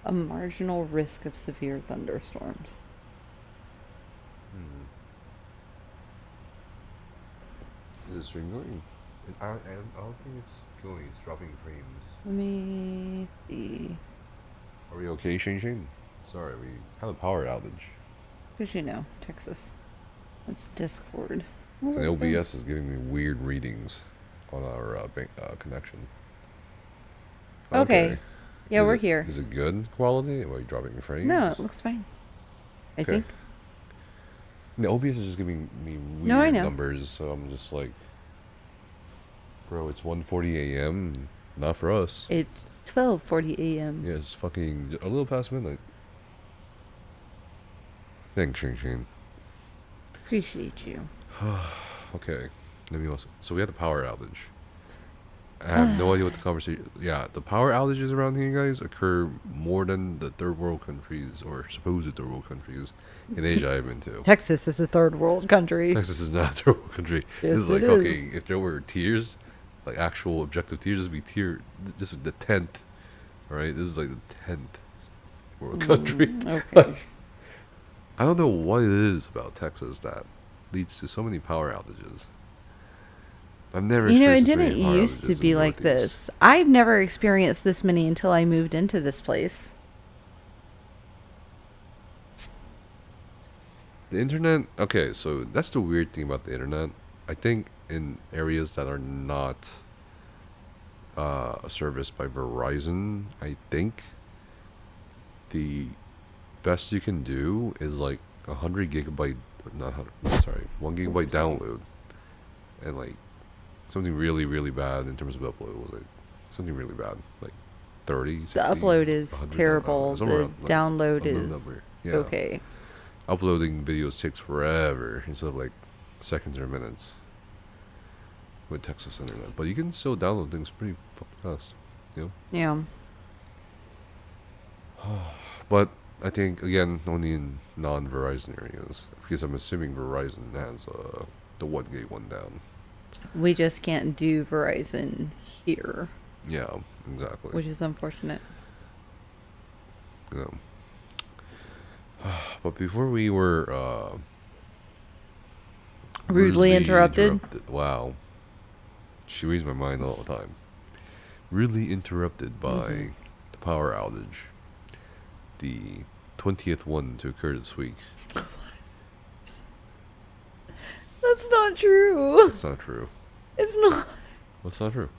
A marginal risk of severe thunderstorms. Is the stream going? I don't think it's going. It's dropping frames. Let me see. Are we okay, Shane? Sorry, we had a power outage. Because you know, Texas. It's Discord. And OBS is giving me weird readings on our connection. Okay. Yeah, we're here. Is it good quality? Am I dropping frames? No, it looks fine. I think. The OBS is just giving me weird numbers, so I'm just like, bro, it's 1:40 a.m. Not for us. It's 12:40 a.m. Yeah, it's fucking a little past midnight. Thanks, Shane. Appreciate you. Okay, let me also. So we had the power outage. I have no idea what the conversation. Yeah, the power outages around here, guys, occur more than the third world countries or supposed third world countries in Asia I've been to. Texas is a third world country. Texas is not a third world country. Yes, this is like, okay, if there were tiers, like actual objective tiers, this would be tier. This is the 10th, right? This is like the 10th world country. Okay. Like, I don't know what it is about Texas that leads to so many power outages. I've never experienced it didn't used to be like this. I've never experienced this many until I moved into this place. The internet, okay, so that's the weird thing about the internet. I think in areas that are not serviced by Verizon, I think the best you can do is like 100 gigabyte, not 100, sorry, 1 gigabyte download, and like something really, really bad in terms of upload was like something really bad, like 30, 60, The upload is 100, terrible. The around, like, download is okay. Uploading videos takes forever instead of like seconds or minutes with Texas internet, but you can still download things pretty fucking fast, you know? Yeah. But I think, again, only in non-Verizon areas, because I'm assuming Verizon has the 1 gig one down. We just can't do Verizon here. Yeah, exactly. Which is unfortunate. Yeah. But before we were rudely interrupted. Wow. She reads my mind all the time. Rudely interrupted by the power outage. The 20th one to occur this week. That's not true. It's not true. It's not. What's not true?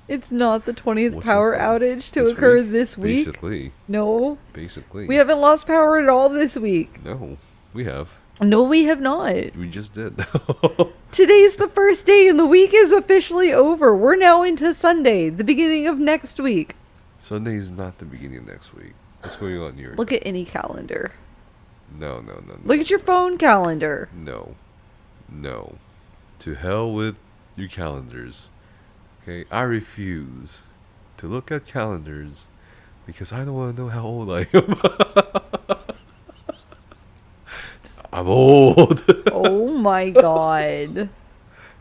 It's not the 20th power outage to occur this week. Basically. No. Basically. We haven't lost power at all this week. No, we have. No, we have not. We just did. Today's the first day and the week is officially over. We're now into Sunday, the beginning of next week. Sunday is not the beginning of next week. What's going on here? Look at any calendar. No. Look at your phone calendar. No. To hell with your calendars. Okay, I refuse to look at calendars because I don't want to know how old I am. I'm old. Oh my god.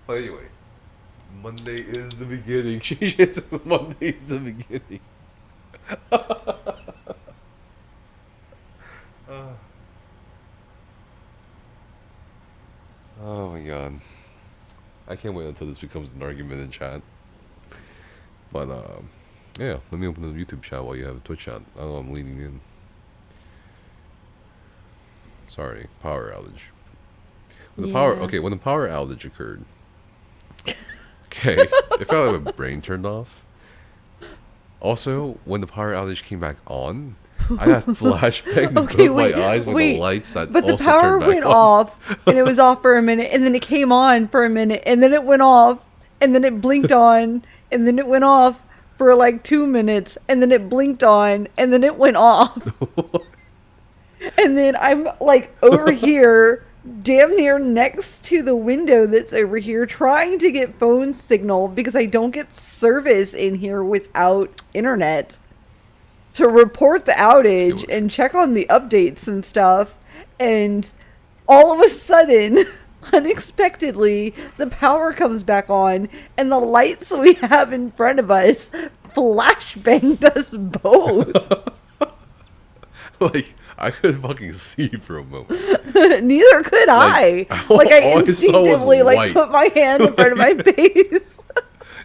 But anyway, Monday is the beginning. She says Monday is the beginning. Oh my god. I can't wait until this becomes an argument in chat. But, yeah, let me open the YouTube chat while you have a Twitch chat. I know I'm leaning in. Sorry, power outage. When the power outage occurred, okay, it felt like my brain turned off. Also, when the power outage came back on, I got flashbang to my eyes with the lights that but the also power turned back went on. off, and it was off for a minute, and then it came on for a minute, and then it went off, and then it blinked on, and then it went off for like 2 minutes, and then it blinked on, and then it went off. And then I'm like over here, damn near next to the window that's over here, trying to get phone signal because I don't get service in here without internet, to report the outage and check on the updates and stuff. And all of a sudden, unexpectedly, the power comes back on and the lights we have in front of us flashbanged us both. Like, I could fucking see for a moment. Neither could I. Like I all I saw was instinctively white. put my hand in front of my face.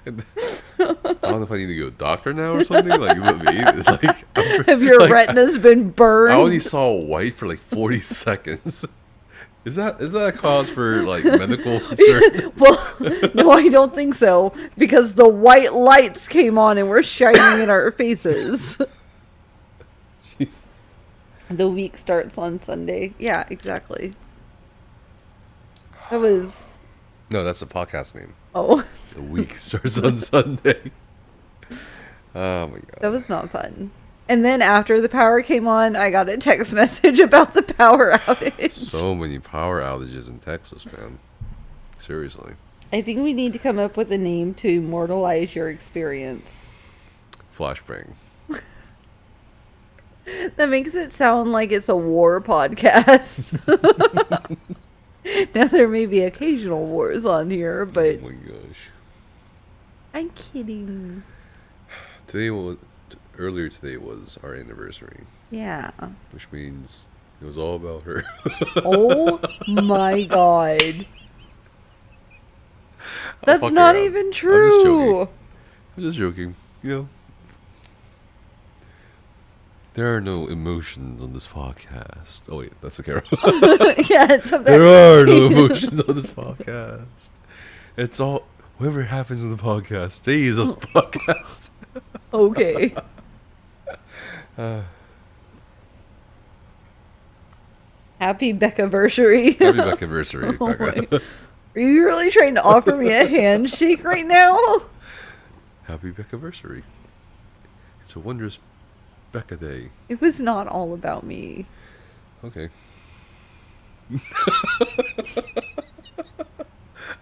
And I don't know if I need to go to a doctor now or something. Like, what I mean? It's like, Have your retinas been burned? I only saw white for like 40 seconds. Is that a cause for like medical concern? Well, no, I don't think so. Because the white lights came on and were shining in our faces. Jeez. The week starts on Sunday. Yeah, exactly. That was... No, that's the podcast name. Oh. The week starts on Sunday. Oh my god. That was not fun. And then after the power came on, I got a text message about the power outage. So many power outages in Texas, man. Seriously. I think we need to come up with a name to immortalize your experience. Flashbang. That makes it sound like it's a war podcast. Now there may be occasional wars on here, but... Oh my gosh. I'm kidding. Earlier today was our anniversary. Yeah. Which means it was all about her. Oh my god. That's not even true. I'm just joking. You know. There are no emotions on this podcast. Oh wait, that's the camera. Yeah, it's up there are no emotions on this podcast. It's all whatever happens in the podcast stays on the podcast. Okay. Happy Beccaversary. Happy Beccaversary, Oh Becca. my. Are you really trying to offer me a handshake right now? Happy Beccaversary. It's a wondrous Becca day. It was not all about me. Okay.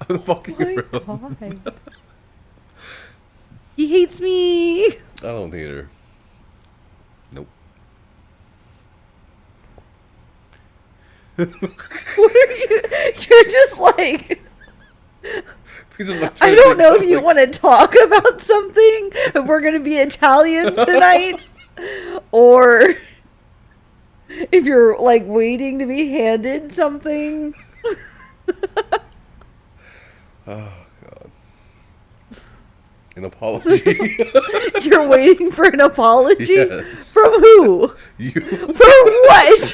I'm fucking around. God. He hates me. I don't hate her. Nope. What are you? You're just like... I don't know if you want to talk about something, if we're going to be Italian tonight, or if you're like waiting to be handed something. Oh, God. An apology. You're waiting for an apology? Yes. From who? You. For what?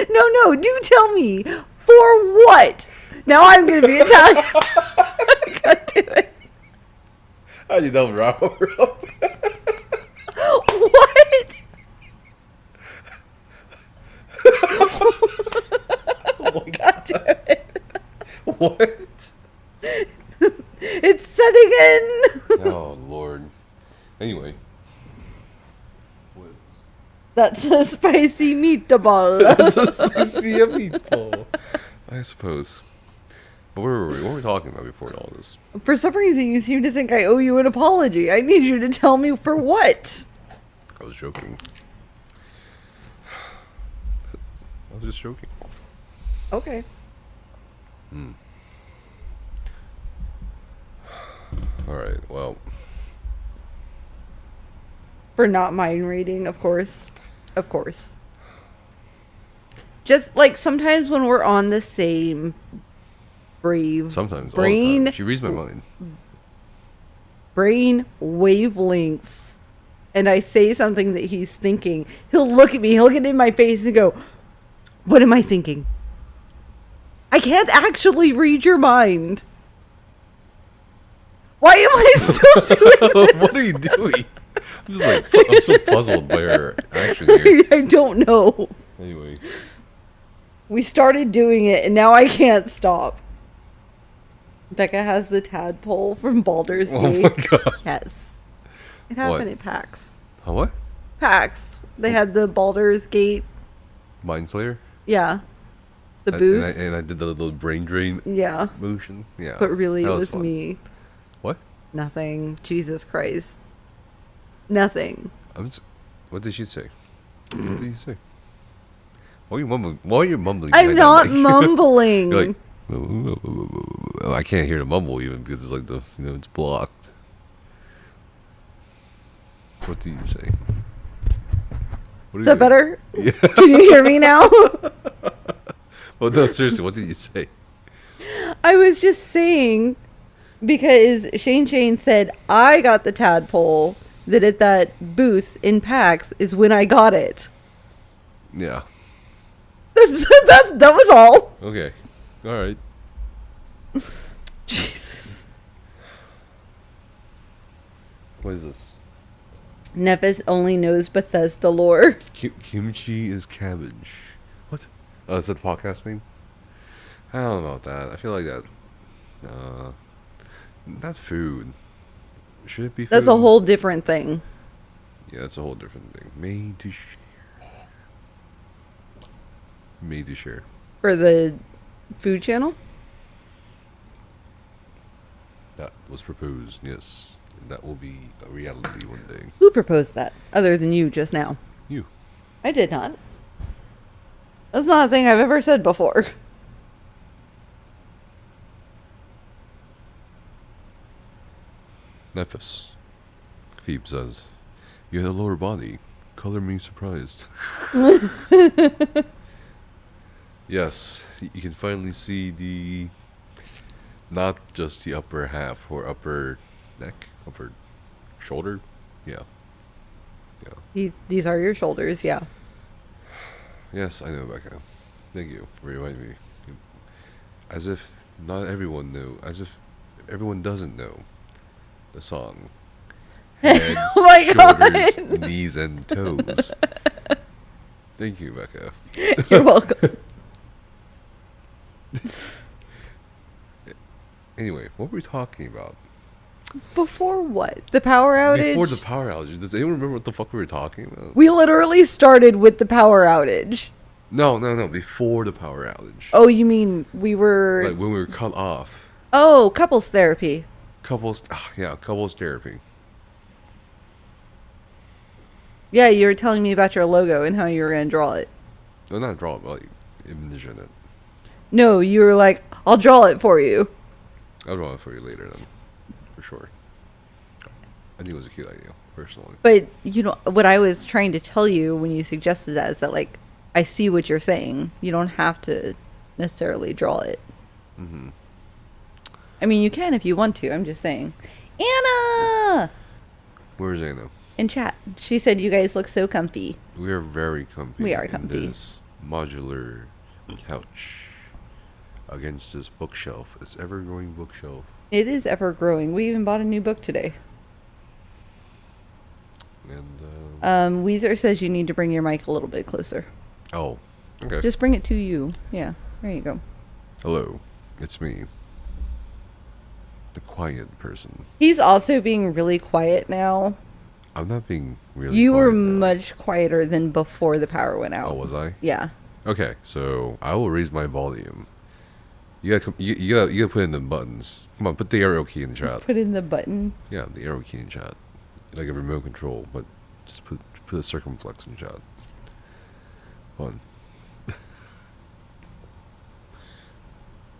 No, do tell me. For what? Now I'm going to be Italian. God damn it. How you know Robert? What? Oh my God damn it. What? It's setting in. Oh, Lord. Anyway. What is this? That's a spicy meatball. That's a spicy meatball. I suppose. But where were we? What were we talking about before all this? For some reason, you seem to think I owe you an apology. I need you to tell me for what. I was joking. I was just joking. Okay. Alright, well. For not mind reading, of course. Of course. Just like sometimes when we're on the same Sometimes. brain, all the time. She reads my mind. brain wavelengths, and I say something that he's thinking, he'll look at me, he'll get in my face and go, what am I thinking? I can't actually read your mind. Why am I still doing this? What are you doing? I'm just like, I'm so puzzled by her action here. I don't know. Anyway. We started doing it, and now I can't stop. Becca has the tadpole from Baldur's Gate. Oh my god. Yes. It happened What? at PAX. Huh, what? PAX. They had the Baldur's Gate. Mind Flayer? Yeah. The booth. And I did the little brain drain Yeah. motion. Yeah. But really, that it was fun. me. What? Nothing. Jesus Christ. Nothing. What did she say? What did you say? Why are you mumbling? Why are you mumbling? I'm behind not that mic? mumbling. You're like, I can't hear the mumble even because it's like it's blocked. What did you say? What Is that better? Yeah. Can you hear me now? Well, no, seriously, what did you say? I was just saying, because Shane said I got the tadpole, that at that booth in PAX is when I got it. Yeah. That was all. Okay. All right. Jesus. What is this? Nephis only knows Bethesda lore. Kimchi is cabbage. What? Oh, is that the podcast name? I don't know about that. I feel like that. Not food. Should it be food? That's a whole different thing. Yeah, that's a whole different thing. Made to share. Made to share. For the food channel? That was proposed, yes. And that will be a reality one day. Who proposed that, other than you just now? You. I did not. That's not a thing I've ever said before. Nephis. Phoebe says, "You had a lower body. Color me surprised." Yes, you can finally see the... Not just the upper half, or upper neck, upper shoulder. Yeah. Yeah. These are your shoulders, yeah. Yes, I know, Becca. Thank you for reminding me. As if not everyone knew. As if everyone doesn't know the song. Heads, Oh my shoulders, God. knees, and toes. Thank you, Becca. You're welcome. Anyway, what were we talking about? Before what? The power outage? Before the power outage. Does anyone remember what the fuck we were talking about? We literally started with the power outage. No. Before the power outage. Oh, you mean we were... Like when we were cut off. Oh, couples therapy. Couples therapy. Yeah, you were telling me about your logo and how you were going to draw it. No, not draw it, but like envision it. No, you were like, I'll draw it for you. I'll draw it for you later then. For sure. I think it was a cute idea, personally. But, you know, what I was trying to tell you when you suggested that is that, like, I see what you're saying. You don't have to necessarily draw it. Mm-hmm. I mean, you can if you want to. I'm just saying. Anna! Where's Anna? In chat. She said you guys look so comfy. We are very comfy. We are in comfy. this modular couch against this bookshelf. This ever-growing bookshelf. It is ever growing. We even bought a new book today. And Weezer says you need to bring your mic a little bit closer. oh, okay. Just bring it to you. Yeah, there you go. Hello, it's me, the quiet person. He's also being really quiet now. I'm not being really. You were quiet now. much quieter than before the power went out. Oh, was I? Yeah. Okay, so I will raise my volume. You gotta put in the buttons. Come on, put the arrow key in the chat. Put in the button. Yeah, the arrow key in chat. Like a remote control, but just put a circumflex in chat. One.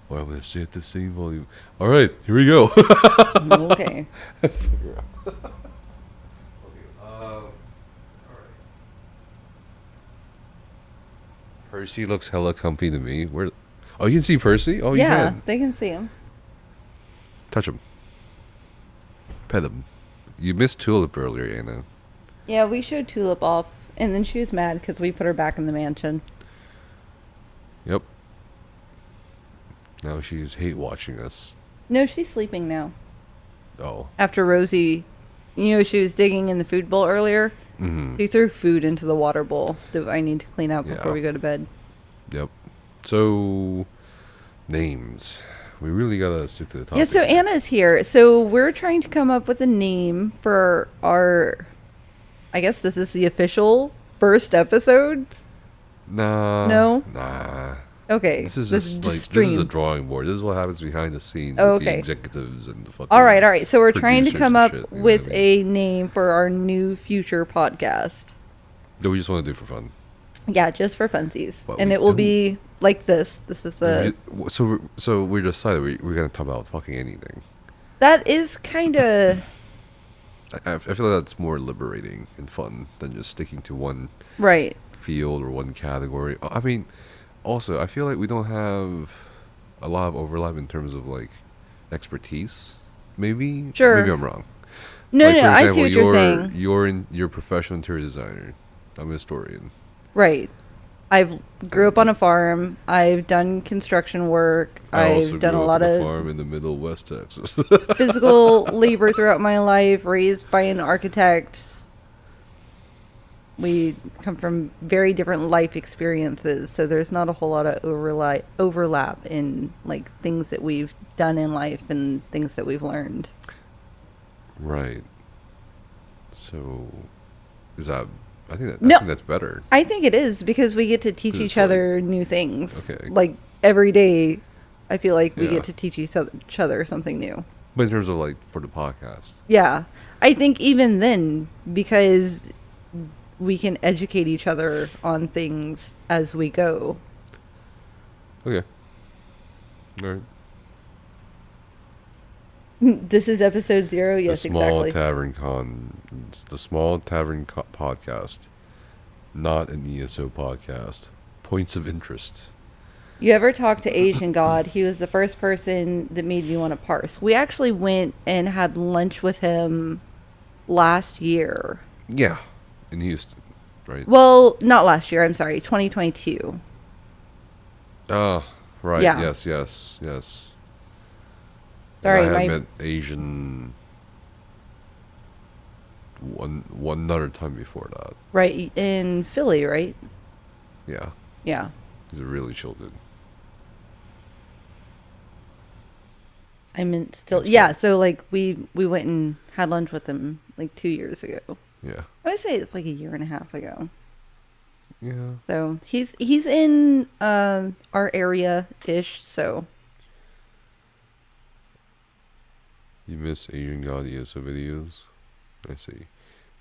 Well, I'm gonna stay at the same volume. All right, here we go. Okay. Let's figure out. Okay. All right. Percy looks hella comfy to me. Where? Oh, you can see Percy. Oh, Yeah, you can. they can see him. Touch him. Pet him. You missed Tulip earlier, Anna. Yeah, we showed Tulip off, and then she was mad because we put her back in the mansion. Yep. Now she's hate watching us. No, she's sleeping now. Oh. After Rosie, you know, she was digging in the food bowl earlier. Mm-hmm. She threw food into the water bowl that I need to clean out before we go to bed. Yep. So, names. We really gotta stick to the topic. Yeah, so Anna's here. So we're trying to come up with a name for our... I guess this is the official first episode? Nah. No? Nah. Okay. This is just this stream. is a drawing board. This is what happens behind the scenes Oh, with the okay. executives and the fucking All right. So we're trying to producers come and up shit, you know with what I mean? a name for our new future podcast. No, we just want to do it for fun. Yeah, just for funsies. But And we it will don't- be like this. This is the... So we decided we're gonna talk about fucking anything. That is kind of... I feel like that's more liberating and fun than just sticking to one Right. field or one category. I mean, also, I feel like we don't have a lot of overlap in terms of like expertise. Maybe. Sure. Maybe I'm wrong. No, Like, no, for I example, see what you're saying. you're a professional interior designer. I'm a historian. Right. I've grew up on a farm. I've done construction work. I also I've done grew a up lot on a of farm in the middle of West Texas. physical labor throughout my life, raised by an architect. We come from very different life experiences, so there's not a whole lot of overlap in like things that we've done in life and things that we've learned. Right. So, is that? I think that's better. I think it is because we get to teach 'Cause each it's other new things. Okay. Like every day, I feel like we Yeah. get to teach each other something new. But in terms of like for the podcast, Yeah. I think even then, because we can educate each other on things as we go. okay, all right. This is episode 0. Yes, the small exactly. the small tavern podcast, not an ESO podcast. Points of interest. You ever talk to Asian God? He was the first person that made me want to parse. We actually went and had lunch with him last year. Yeah, in Houston, right? Well, not last year. I'm sorry, 2022. Oh, right. Yeah. Yes. Sorry, and I had met Asian one other time before that. Right, in Philly, right? Yeah, Yeah. he's a really chill dude. I mean, still, That's yeah. cool. So like we went and had lunch with him like 2 years ago. Yeah. I would say it's like a year and a half ago. Yeah. So he's in our area ish. So You miss Asian God ESO videos? I see.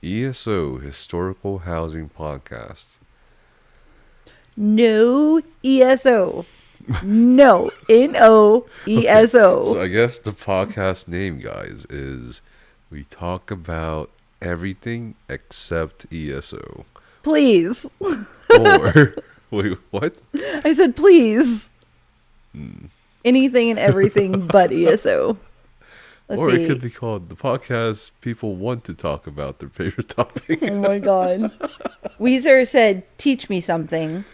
ESO, Historical Housing Podcast. no ESO, no NOESO. So I guess the podcast name, guys, is we talk about everything except ESO. Please, Or, wait, what? I said please. Hmm. Anything and everything but ESO. Let's Or see. it could be called the podcast people want to talk about their favorite topic. Oh my god. Weezer said, teach me something.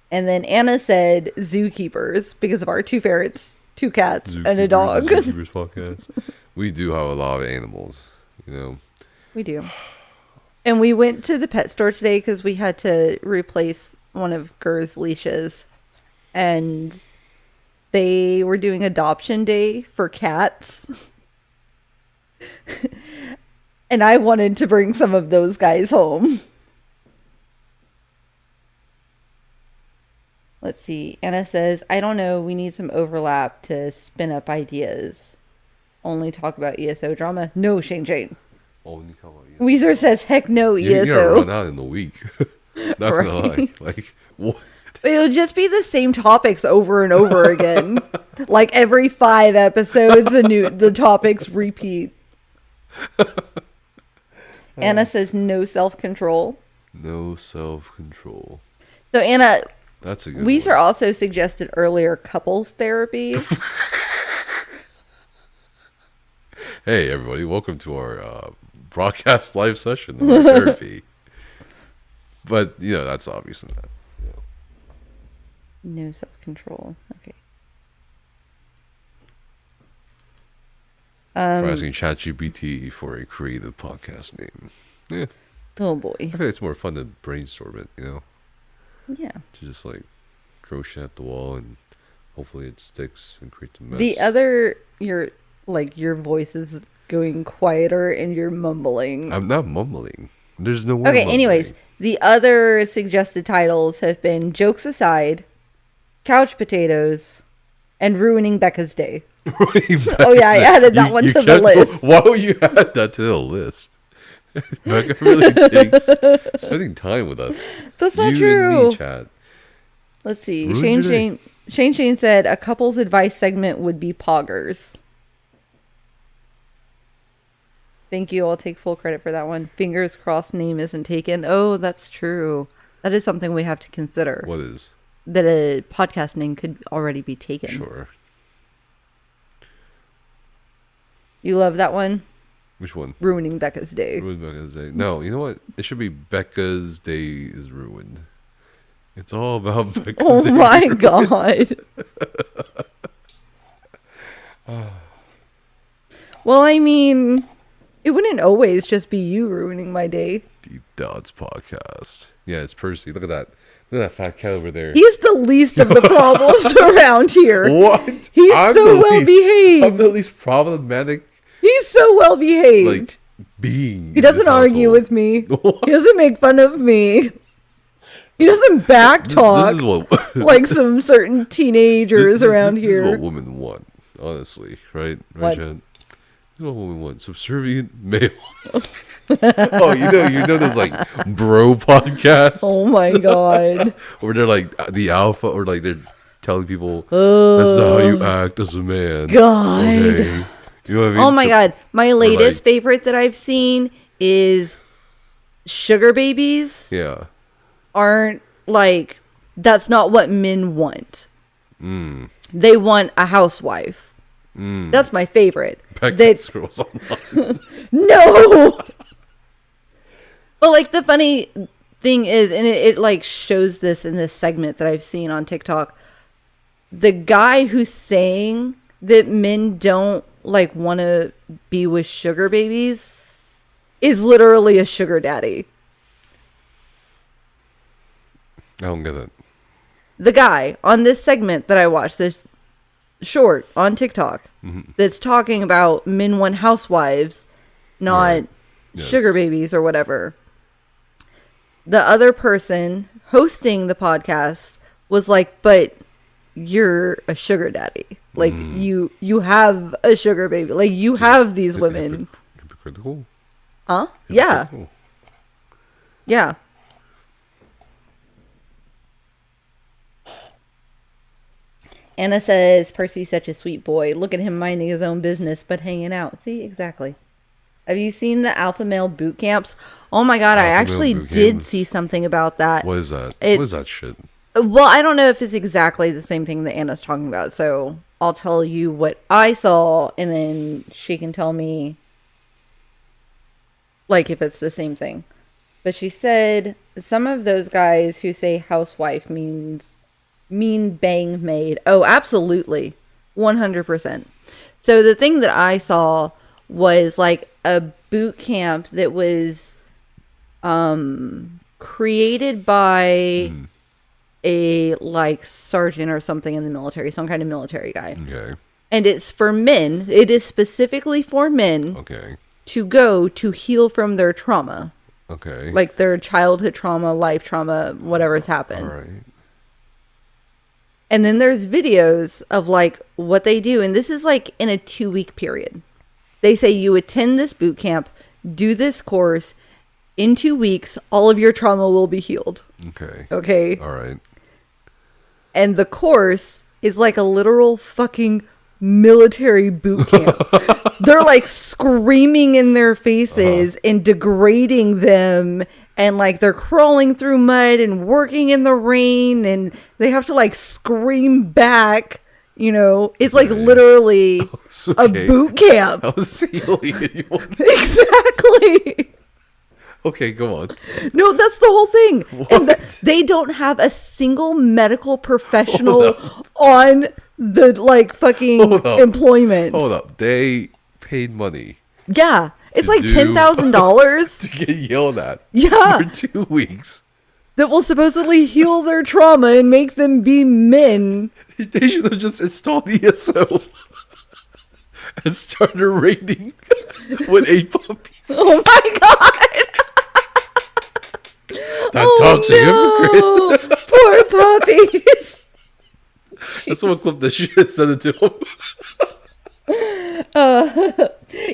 And then Anna said, zookeepers, because of our two ferrets, two cats, and a dog. Zookeepers podcast. We do have a lot of animals, you know. We do. And we went to the pet store today because we had to replace one of Gur's leashes. And they were doing adoption day for cats. And I wanted to bring some of those guys home. Let's see. Anna says, I don't know. We need some overlap to spin up ideas. Only talk about ESO drama. No, Shane. Only talk about you. Weezer says, heck no, You're gonna ESO. run out in a week. Not gonna lie. Right. Like, what? It'll just be the same topics over and over again. Like every 5 episodes, the topics repeat. Anna says, no self-control. No self-control. So Anna, That's a good Weezer one. also suggested earlier couples therapy. Hey, everybody. Welcome to our broadcast live session on our therapy. But, you know, that's obvious in that. You know. No self-control. Okay. For asking ChatGPT for a creative podcast name. Yeah. Oh boy. I think it's more fun to brainstorm it, you know? Yeah. To just, like, throw shit at the wall and hopefully it sticks and creates a mess. The other, your voice is going quieter and you're mumbling. I'm not mumbling. There's no way. Okay, I'm anyways, mumbling. the other suggested titles have been Jokes Aside, Couch Potatoes, and Ruining Becca's Day. Oh yeah, I added that one to the list. Why would you add that to the list? Becca really takes spending time with us. That's not you true. And me, Chad. Let's see. Ruined your day. Shane said a couple's advice segment would be poggers. Thank you. I'll take full credit for that one. Fingers crossed name isn't taken. Oh, that's true. That is something we have to consider. What is? That a podcast name could already be taken. Sure. You love that one? Which one? Ruining Becca's Day. Ruined Becca's Day. No, you know what? It should be Becca's Day is Ruined. It's all about Becca's Day. Oh my god. Well, I mean, it wouldn't always just be you ruining my day. Deep Dots Podcast. Yeah, it's Percy. Look at that. Look at that fat cat over there. He's the least of the problems around here. What? He's so well behaved. I'm the least problematic. He's so well behaved. Like being. He doesn't argue with me. He doesn't make fun of me. He doesn't backtalk This is what like some certain teenagers around here. This is what women want, honestly, right? Right, What? Chad? This is what women want. Subservient males. Oh, you know those like bro podcasts. Oh my god. Where they're like the alpha, or like they're telling people that's not how you act as a man. God. Okay. You know what I mean? Oh my god. My latest like- favorite that I've seen is sugar babies Yeah. aren't like, that's not what men want. Mm. They want a housewife. Mm. That's my favorite. Becca's Girls Online. No. But like the funny thing is, and it like shows this in this segment that I've seen on TikTok, the guy who's saying that men don't like want to be with sugar babies is literally a sugar daddy. I don't get it. The guy on this segment that I watched, this short on TikTok, that's talking about men want housewives, not Right. Yes. sugar babies or whatever. The other person hosting the podcast was like, but you're a sugar daddy. Like you have a sugar baby. Like you have these women. Hypocritical? Huh? Yeah. Hypocritical. Yeah. Anna says, Percy's such a sweet boy. Look at him minding his own business, but hanging out. See, exactly. Have you seen the alpha male boot camps? Oh my god, I Alpha actually male boot did camps? see something about that. What is that? It- What is that shit? Well, I don't know if it's exactly the same thing that Anna's talking about, so I'll tell you what I saw, and then she can tell me, like, if it's the same thing. But she said some of those guys who say housewife mean bang maid. Oh, absolutely. 100%. So the thing that I saw was like a boot camp that was created by a like sergeant or something in the military, some kind of military guy. Okay. And it's for men. It is specifically for men Okay. to go to heal from their trauma. Okay. Like their childhood trauma, life trauma, whatever's happened. All right. And then there's videos of like what they do. And this is like in a 2-week period. They say you attend this boot camp, do this course. In 2 weeks, all of your trauma will be healed. Okay. Okay. All right. And the course is like a literal fucking military boot camp. They're like screaming in their faces and degrading them. And like they're crawling through mud and working in the rain. And they have to like scream back. You know, it's like literally a boot camp. How silly you want. Exactly. Okay, go on. No, that's the whole thing. What? And they don't have a single medical professional on the like fucking employment. Hold up. They paid money Yeah. It's To like do- $10,000. to get yelled at Yeah. for 2 weeks. That will supposedly heal their trauma and make them be men. They should have just installed ESO and started raiding with 8 puppies. Oh my god. That toxic hypocrite. Poor puppies. That's what clip the shit. Send it to him.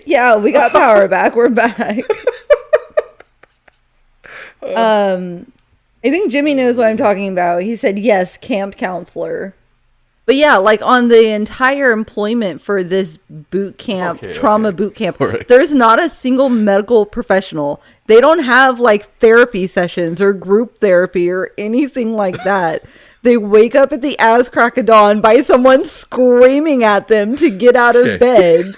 Yeah, we got power back. We're back. I think Jimmy knows what I'm talking about. He said, yes, camp counselor. But yeah, like on the entire employment for this boot camp, trauma boot camp, right. There's not a single medical professional. They don't have like therapy sessions or group therapy or anything like that. They wake up at the ass crack of dawn by someone screaming at them to get out of bed.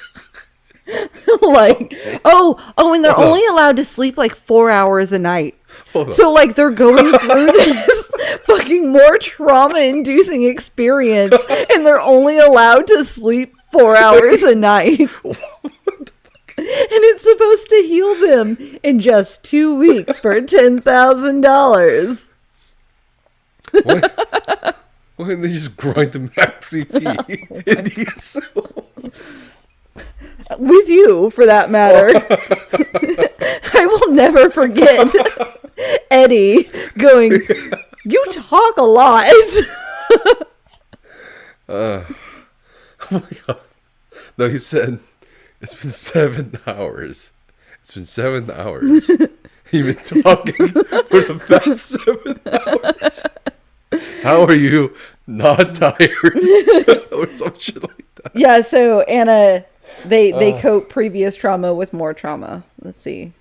Like, and they're only allowed to sleep like 4 hours a night. So like they're going through this fucking more trauma-inducing experience, and they're only allowed to sleep 4 hours a night. And it's supposed to heal them in just 2 weeks for $10,000. Why didn't they just grind the max CP in these? With you, for that matter. I will never forget Eddie going, "You talk a lot." Oh my god. No, he said, it's been 7 hours. It's been 7 hours. You've been talking for the past 7 hours. How are you not tired? Or some shit like that. Yeah, so Anna, they coat previous trauma with more trauma. Let's see.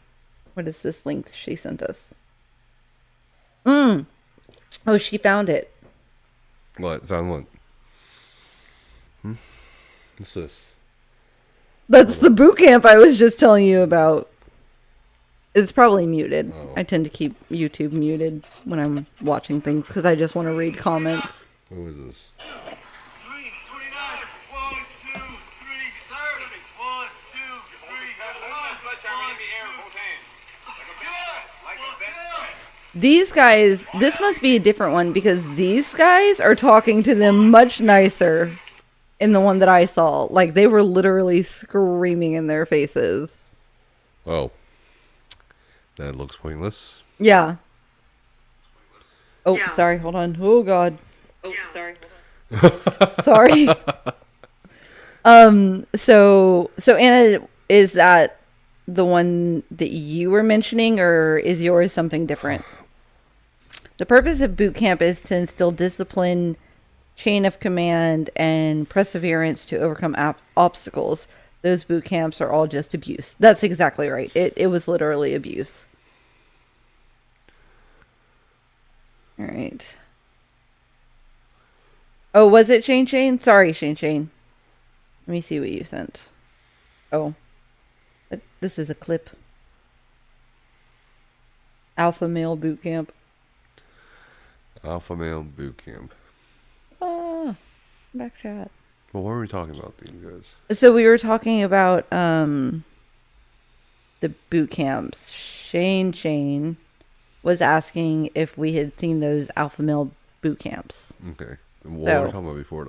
What is this link she sent us? Oh, she found it. What? Found what? What's this? That's the boot camp I was just telling you about. It's probably muted. Oh. I tend to keep YouTube muted when I'm watching things because I just want to read comments. Who is this? 329. 1, 2, 3, 30. 1, 2, 3. These guys, this must be a different one because these guys are talking to them much nicer in the one that I saw. Like they were literally screaming in their faces. Oh. That looks pointless. Yeah. Oh, yeah. Sorry. Hold on. Oh, God. Oh, yeah. Sorry. Sorry. So Anna, is that the one that you were mentioning, or is yours something different? The purpose of boot camp is to instill discipline, chain of command, and perseverance to overcome obstacles. Those boot camps are all just abuse. That's exactly right. It was literally abuse. All right. Oh, was it Shane? Sorry, Shane. Let me see what you sent. Oh. This is a clip. Alpha male boot camp. Alpha male boot camp. Back chat. Well, what were we talking about, these guys? So we were talking about the boot camps. Shane was asking if we had seen those alpha male boot camps. Okay. What were we talking about before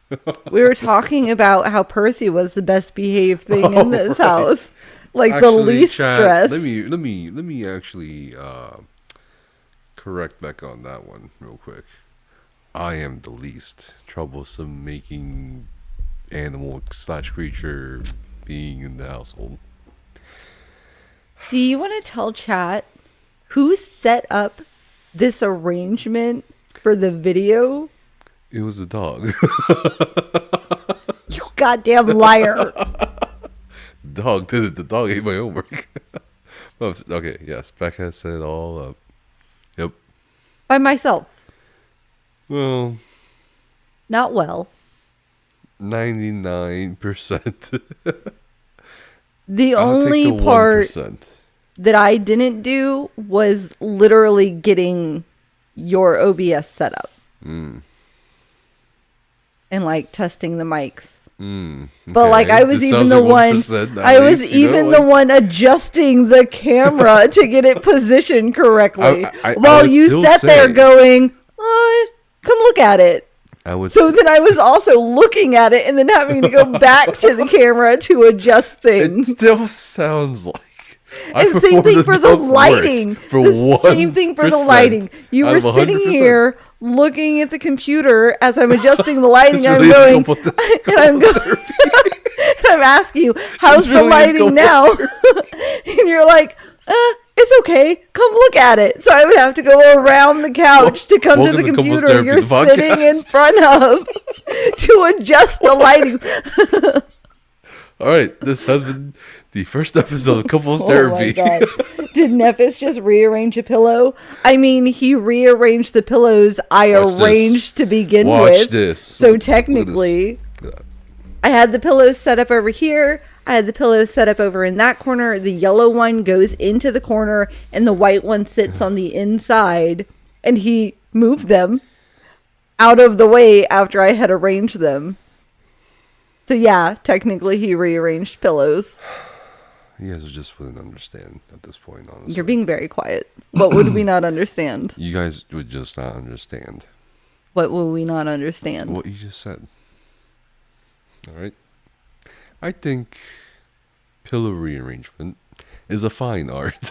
that? We were talking about how Percy was the best behaved thing in this house. Like actually, the least chat, stress. Let me actually correct back on that one real quick. I am the least troublesome making animal / creature being in the household. Do you want to tell chat who set up this arrangement for the video? It was a dog. You goddamn liar. Dog did it. The dog ate my homework. Okay, yes. Becca set it all up. Yep. By myself. Well. Not well. 99%. The only part 1%. That I didn't do was literally getting your OBS set up. And like testing the mics. Okay. But like I was even the one the one adjusting the camera to get it positioned correctly. While you sat there going, come look at it. So then I was also looking at it and then having to go back to the camera to adjust things. It still sounds like. And same thing for the lighting. Same thing for the lighting. You were sitting here looking at the computer as I'm adjusting the lighting. I'm going, and I'm asking you, how's the lighting now? And you're like, It's okay. Come look at it. So I would have to go around the couch to come to the computer you're sitting in front of to adjust the lighting. All right, this has been the first episode of Couples Therapy. Oh my God. Did Nephis just rearrange a pillow? I mean, he rearranged the pillows I arranged to begin with. Watch this. So technically, I had the pillows set up over here. I had the pillows set up over in that corner. The yellow one goes into the corner, and the white one sits on the inside. And he moved them out of the way after I had arranged them. So yeah, technically he rearranged pillows. You guys just wouldn't understand at this point, honestly. You're being very quiet. What would we not understand? You guys would just not understand. What would we not understand? What you just said. All right. I think pillow rearrangement is a fine art.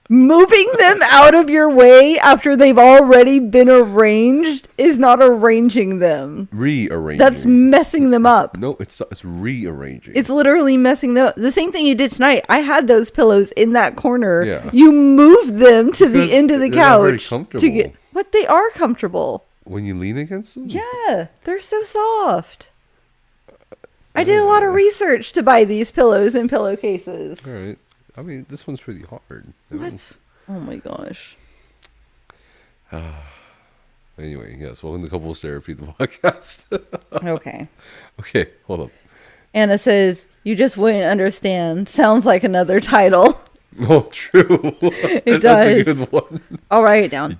Moving them out of your way after they've already been arranged is not arranging them. Rearranging. That's messing them up. No, it's rearranging. It's literally messing them up. The same thing you did tonight. I had those pillows in that corner. Yeah. You moved them to Because the end of the they're not very couch comfortable. But they are comfortable. When you lean against them? Yeah, they're so soft. I did a lot of research to buy these pillows and pillowcases. All right. I mean, this one's pretty hard. What? Oh my gosh. Anyway, yes. Welcome to Couples Therapy, the podcast. Okay. Okay, hold up. Anna says, you just wouldn't understand. Sounds like another title. Oh, true. It That's a does. good one. I'll write it down.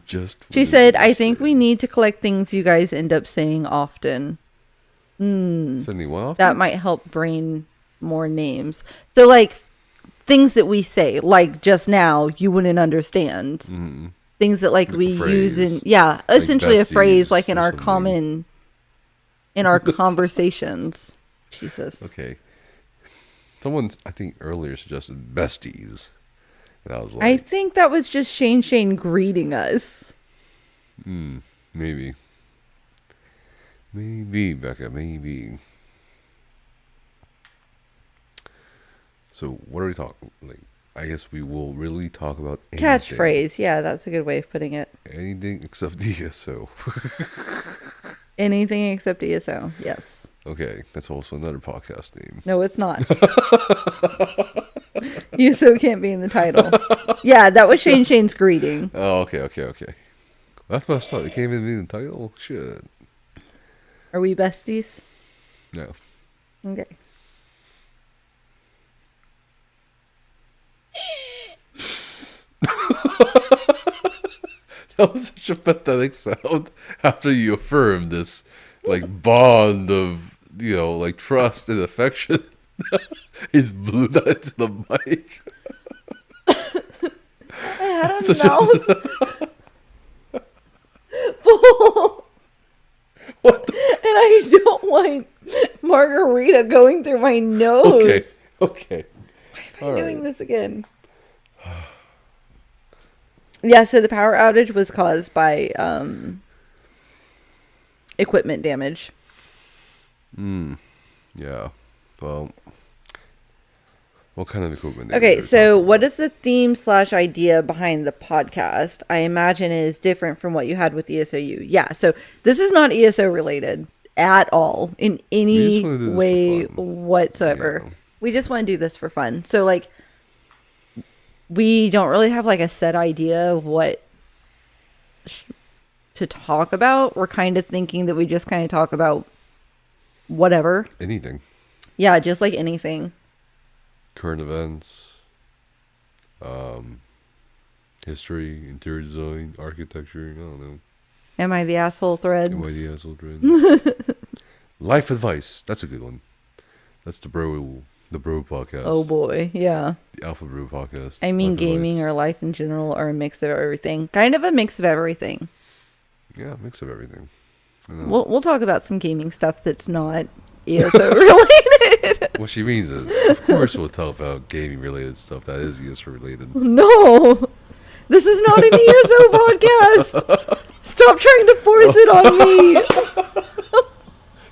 She said, I think understand. we need to collect things you guys end up saying often. Sydney, what? That might help brain more names. So, like, things that we say, like just now, you wouldn't understand. Mm-hmm. Things that, like Like we a use in, phrase. yeah, Like essentially a phrase, besties like in or our something. in our conversations. Jesus. Okay. Someone, I think, earlier suggested besties. And I was I like, think that was just Shane greeting us. maybe. Maybe, Becca, maybe. So, what are we talking? Like, I guess we will really talk about anything. Catchphrase. Yeah, that's a good way of putting it. Anything except ESO. Anything except ESO. Yes. Okay, that's also another podcast name. No, it's not. ESO can't be in the title. Yeah, that was Shane's greeting. Oh, okay. That's messed up. It can't even be in the title? Shit. Are we besties? No. Okay. That was such a pathetic sound after you affirmed this, like, bond of, you know, like, trust and affection. He's blew that into the mic. I had a Such mouth full. What the? And I don't want margarita going through my nose. Okay. Why am I doing this again? Yeah, so the power outage was caused by equipment damage. Yeah. Well, what kind of equipment? Okay, so what is the theme / idea behind the podcast? I imagine is different from what you had with ESOU. Yeah, so this is not ESO related at all in any way whatsoever. Yeah. We just want to do this for fun. So, like, we don't really have, like, a set idea of what to talk about. We're kind of thinking that we just kind of talk about whatever. Anything. Yeah, just like anything. Current events. History, interior design, architecture. I don't know. Am I the asshole threads? NYD asshole dread. Life advice. That's a good one. That's the bro podcast. Oh boy, yeah. The Alpha Bro podcast. I mean, Life gaming advice. or life in general are a mix of everything. Kind of a mix of everything. Yeah, mix of everything. I know. We'll talk about some gaming stuff that's not ESO related. What she means is, of course, we'll talk about gaming related stuff that is ESO related. No, this is not an ESO podcast. Stop trying to force it on me.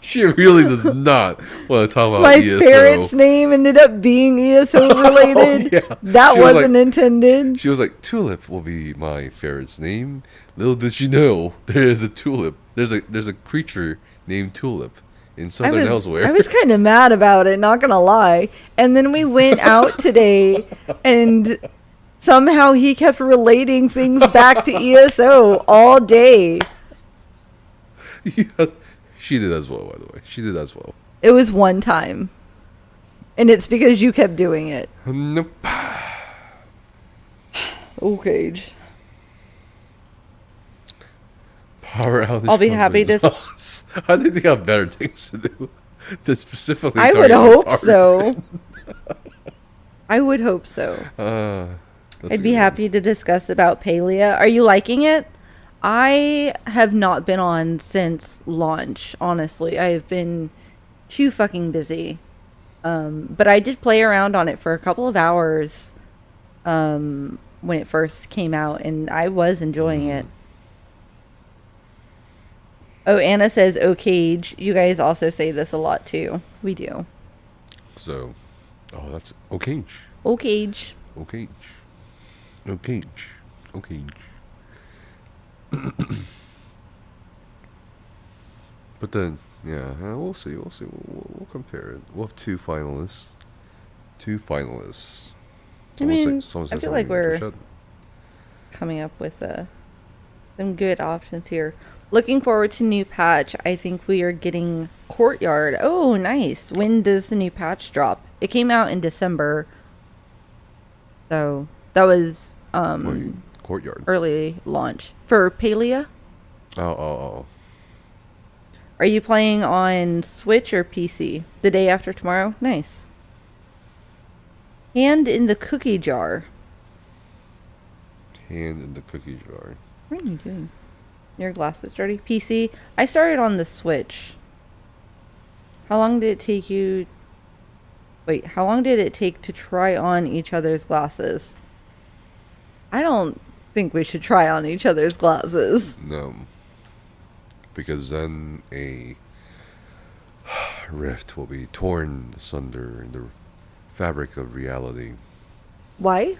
She really does not want to talk about My ESO. ferret's name ended up being ESO related. Yeah. That She was wasn't intended. She was like, Tulip will be my ferret's name. Little did she know, there is a tulip. There's a creature named Tulip in Southern Elsewhere. I was kind of mad about it, not gonna lie. And then we went out today, and somehow he kept relating things back to ESO all day. Yeah, she did as well, by the way. She did as well. It was one time. And it's because you kept doing it. Nope. Oh, Cage. Power outage. I'll be happy to... I think they got better things to do than specifically. I would target hope power so. I would hope so. That's I'd a be good happy to discuss about ApoAlaia. Are you liking it? I have not been on since launch, honestly. I have been too fucking busy. But I did play around on it for a couple of hours when it first came out, and I was enjoying it. Oh, Anna says, "Oh, Cage." You guys also say this a lot, too. We do. So, that's okay. Oh, Cage. Okay. Okay. Okay. But then, yeah, we'll see. We'll compare it. We'll have two finalists. I mean, I feel like we're coming up with some good options here. Looking forward to new patch. I think we are getting Courtyard. Oh, nice. When does the new patch drop? It came out in December. So that was Courtyard early launch for ApoAlaia. Oh. Are you playing on Switch or PC? The day after tomorrow? Nice. Hand in the cookie jar. Hand in the cookie jar. What are you doing? Your glasses dirty. PC. I started on the Switch. How long did it take you... Wait, how long did it take to try on each other's glasses? I don't think we should try on each other's glasses. No. Because then a rift will be torn asunder in the fabric of reality. Why?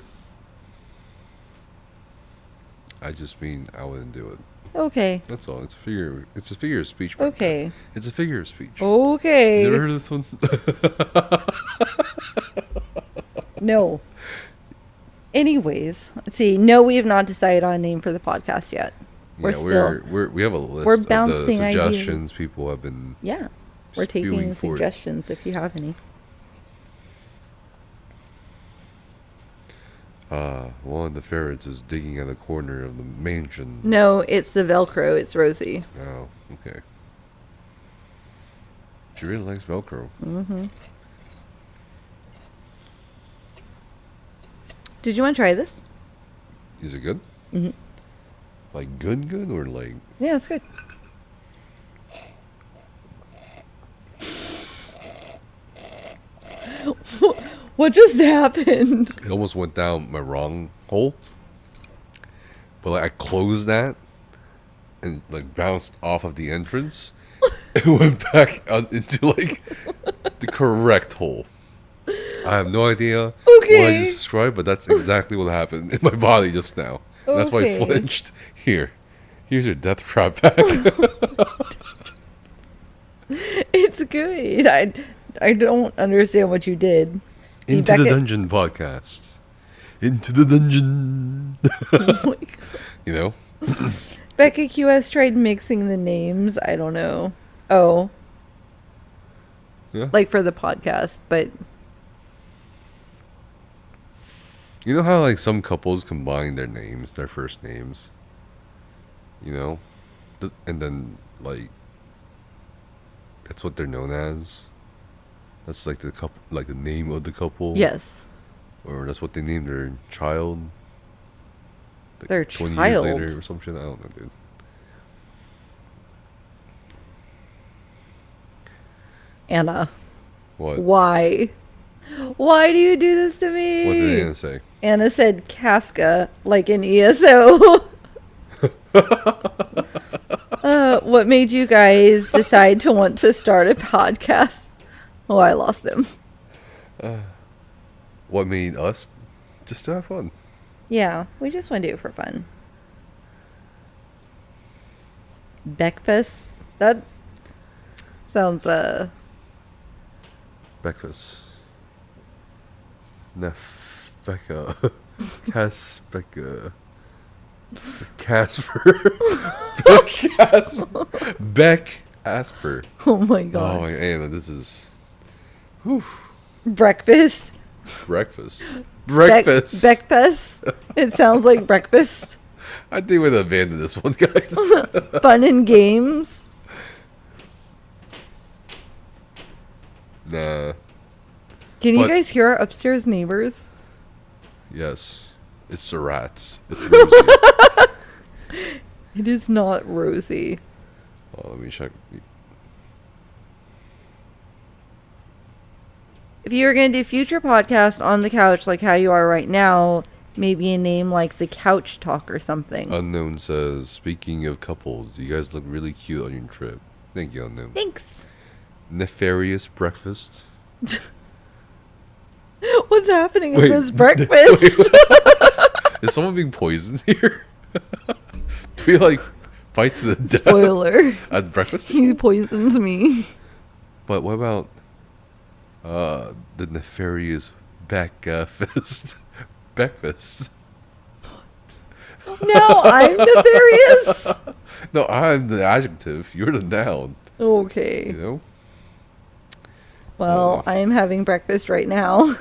I just mean I wouldn't do it. Okay. That's all. It's a figure of speech. Okay. It's a figure of speech. Okay. You never heard of this one? No. Anyways, let's see. No, we have not decided on a name for the podcast yet. We have a list we're of the bouncing suggestions ideas. people have been. Yeah. We're spewing taking forth. suggestions if you have any. One of the ferrets is digging at the corner of the mansion. No, it's the Velcro. It's Rosie. Oh, okay. She really likes Velcro. Mm-hmm. Did you want to try this? Is it good? Mm-hmm. Like good or like... Yeah, it's good. What just happened? It almost went down my wrong hole. But like I closed that and like bounced off of the entrance and went back out into like the correct hole. I have no idea what I just described, but that's exactly what happened in my body just now. And that's why I flinched. Here's your death trap back. It's good. I don't understand what you did. Into the Dungeon podcast. Into the dungeon. You know? Becca QS tried mixing the names. I don't know. Oh. Yeah. Like for the podcast, but... You know how like some couples combine their names, their first names? You know? And then like... That's what they're known as? That's like the couple, like the name of the couple? Yes. Or that's what they named their child? Like Their 20 child? years later or some shit? I don't know, dude. Anna. What? Why? Why do you do this to me? What did Anna say? Anna said Casca, like in ESO. What made you guys decide to want to start a podcast? Oh, I lost him. What made us just to have fun? Yeah, we just want to do it for fun. Breakfast? That sounds, Breakfast. Nefbecca. Caspecca. Casper. Casper. Beck Asper. oh my god. Oh, Anna, this is. Whew. Breakfast? Breakfast. Breakfast. Breakfast? It sounds like breakfast. I think we're gonna abandon this one, guys. Fun and games? Nah. Can you What? guys hear our upstairs neighbors? Yes. It's the rats. It's Rosie. It is not Rosie. Oh, let me check. If you were going to do future podcasts on the couch like how you are right now, maybe a name like The Couch Talk or something. Unknown says, speaking of couples, you guys look really cute on your trip. Thank you, Unknown. Thanks. Nefarious breakfast. What's happening Wait, at this breakfast? Is someone being poisoned here? Do we like fight to the death Spoiler. at breakfast? He poisons me. But what about the nefarious fist? Breakfast. Now I'm nefarious. No, I'm the adjective. You're the noun. Okay. You know? Well, I am having breakfast right now.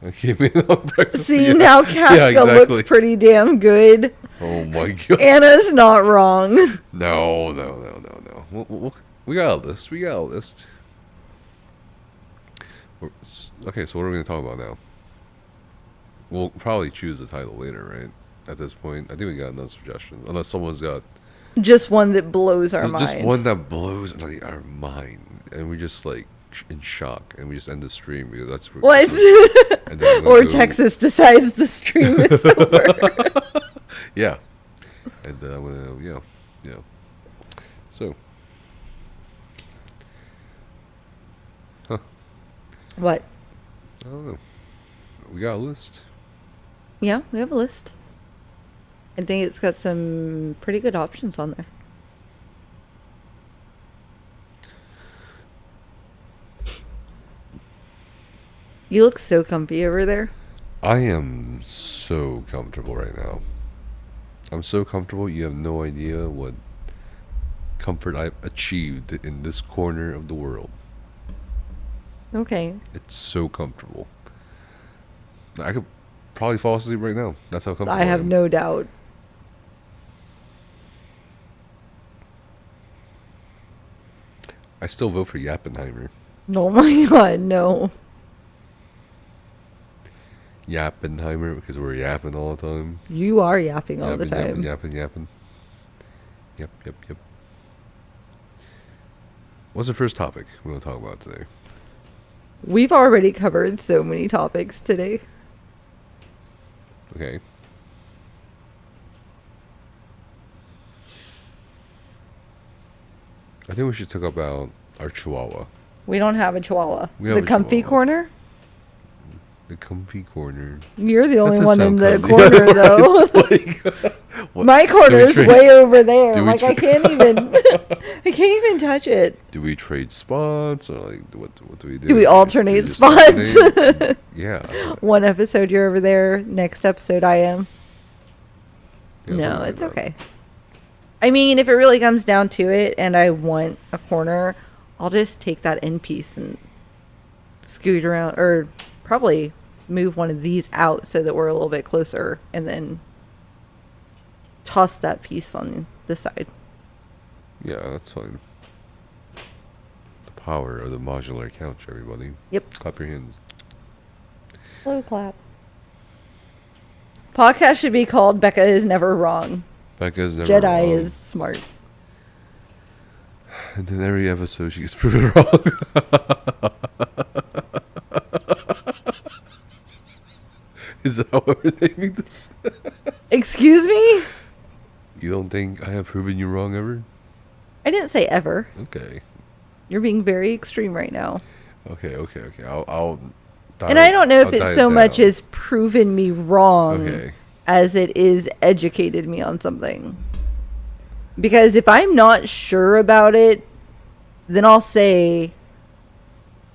I came in on breakfast. See, yeah. now Casca Yeah, exactly. looks pretty damn good. Oh my god. Anna's not wrong. No. We got a list. Okay, so what are we going to talk about now? We'll probably choose the title later, right? At this point, I think we got enough suggestions. Unless someone's got Just one that blows our mind. just one that blows our mind, and we just like in shock, and we just end the stream because that's What? and then we're Or gonna go- Texas decides the stream is over. Yeah, and I'm gonna yeah. So, What? I don't know. We got a list. Yeah, we have a list. I think it's got some pretty good options on there. You look so comfy over there. I am so comfortable right now. I'm so comfortable, you have no idea what comfort I've achieved in this corner of the world. Okay. It's so comfortable. I could probably fall asleep right now. That's how comfortable I have am. no doubt. I still vote for Yappenheimer. Oh my god, no. Yappenheimer, because we're yapping all the time. You are yapping all the Yapping, time. Yapping. Yep. What's the first topic we want to talk about today? We've already covered so many topics today. Okay. I think we should talk about our chihuahua. We don't have a chihuahua. We have The a comfy chihuahua. corner? The comfy corner. You're the only does one in sound the comfy. corner, though. What- My corner is trade- way over there. do we Like, I trade- can't even... I can't even touch it. Do we trade spots or like what do we do? Do we alternate just spots? alternate? Yeah. One episode you're over there, next episode I am. Yeah, No, something like it's that. okay. I mean, if it really comes down to it and I want a corner, I'll just take that end piece and scoot around, or probably move one of these out so that we're a little bit closer, and then toss that piece on the side. Yeah, that's fine. The power of the modular couch, everybody. Yep. Clap your hands. Slow clap. Podcast should be called Becca is Never Wrong. Becca's never Jedi wrong. is smart. And then every episode she gets proven wrong. Is that what we're naming this? Excuse me? You don't think I have proven you wrong ever? I didn't say ever. Okay. You're being very extreme right now. Okay. I'll And I don't know if I'll it's dial so it much down. as proven me wrong Okay. as it is educated me on something. Because if I'm not sure about it, then I'll say,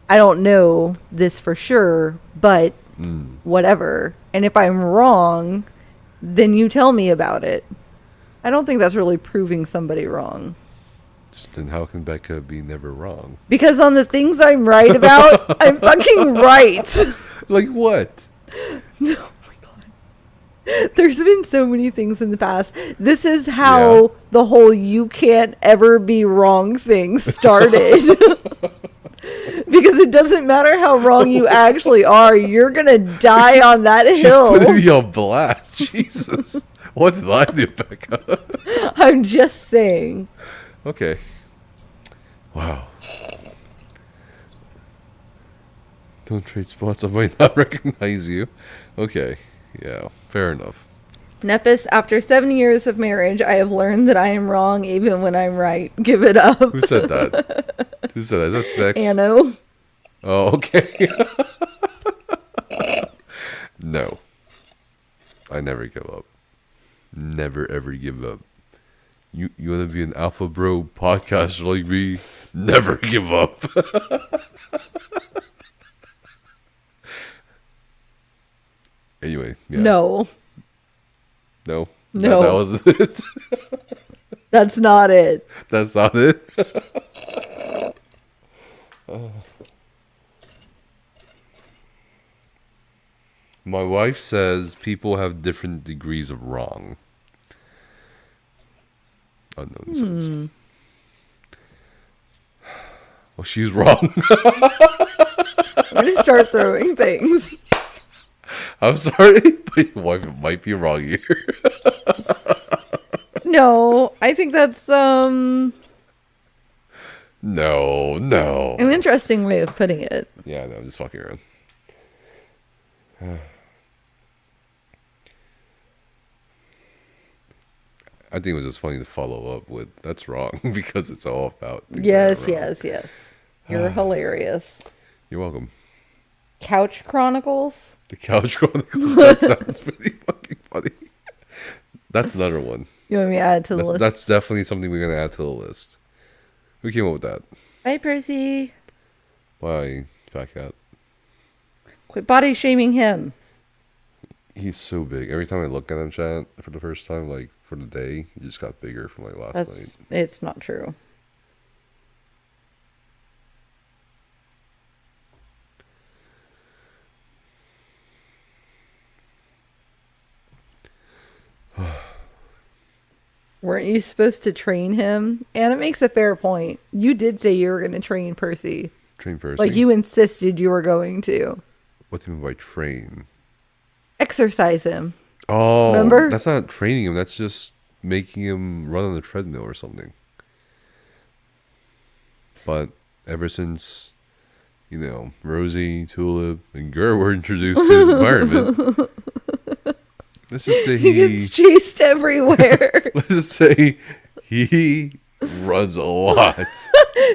I don't know this for sure, but whatever. And if I'm wrong, then you tell me about it. I don't think that's really proving somebody wrong. Then how can Becca be never wrong? Because on the things I'm right about, I'm fucking right. Like what? Oh my god. There's been so many things in the past. This is how the whole you can't ever be wrong thing started. Because it doesn't matter how wrong you actually are, you're gonna die on that hill. She's putting me on blast. Jesus. What did I do, Becca? I'm just saying. Okay. Wow. Don't trade spots. I might not recognize you. Okay. Yeah. Fair enough. Nephis, after 7 years of marriage, I have learned that I am wrong even when I'm right. Give it up. Who said that? Who said that? Is that Snacks? Anno. Oh, okay. No. I never give up. Never ever give up. You want to be an alpha bro podcaster like me? Never give up. Anyway, yeah. No. No. No. That wasn't it. That's not it. That's not it. My wife says people have different degrees of wrong. Unknown says. Well, she's wrong. I'm going to start throwing things. I'm sorry, but your wife might be wrong here. No, I think that's No. an interesting way of putting it. Yeah, no, I'm just fucking around. I think it was just funny to follow up with "that's wrong" because it's all about things that are wrong. Yes. You're hilarious. You're welcome. Couch Chronicles. The Couch Chronicles. That sounds pretty fucking funny. That's another one. You want me to add to the list? That's definitely something we're gonna add to the list. Who came up with that? Bye, Percy. Why, Fat Cat? Quit body shaming him. He's so big. Every time I look at him, chat, for the first time, like for the day, he just got bigger from like last night. It's not true. Weren't you supposed to train him? And it makes a fair point. You did say you were going to train Percy. Train Percy? Like you insisted you were going to. What do you mean by train? Exercise him. Oh, remember? That's not training him. That's just making him run on the treadmill or something. But ever since, Rosie, Tulip, and Gur were introduced to his environment, let's just say he gets chased everywhere. Let's just say he runs a lot.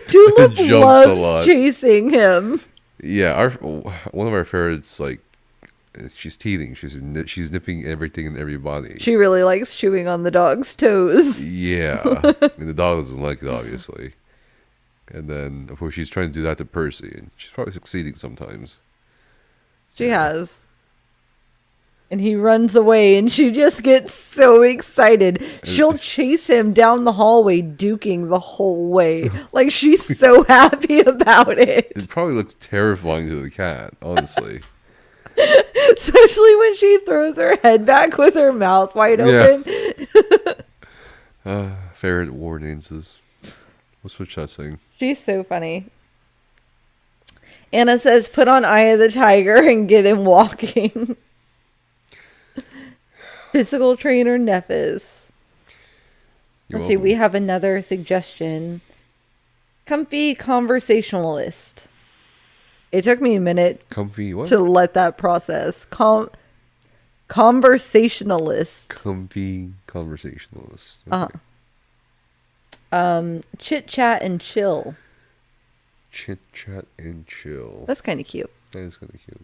Tulip Jumps loves a lot. chasing him. Yeah, one of our favorites, like, she's teething. She's nipping everything and everybody. She really likes chewing on the dog's toes. Yeah, and the dog doesn't like it, obviously. And then, of course, she's trying to do that to Percy, and she's probably succeeding sometimes. She has. And he runs away, and she just gets so excited. She'll chase him down the hallway, duking the whole way. Like, she's so happy about it. It probably looks terrifying to the cat, honestly. Especially when she throws her head back with her mouth wide open. Ferret war dances. What's what chat saying? She's so funny. Anna says, put on Eye of the Tiger and get him walking. Physical trainer Nephis. Let's see, we have another suggestion. Comfy conversationalist. It took me a minute Comfy what? to let that process. Conversationalist. Comfy conversationalist. Chit chat and chill. Chit chat and chill. That's kind of cute. That is kind of cute.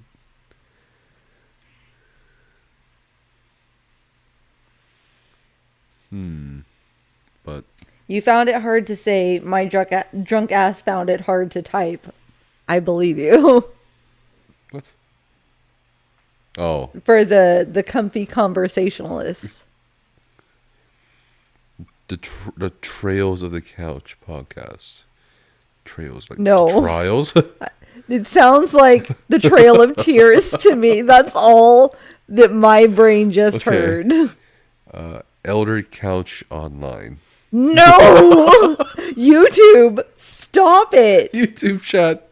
But You found it hard to say. My drunk ass found it hard to type. I believe you. what? Oh, For the comfy conversationalist. the Trails of the Couch podcast. Trails like No. trials. It sounds like the Trail of Tears to me. That's all that my brain just heard. Elder Couch Online. No! YouTube, stop it. YouTube chat.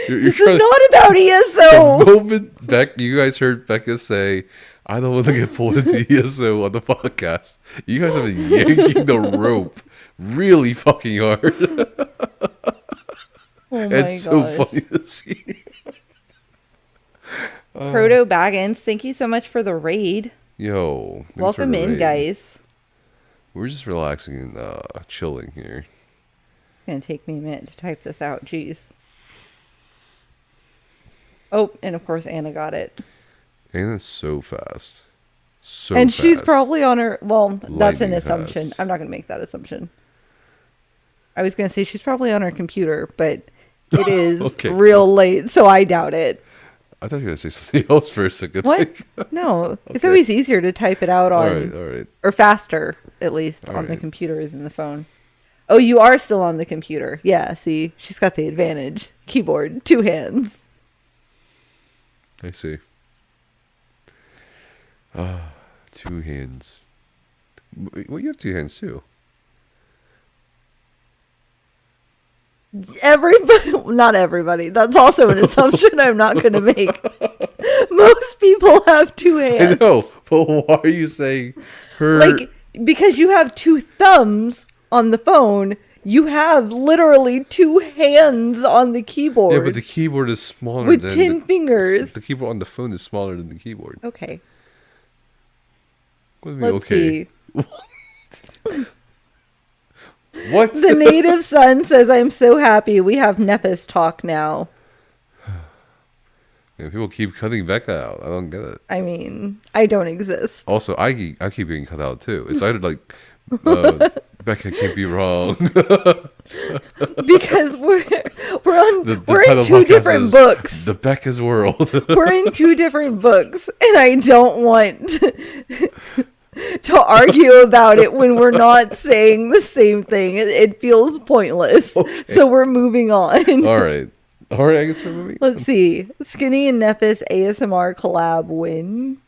You're This is not about ESO. The moment you guys heard Becca say, I don't want to get pulled into ESO on the podcast, you guys have been yanking the rope really fucking hard. Oh my It's so gosh. funny to see. Proto Baggins, thank you so much for the raid. Yo. thanks for Welcome the in, raid. guys. We're just relaxing and chilling here. It's going to take me a minute to type this out. Jeez. Oh, and of course Anna got it. Anna's so fast. So And fast. she's probably on her... Well, that's an Lightning assumption. fast. I'm not going to make that assumption. I was going to say she's probably on her computer, but it is Okay. real late, so I doubt it. I thought you were going to say something else for a second. What? No. It's Okay. always easier to type it out on... All right. Or faster, at least, All on the right. computer than the phone. Oh, you are still on the computer. Yeah, see? She's got the advantage. Keyboard, 2 hands. I see. 2 hands. Well, you have 2 hands too. Everybody, not everybody. That's also an assumption I'm not going to make. Most people have 2 I hands. know, but why are you saying her? Like, because you have 2 thumbs on the phone, you have literally 2 hands on the keyboard. Yeah, but the keyboard is smaller with than 10 fingers. The keyboard on the phone is smaller than the keyboard. Okay, What do you mean, let's okay? see. What? The native son says, I'm so happy we have Nephis talk now. Yeah, people keep cutting Becca out. I don't get it. I mean, I don't exist. Also, I keep getting cut out too. It's either like Becca can't be wrong. Because we're The we're title in of 2 the podcast different is books. The Becca's World. We're in 2 different books, and I don't want to argue about it when we're not saying the same thing. It feels pointless. Okay. So we're moving on. All right, I guess we're moving. Let's see. Skinny and Nephis ASMR collab win.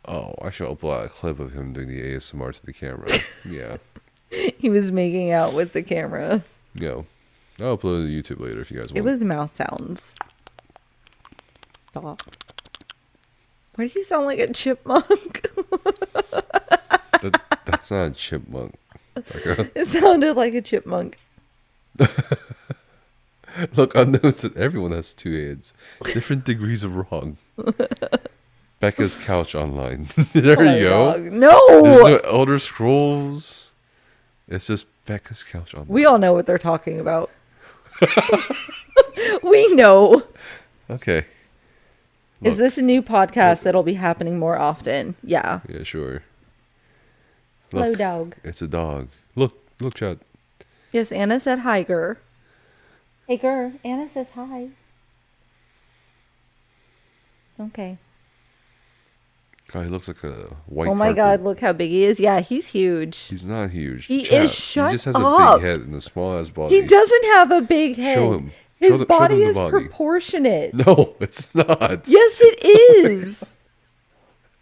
Oh, I should upload a clip of him doing the ASMR to the camera. Yeah. He was making out with the camera. I'll upload it to YouTube later if you guys want. It was mouth sounds. Stop. Why do you sound like a chipmunk? That's not a chipmunk. It sounded like a chipmunk. Look, I know that everyone has 2 hands. Different degrees of wrong. Becca's Couch Online. There My you go. dog. No! There's no Elder Scrolls. It's just Becca's Couch Online. We all know what they're talking about. We know. Okay. Is this a new podcast that'll be happening more often? Yeah. Yeah, sure. Hello, Look, dog. it's a dog. Look, Chad. Yes, Anna said hi, Gur. Hey, Gur. Anna says hi. Okay. God, he looks like a white Oh my carpet. God, look how big he is. Yeah, he's huge. He's not huge. He Chad, is. Shut He just has up. a big head and a small ass body. He doesn't have a big head. Show him. His Show them body the is body. proportionate. No, it's not. Yes, it is.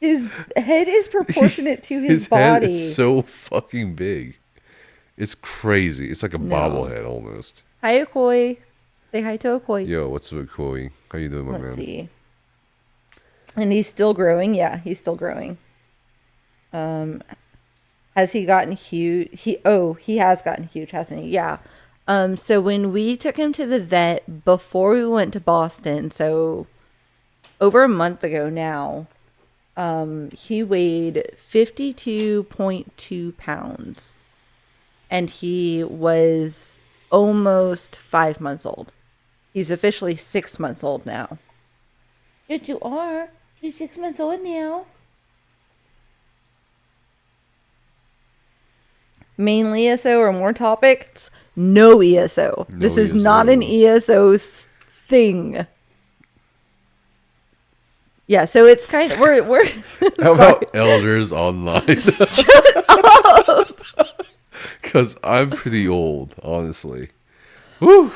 His head is proportionate to his body. Head is so fucking big. It's crazy. It's like a bobblehead almost. Hi, Akoi. Say hi to Akoi. Yo, what's up, Chloe? How you doing, my Let's man? see. And he's still growing. Yeah, he's still growing. Has he gotten huge? He has gotten huge, hasn't he? Yeah. So when we took him to the vet before we went to Boston, so over a month ago now, He weighed 52.2 pounds. And he was almost 5 months old. He's officially 6 months old now. Yes, you are. He's 6 months old now. Mainly ESO or more topics? No ESO. No This is ESO. not an ESO thing. Yeah, so it's kind of we're How about elders online? Because I'm pretty old, honestly. Woo!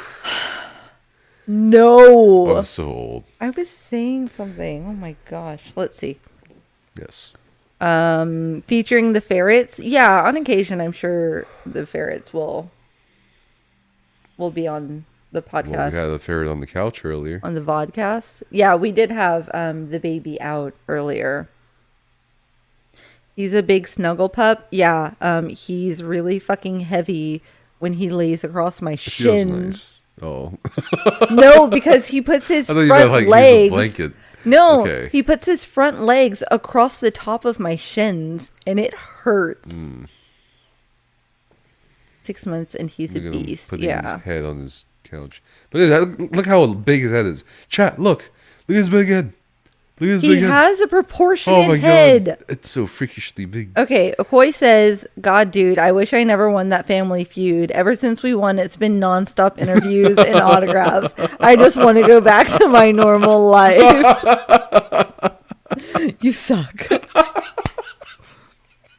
no. I'm so old. I was saying something. Oh my gosh. Let's see. Yes. Featuring the ferrets. Yeah, on occasion I'm sure the ferrets will be on the podcast. Well, we had a ferret on the couch earlier. On the vodcast. Yeah, we did have the baby out earlier. He's a big snuggle pup. Yeah, he's really fucking heavy when he lays across my It feels shins. nice. Oh. No, because he puts his I thought you front meant, like, use a legs. blanket. No, Okay. he puts his front legs across the top of my shins, and it hurts. 6 months, and he's a Look at him beast. putting Yeah. his head on his couch. Look how big his head is. Chat, look. Look at his big head. Look at his He big head. has a proportionate Oh my head. god. It's so freakishly big. Okay, Okoy says, God, dude, I wish I never won that family feud. Ever since we won, it's been nonstop interviews and autographs. I just want to go back to my normal life. You suck.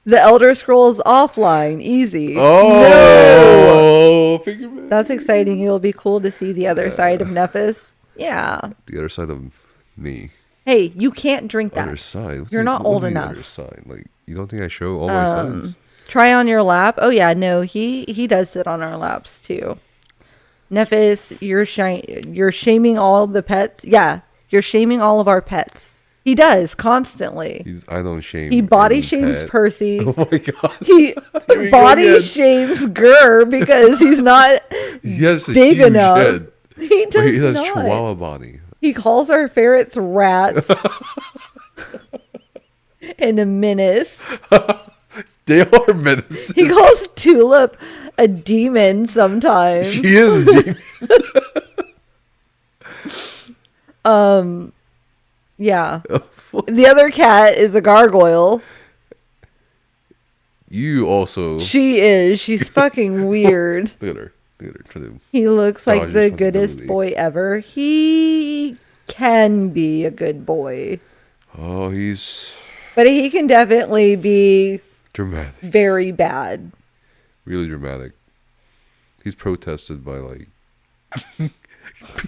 The Elder Scrolls offline, easy. Oh, finger man. That's exciting. It'll be cool to see the other side of Nephis. Yeah. The other side of me. Hey, you can't drink that. Other side. What You're do you- not what do old you mean enough. Other side. Like, you don't think I show all my sides? Try on your lap. Oh yeah, no, he does sit on our laps too. Nephis, you're shaming all the pets. Yeah, you're shaming all of our pets. He does constantly. I don't shame. He body any shames pet. Percy. Oh my god. He Here we go body again. shames Gur because he's not Yes, a big huge enough. head. He But does he has not. chihuahua body. He calls our ferrets rats and a menace. They are menaces. He calls Tulip a demon sometimes. She is a demon. Yeah. The other cat is a gargoyle. You also She is. She's fucking weird. look at her. Look at her. Try to He looks like Dodge the goodest responsibility. boy ever. He can be a good boy. Oh, he's But he can definitely be dramatic. very bad. Really dramatic. He's protested by like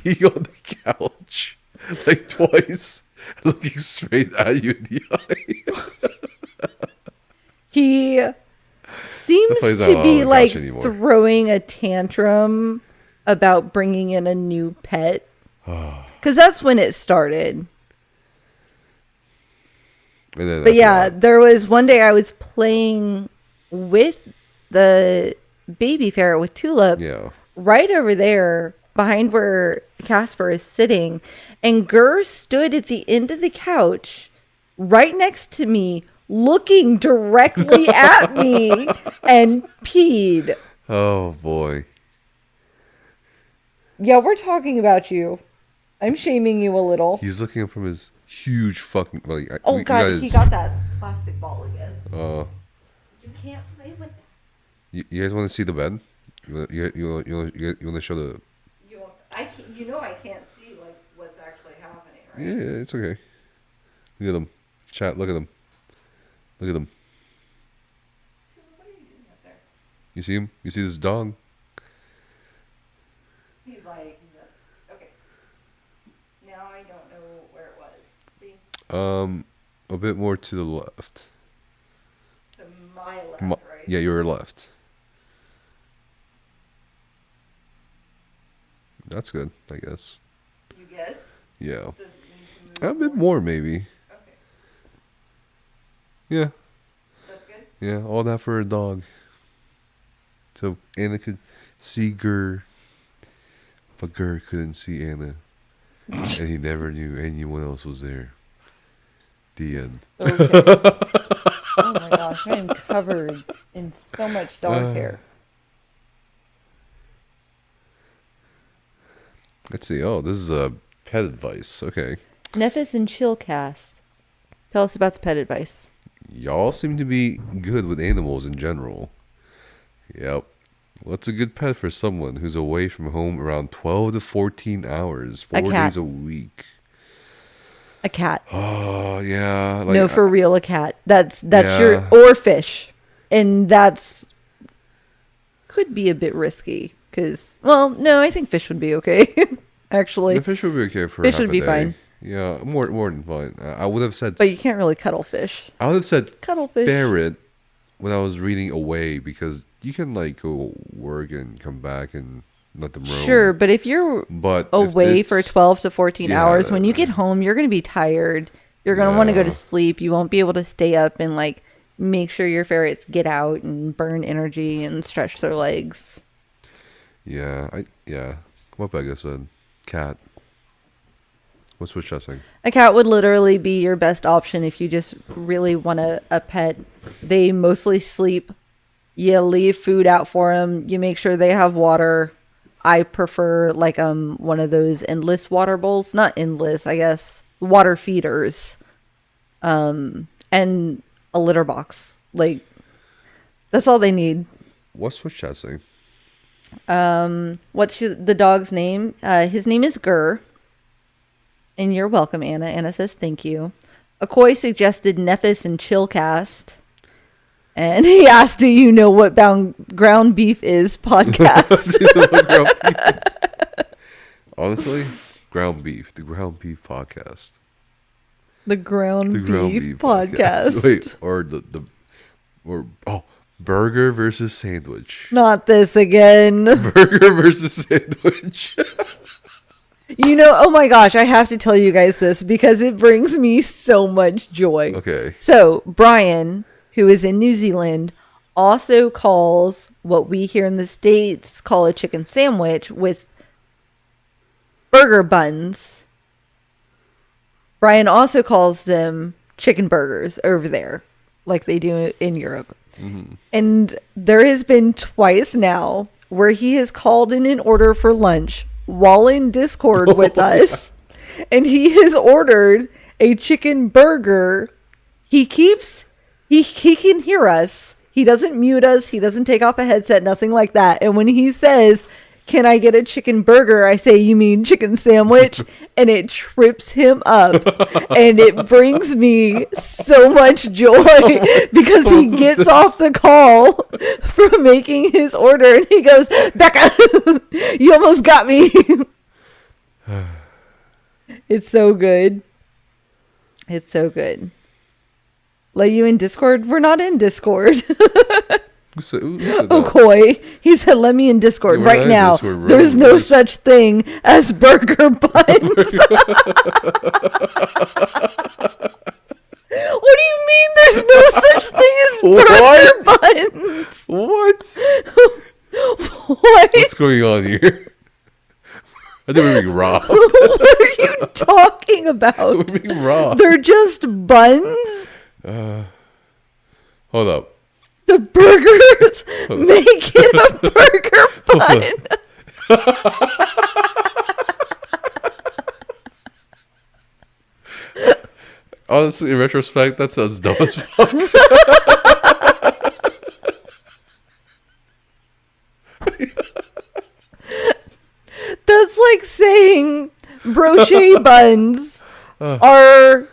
being on the couch like twice, looking straight at you in the eye. He seems That's why he's not to allowed on be the like couch anymore. throwing a tantrum about bringing in a new pet. Because that's when it started. And then But after yeah, that, there was one day I was playing with the baby ferret with Tulip yeah. right over there behind where Casper is sitting. And Gur stood at the end of the couch right next to me, looking directly at me and peed. Oh boy. Yeah, we're talking about you. I'm shaming you a little. He's looking up from his huge fucking. Like, Oh god, he got that plastic ball again. You can't play with that. You guys want to see the bed? You want to show the? You know I can't see like what's actually happening, right? Yeah, it's okay. Look at them. Chat. Look at them. Look at them. What are you doing up there? You see him? You see this dog? He's like, yes. Okay. Now I don't know where it was. See? A bit more to the left. To my left, My- right? Yeah, your left. That's good, I guess. You guess? Yeah. Does it need to move A bit more, maybe. Okay. Yeah. That's good? Yeah, all that for a dog. So Anna could see Gur, but Gur couldn't see Anna. And he never knew anyone else was there. The end. Okay. Oh my gosh, I am covered in so much dog hair. Let's see. Oh, this is a pet advice. Okay. Nephis and Chillcast. Tell us about the pet advice. Y'all seem to be good with animals in general. Yep. What's a good pet for someone who's away from home around 12 to 14 hours, 4 days a week? A cat. Oh, yeah. No, for real, a cat. That's your, or fish. And that's, could be a bit risky. Because, well, no, I think fish would be okay. Actually. The fish would be okay for fish half would be a day. Fine. Yeah, more than fine. I would have said... But you can't really cuddle fish. I would have said Cuddlefish. ferret when I was reading away, because you can, like, go work and come back and let them roam. Sure, but if you're away for 12 to 14 hours, when you get home, you're going to be tired. You're going to want to go to sleep. You won't be able to stay up and, like, make sure your ferrets get out and burn energy and stretch their legs. Yeah, what Becca said. Cat. What's what Chessing? A cat would literally be your best option if you just really want a pet. They mostly sleep. You leave food out for them. You make sure they have water. I prefer like one of those endless water bowls. Not endless, I guess. Water feeders. And a litter box. Like, that's all they need. What's what Chessing? What's the dog's name? His name is Gur. And you're welcome, Anna. Anna says thank you. Akoi suggested Nephis and Chillcast. And he asked, do you know what ground beef is podcast? Honestly, ground beef. The ground beef podcast. The ground beef podcast. Wait, or burger versus sandwich. Not this again. Burger versus sandwich. You know, oh my gosh, I have to tell you guys this because it brings me so much joy. Okay. So, Brian, who is in New Zealand, also calls what we here in the States call a chicken sandwich with burger buns. Brian also calls them chicken burgers over there, like they do in Europe. Mm-hmm. And there has been twice now where he has called in an order for lunch while in Discord with us, and he has ordered a chicken burger. He can hear us. He doesn't mute us. He doesn't take off a headset, nothing like that. And when he says, "Can I get a chicken burger?" I say, "You mean chicken sandwich?" And it trips him up. And it brings me so much joy because he gets off the call from making his order and he goes, "Becca, you almost got me." It's so good. It's so good. Let you in Discord? We're not in Discord. Who said that? Okoi. He said, let me in Discord right now. There's no such thing as burger buns. What do you mean there's no such thing as burger buns? What? What? What's going on here? I think we're being robbed. What are you talking about? We're being robbed. They're just buns? Hold up. The burgers make it a burger bun. Honestly, in retrospect, that sounds dumb as fuck. That's like saying brochet buns are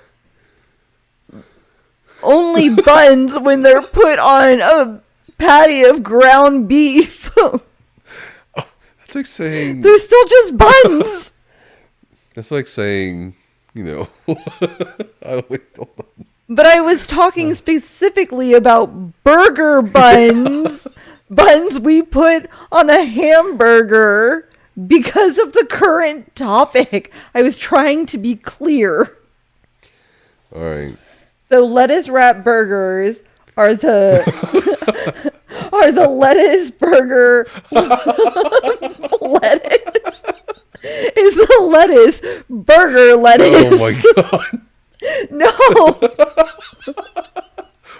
only buns when they're put on a patty of ground beef. That's like saying... They're still just buns. That's like saying, you know... Hold on. But I was talking specifically about burger buns. Buns we put on a hamburger because of the current topic. I was trying to be clear. All right. So lettuce wrap burgers are the lettuce burger lettuce is the lettuce burger lettuce. Oh my god. No,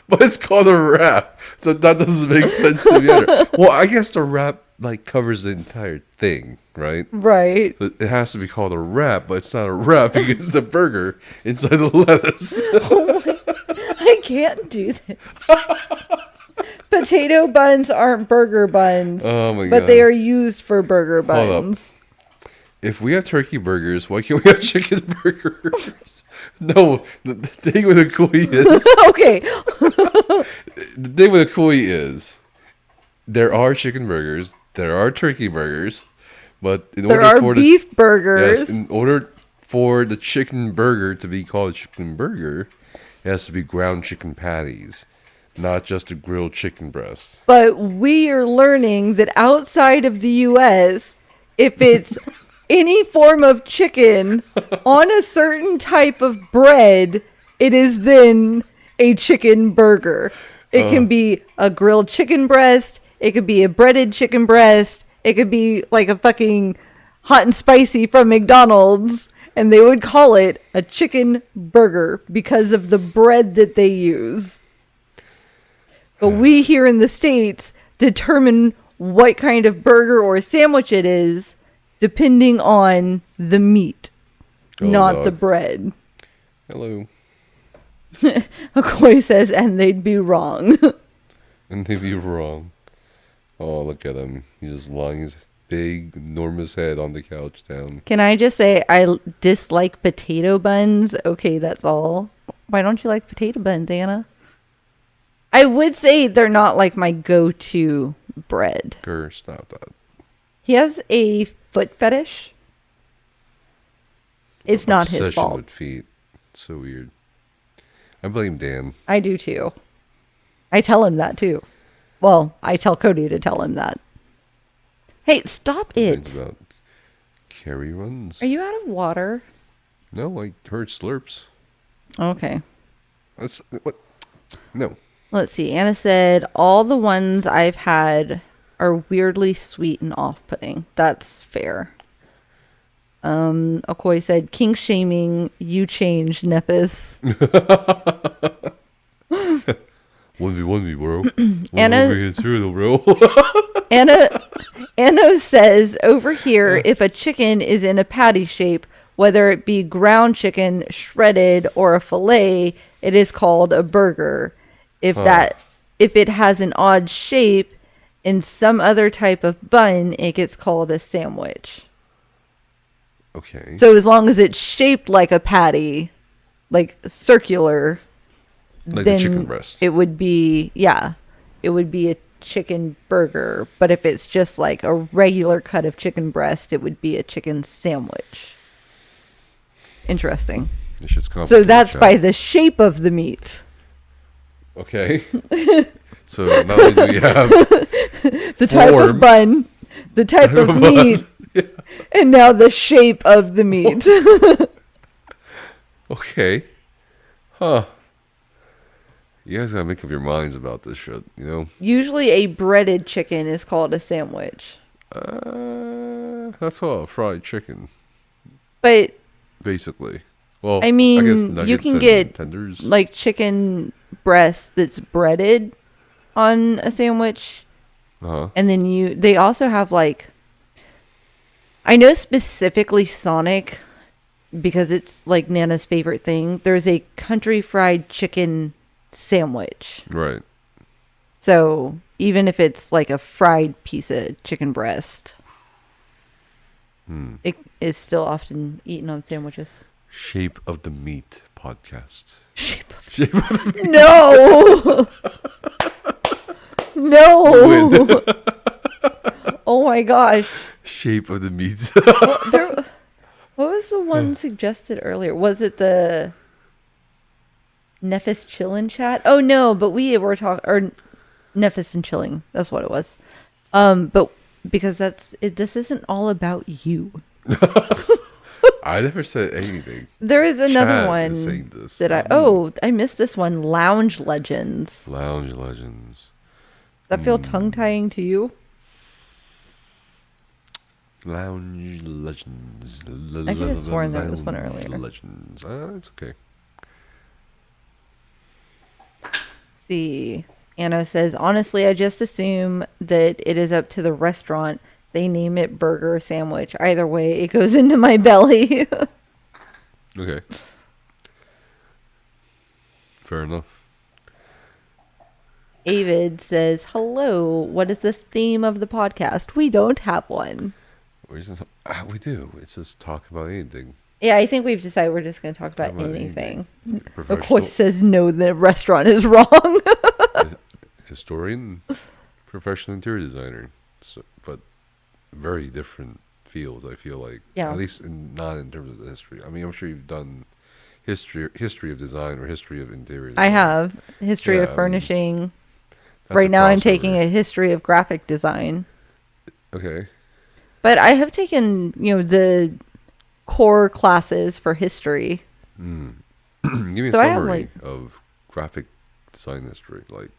But it's called a wrap, so that doesn't make sense to me either. Well, I guess the wrap like covers the entire thing, right? Right. So it has to be called a wrap, but it's not a wrap because it's a burger inside the lettuce. I can't do this. Potato buns aren't burger buns. Oh my god! But they are used for burger Hold up. buns. If we have turkey burgers, why can't we have chicken burgers? No, the thing with the koi is Okay. the thing with the koi is there are chicken burgers, there are turkey burgers, but in There order are for beef burgers. yes, in order for the chicken burger to be called a chicken burger, it has to be ground chicken patties, not just a grilled chicken breast. But we are learning that outside of the U.S., if it's any form of chicken on a certain type of bread, it is then a chicken burger. It can be a grilled chicken breast. It could be a breaded chicken breast. It could be like a fucking hot and spicy from McDonald's. And they would call it a chicken burger because of the bread that they use. But we here in the States determine what kind of burger or sandwich it is depending on the meat, not dog. the bread. Hello. McCoy says, and they'd be wrong. And they'd be wrong. Oh, look at him. He's just lying his big, enormous head on the couch down. Can I just say I dislike potato buns? Okay, that's all. Why don't you like potato buns, Anna? I would say they're not like my go-to bread. Grr, stop that. He has a foot fetish. It's not his Obsession fault. with feet. It's so weird. I blame Dan. I do too. I tell him that too. Well, I tell Cody to tell him that. Hey, stop Things it. about carry runs. Are you out of water? No, I heard slurps. Okay. That's what? No. Let's see. Anna said, all the ones I've had are weirdly sweet and off-putting. That's fair. Okoy said, kink shaming, you changed, Nephis. 1v1 bro. Anna- Over here, cereal, bro. Anna says, over here, if a chicken is in a patty shape, whether it be ground chicken, shredded, or a fillet, it is called a burger. If it has an odd shape in some other type of bun, it gets called a sandwich. Okay. So as long as it's shaped like a patty, like circular, Like then the chicken breast. it would be, it would be a chicken burger. But if it's just like a regular cut of chicken breast, it would be a chicken sandwich. Interesting. It's just So complicated, that's chat. by the shape of the meat. Okay. So not only do we have The type Form. of bun, the type of meat, and now the shape of the meat. okay. Huh. You guys gotta make up your minds about this shit, you know? Usually a breaded chicken is called a sandwich. That's all fried chicken, But basically. Well, I mean, guess you nuggets can and get tenders. like chicken breast that's breaded on a sandwich. Uh-huh. And then they also have like, I know specifically Sonic, because it's like Nana's favorite thing. There's a country fried chicken sandwich. Right. So even if it's like a fried piece of chicken breast, it is still often eaten on sandwiches. Shape of the Meat podcast. Shape of Shape of the Meat. No! No! Oh my gosh. Shape of the Meat. What was the one suggested earlier? Was it the Nephis Chillin' chat? Oh no, but we were talking, or Nephis and Chilling. That's what it was. But because this isn't all about you. I never said anything. There is another Chat one is saying this. that I missed this one. Lounge Legends. Lounge Legends. Does that feel tongue-tying to you? Lounge Legends. I could have sworn there was one earlier. Legends. It's okay. see. Anno says, honestly, I just assume that it is up to the restaurant. They name it burger or sandwich. Either way, it goes into my belly. Okay. Fair enough. Avid says, hello, what is the theme of the podcast? We don't have one. We do. It's just talk about anything. Yeah, I think we've decided we're just going to talk about Talk about anything. Professional- McCoy says, no, the restaurant is wrong. Historian, professional interior designer. So, but very different fields, I feel like. Yeah. At least not in terms of the history. I mean, I'm sure you've done history of design or history of interior design. I have. History Yeah, of furnishing. That's Right a now I'm crossover. taking a history of graphic design. Okay. But I have taken, the core classes for history. Give me a So I have, summary like- of graphic design history. Like,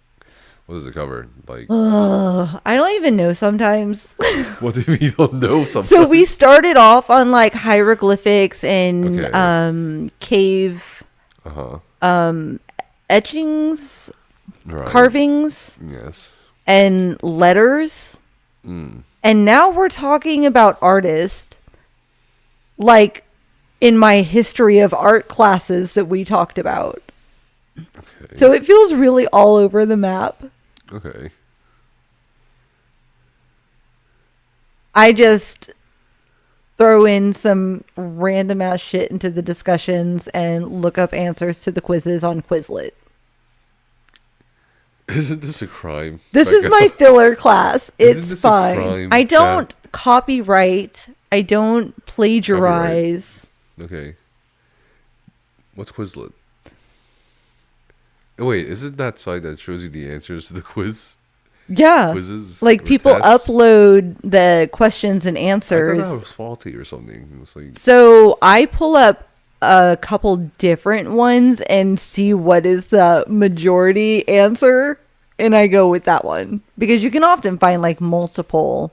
what does it cover? Like, I don't even know sometimes. what do you mean you don't know something? So we started off on like hieroglyphics and Okay. Cave etchings, Right. carvings, Yes. and letters. And now we're talking about artists, like in my history of art classes that we talked about. Okay. So it feels really all over the map. Okay. I just throw in some random ass shit into the discussions and look up answers to the quizzes on Quizlet. Isn't this a crime? This is my filler class. Isn't It's this a fine. crime, I don't chat? copyright. I don't plagiarize. Okay. What's Quizlet? Oh, wait, isn't that site that shows you the answers to the quizzes? Like or people tests? upload the questions and I answers. thought that was faulty or something. It was like, So I pull up a couple different ones and see what is the majority answer, and I go with that one because you can often find like multiple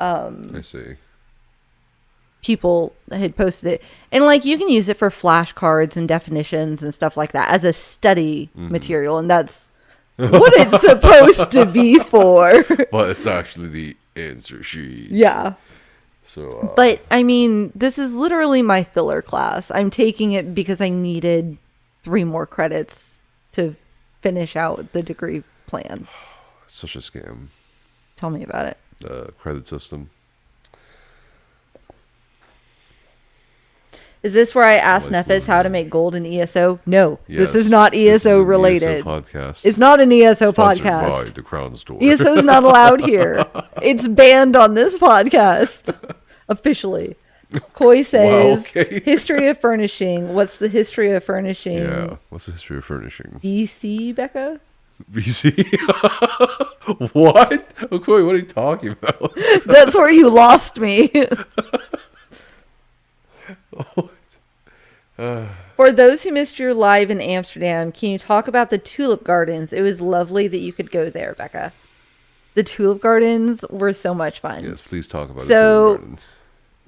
I see. people had posted it, and like you can use it for flashcards and definitions and stuff like that as a study material, and that's what it's supposed to be for. But it's actually the answer sheet. Yeah. So, But I mean, this is literally my filler class. I'm taking it because I needed 3 more credits to finish out the degree plan. it's such a scam. Tell me about it. The credit system. Is this where I asked Like Nefis how to make gold in ESO? No, this is Yes, not this is ESO an related. ESO podcast. It's not an ESO Sponsored podcast. by the Crown Store. ESO is not allowed here. It's banned on this podcast. Officially. Koi says, okay. history of furnishing. What's the history of furnishing? Yeah. What's the history of furnishing? BC, Becca? BC? What? Okay, what are you talking about? That's where you lost me. For those who missed your live in Amsterdam, can you talk about the tulip gardens? It was lovely that you could go there, Becca. The tulip gardens were so much fun. Yes, please talk about So- the gardens.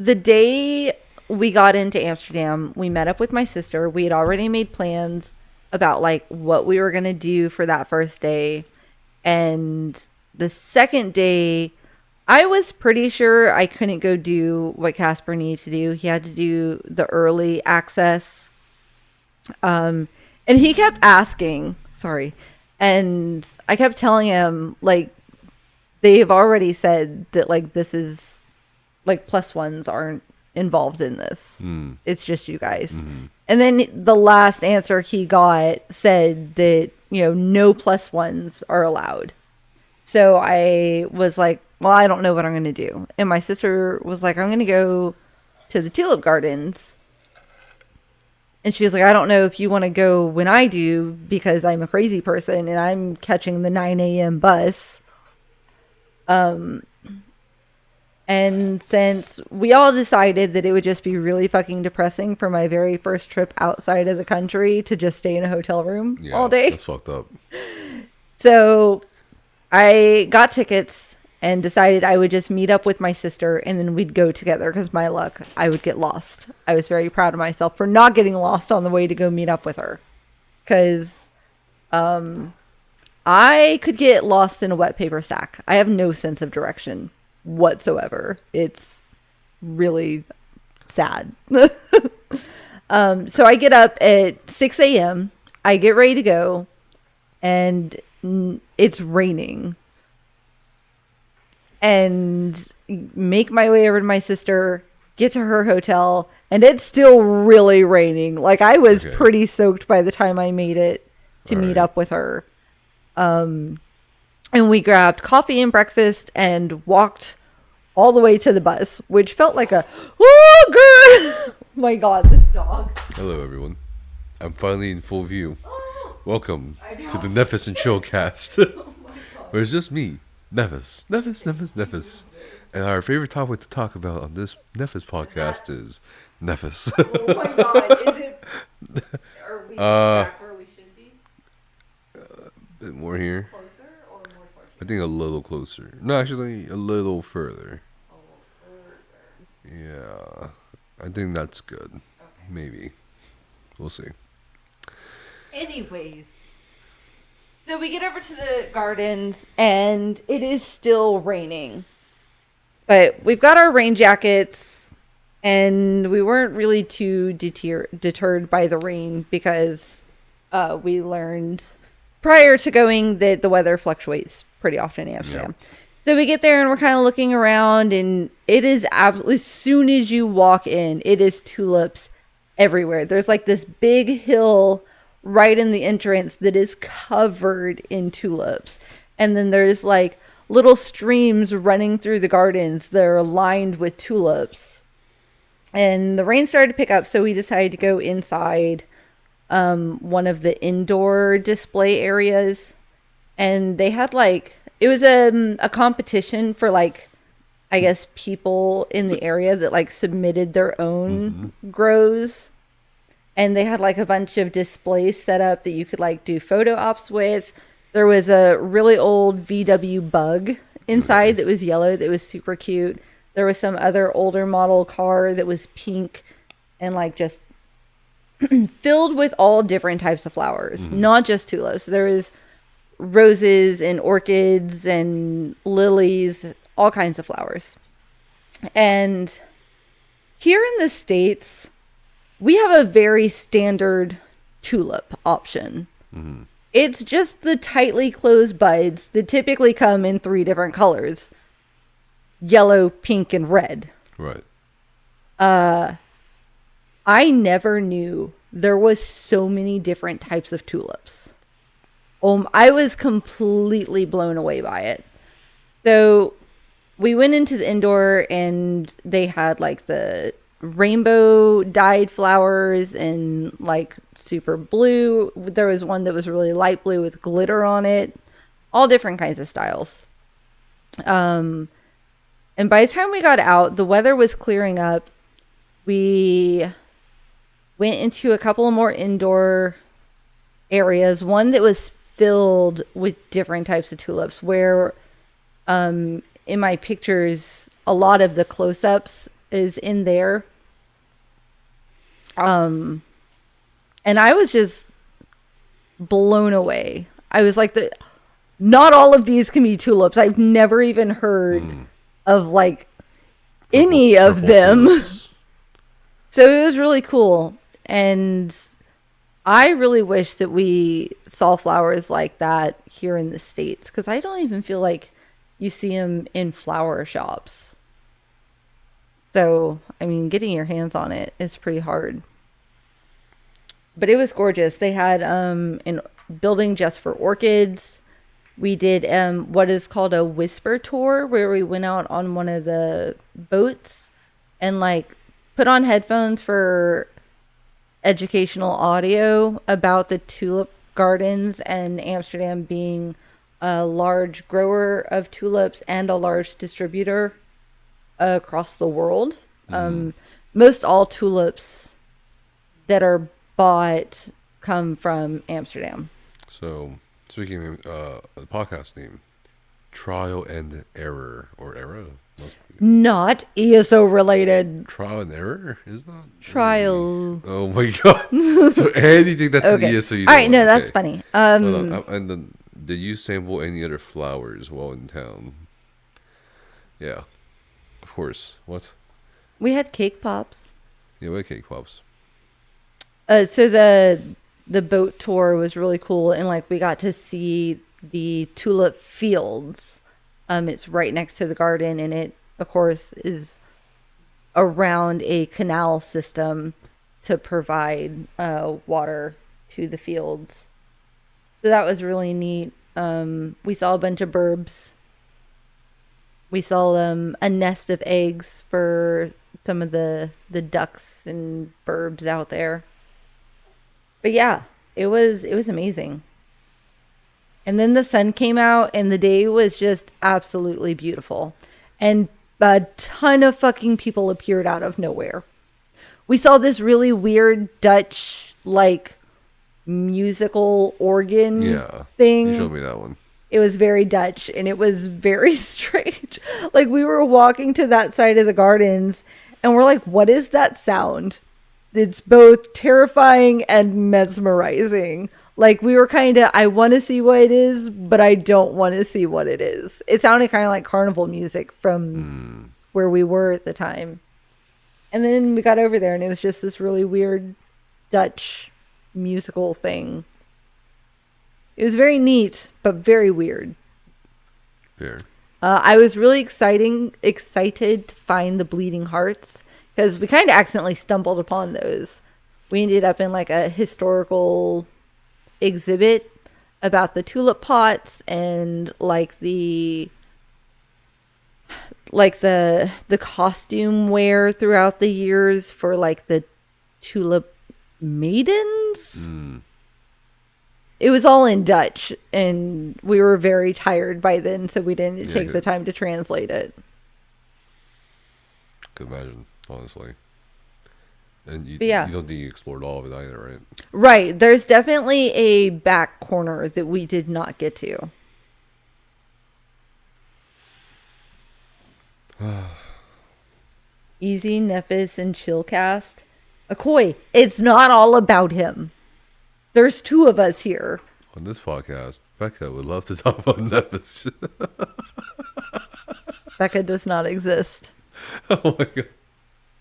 The day we got into Amsterdam, we met up with my sister. We had already made plans about like what we were going to do for that first day. And the second day, I was pretty sure I couldn't go do what Casper needed to do. He had to do the early access. And he kept asking, and I kept telling him, like, they've already said that, like, this is, like, +1s aren't involved in this. It's just you guys. And then the last answer he got said that, no +1s are allowed. So I was like, well, I don't know what I'm going to do. And my sister was like, I'm going to go to the tulip gardens. And she was like, I don't know if you want to go when I do because I'm a crazy person and I'm catching the 9 a.m. bus. And since we all decided that it would just be really fucking depressing for my very first trip outside of the country to just stay in a hotel room Yeah, all day. That's fucked up. So I got tickets and decided I would just meet up with my sister and then we'd go together because my luck, I would get lost. I was very proud of myself for not getting lost on the way to go meet up with her. Because I could get lost in a wet paper sack. I have no sense of direction whatsoever. It's really sad. So I get up at 6 a.m. I get ready to go, and it's raining. And make my way over to my sister, get to her hotel, and it's still really raining. Like, I was pretty soaked by the time I made it to meet up with her. And we grabbed coffee and breakfast and walked all the way to the bus, which felt like a, oh, girl! My God, this dog. Hello, everyone. I'm finally in full view. Welcome to the Nephis and Chill cast. Where it's just me, Nephis. And our favorite topic to talk about on this Nephis podcast is Nephis. Oh my God, is it? Are we back where we should be? A bit more here. Closer or more towards I think a little closer. No, actually, a little further. Yeah, I think that's good. Okay. Maybe. We'll see. Anyways, so we get over to the gardens, and it is still raining. But we've got our rain jackets, and we weren't really too deterred by the rain because we learned prior to going that the weather fluctuates pretty often in Amsterdam. Yep. So we get there, and we're kind of looking around, and it is absolutely, as soon as you walk in, it is tulips everywhere. There's like this big hill right in the entrance that is covered in tulips. And then there's like little streams running through the gardens that are lined with tulips. And the rain started to pick up, so we decided to go inside one of the indoor display areas. And they had like, it was a competition for like, I guess, people in the area that like submitted their own grows. And they had like a bunch of displays set up that you could like do photo ops with. There was a really old VW Bug inside that was yellow that was super cute. There was some other older model car that was pink and like just filled with all different types of flowers, not just tulips. There was roses and orchids and lilies, all kinds of flowers. And here in the States, we have a very standard tulip option. It's just the tightly closed buds that typically come in 3 different colors: yellow, pink, and red. Right. I never knew there was so many different types of tulips. I was completely blown away by it. So we went into the indoor, and they had like the rainbow dyed flowers and like super blue. There was one that was really light blue with glitter on it. All different kinds of styles. And by the time we got out, the weather was clearing up. We went into a couple of more indoor areas. One that was filled with different types of tulips, where in my pictures, a lot of the close-ups is in there. And I was just blown away. I was like, not all of these can be tulips. I've never even heard of like any of them. So it was really cool. And I really wish that we saw flowers like that here in the States, because I don't even feel like you see them in flower shops. So, I mean, getting your hands on it is pretty hard. But it was gorgeous. They had an building just for orchids. We did what is called a whisper tour, where we went out on one of the boats and like put on headphones for educational audio about the tulip gardens, and Amsterdam being a large grower of tulips and a large distributor across the world. Most all tulips that are bought come from Amsterdam. So, speaking of the podcast name, Trial and Error, or Error? Not ESO related. Trial and Error is not trial. Oh my God! So anything that's okay. an ESO, you all right, no, okay. that's funny. And then Did you sample any other flowers while in town? Yeah, of course. What? We had cake pops. Yeah, we had cake pops. So the boat tour was really cool, and like we got to see the tulip fields. It's right next to the garden, and it, of course, is around a canal system to provide water to the fields. So that was really neat. We saw a bunch of burbs. We saw a nest of eggs for some of the ducks and burbs out there. But yeah, it was amazing. And then the sun came out and the day was just absolutely beautiful. And a ton of fucking people appeared out of nowhere. We saw this really weird Dutch, like, musical organ thing. You showed me that one. It was very Dutch and it was very strange. Like, we were walking to that side of the gardens and we're like, what is that sound? It's both terrifying and mesmerizing. Like, we were kind of, I want to see what it is, but I don't want to see what it is. It sounded kind of like carnival music from where we were at the time. And then we got over there and it was just this really weird Dutch musical thing. It was very neat, but very weird. Fair. I was really excited to find the bleeding hearts because we kind of accidentally stumbled upon those. We ended up in like a historical exhibit about the tulip pots and like the costume wear throughout the years for like the tulip maidens. It was all in Dutch and we were very tired by then, so we didn't take the time to translate it. Could imagine, honestly. And you don't think you explored all of it either, right? Right. There's definitely a back corner that we did not get to. Easy, Nephis, and Chillcast. Akoi, it's not all about him. There's two of us here. On this podcast, Becca would love to talk about Nephis. Becca does not exist. Oh my god.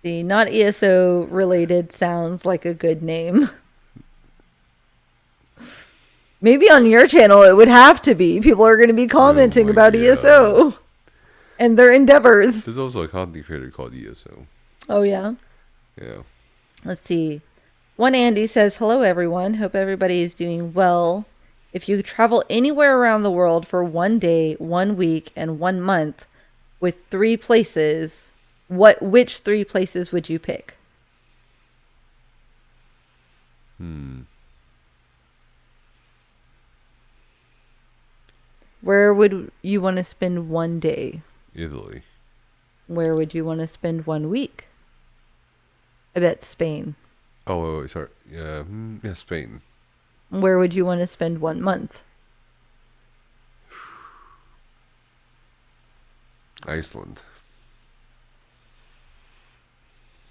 See, not ESO related sounds like a good name. Maybe on your channel it would have to be. People are going to be commenting about ESO and their endeavors. There's also a content creator called ESO. Oh, yeah? Yeah. Let's see. One Andy says, hello, everyone. Hope everybody is doing well. If you travel anywhere around the world for 1 day, 1 week, and 1 month with 3 places, which 3 places would you pick? Where would you want to spend 1 day? Italy. Where would you want to spend 1 week? I bet Spain. Oh, wait, sorry. Yeah, Spain. Where would you want to spend 1 month? Iceland.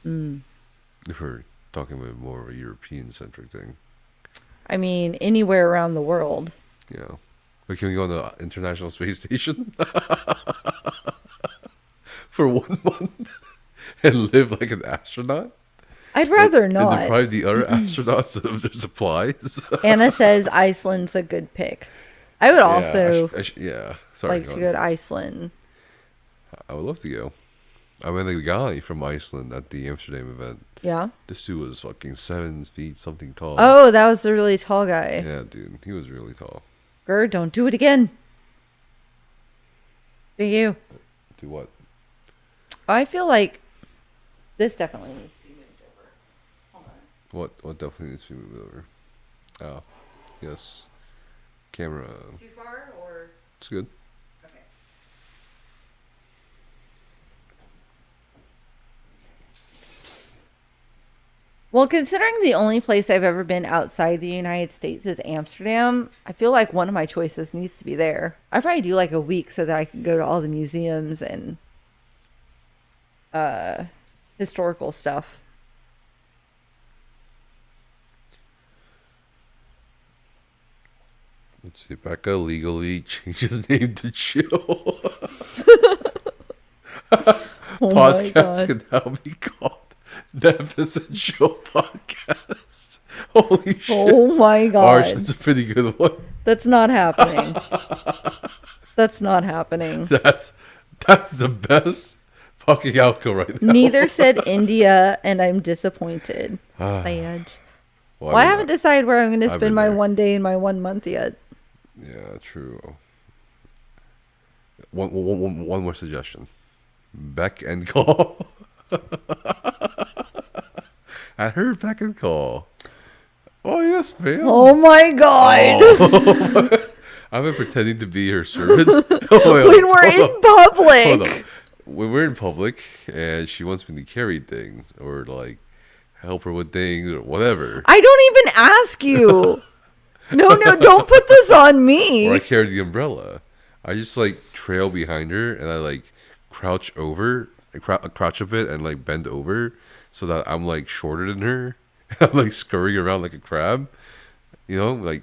If we're talking about more of a European-centric thing. I mean, anywhere around the world. Yeah. But can we go on the International Space Station? For 1 month? And live like an astronaut? I'd rather not. And deprive the other astronauts of their supplies? Anna says Iceland's a good pick. I would also Sorry, like to go to Iceland. I would love to go. I met a guy from Iceland at the Amsterdam event. Yeah? This dude was fucking 7 feet something tall. Oh, that was the really tall guy. Yeah, dude. He was really tall. Ger, don't do it again. Do you? Do what? I feel like this definitely needs to be moved over. Hold on. What definitely needs to be moved over? Oh, yes. Camera. Too far or? It's good. Okay. Well, considering the only place I've ever been outside the United States is Amsterdam, I feel like one of my choices needs to be there. I'd probably do like a week so that I can go to all the museums and historical stuff. Let's See, Becca legally changed his name to Chill. Oh my Podcast god. can now be called Nevis and Chill Podcast. Holy shit. Oh my Arch, god. that's a pretty good one. That's not happening. That's not happening. That's the best fucking outcome right now. Neither said India, and I'm disappointed. Sayaj. Well, I haven't decided where I'm going to I've spend been my there. 1 day and my 1 month yet. Yeah, true. One more suggestion. Beck and call. I heard Beck and call. Oh, yes, ma'am. Oh my god. Oh. I've been pretending to be her servant. Oh, When we're in Hold public. on. When we're in public and she wants me to carry things or like help her with things or whatever, I don't even ask you. No, don't put this on me. or I carry the umbrella, I just like trail behind her and I like crouch over, crouch a bit and like bend over so that I'm like shorter than her. I'm like scurrying around like a crab, you know, like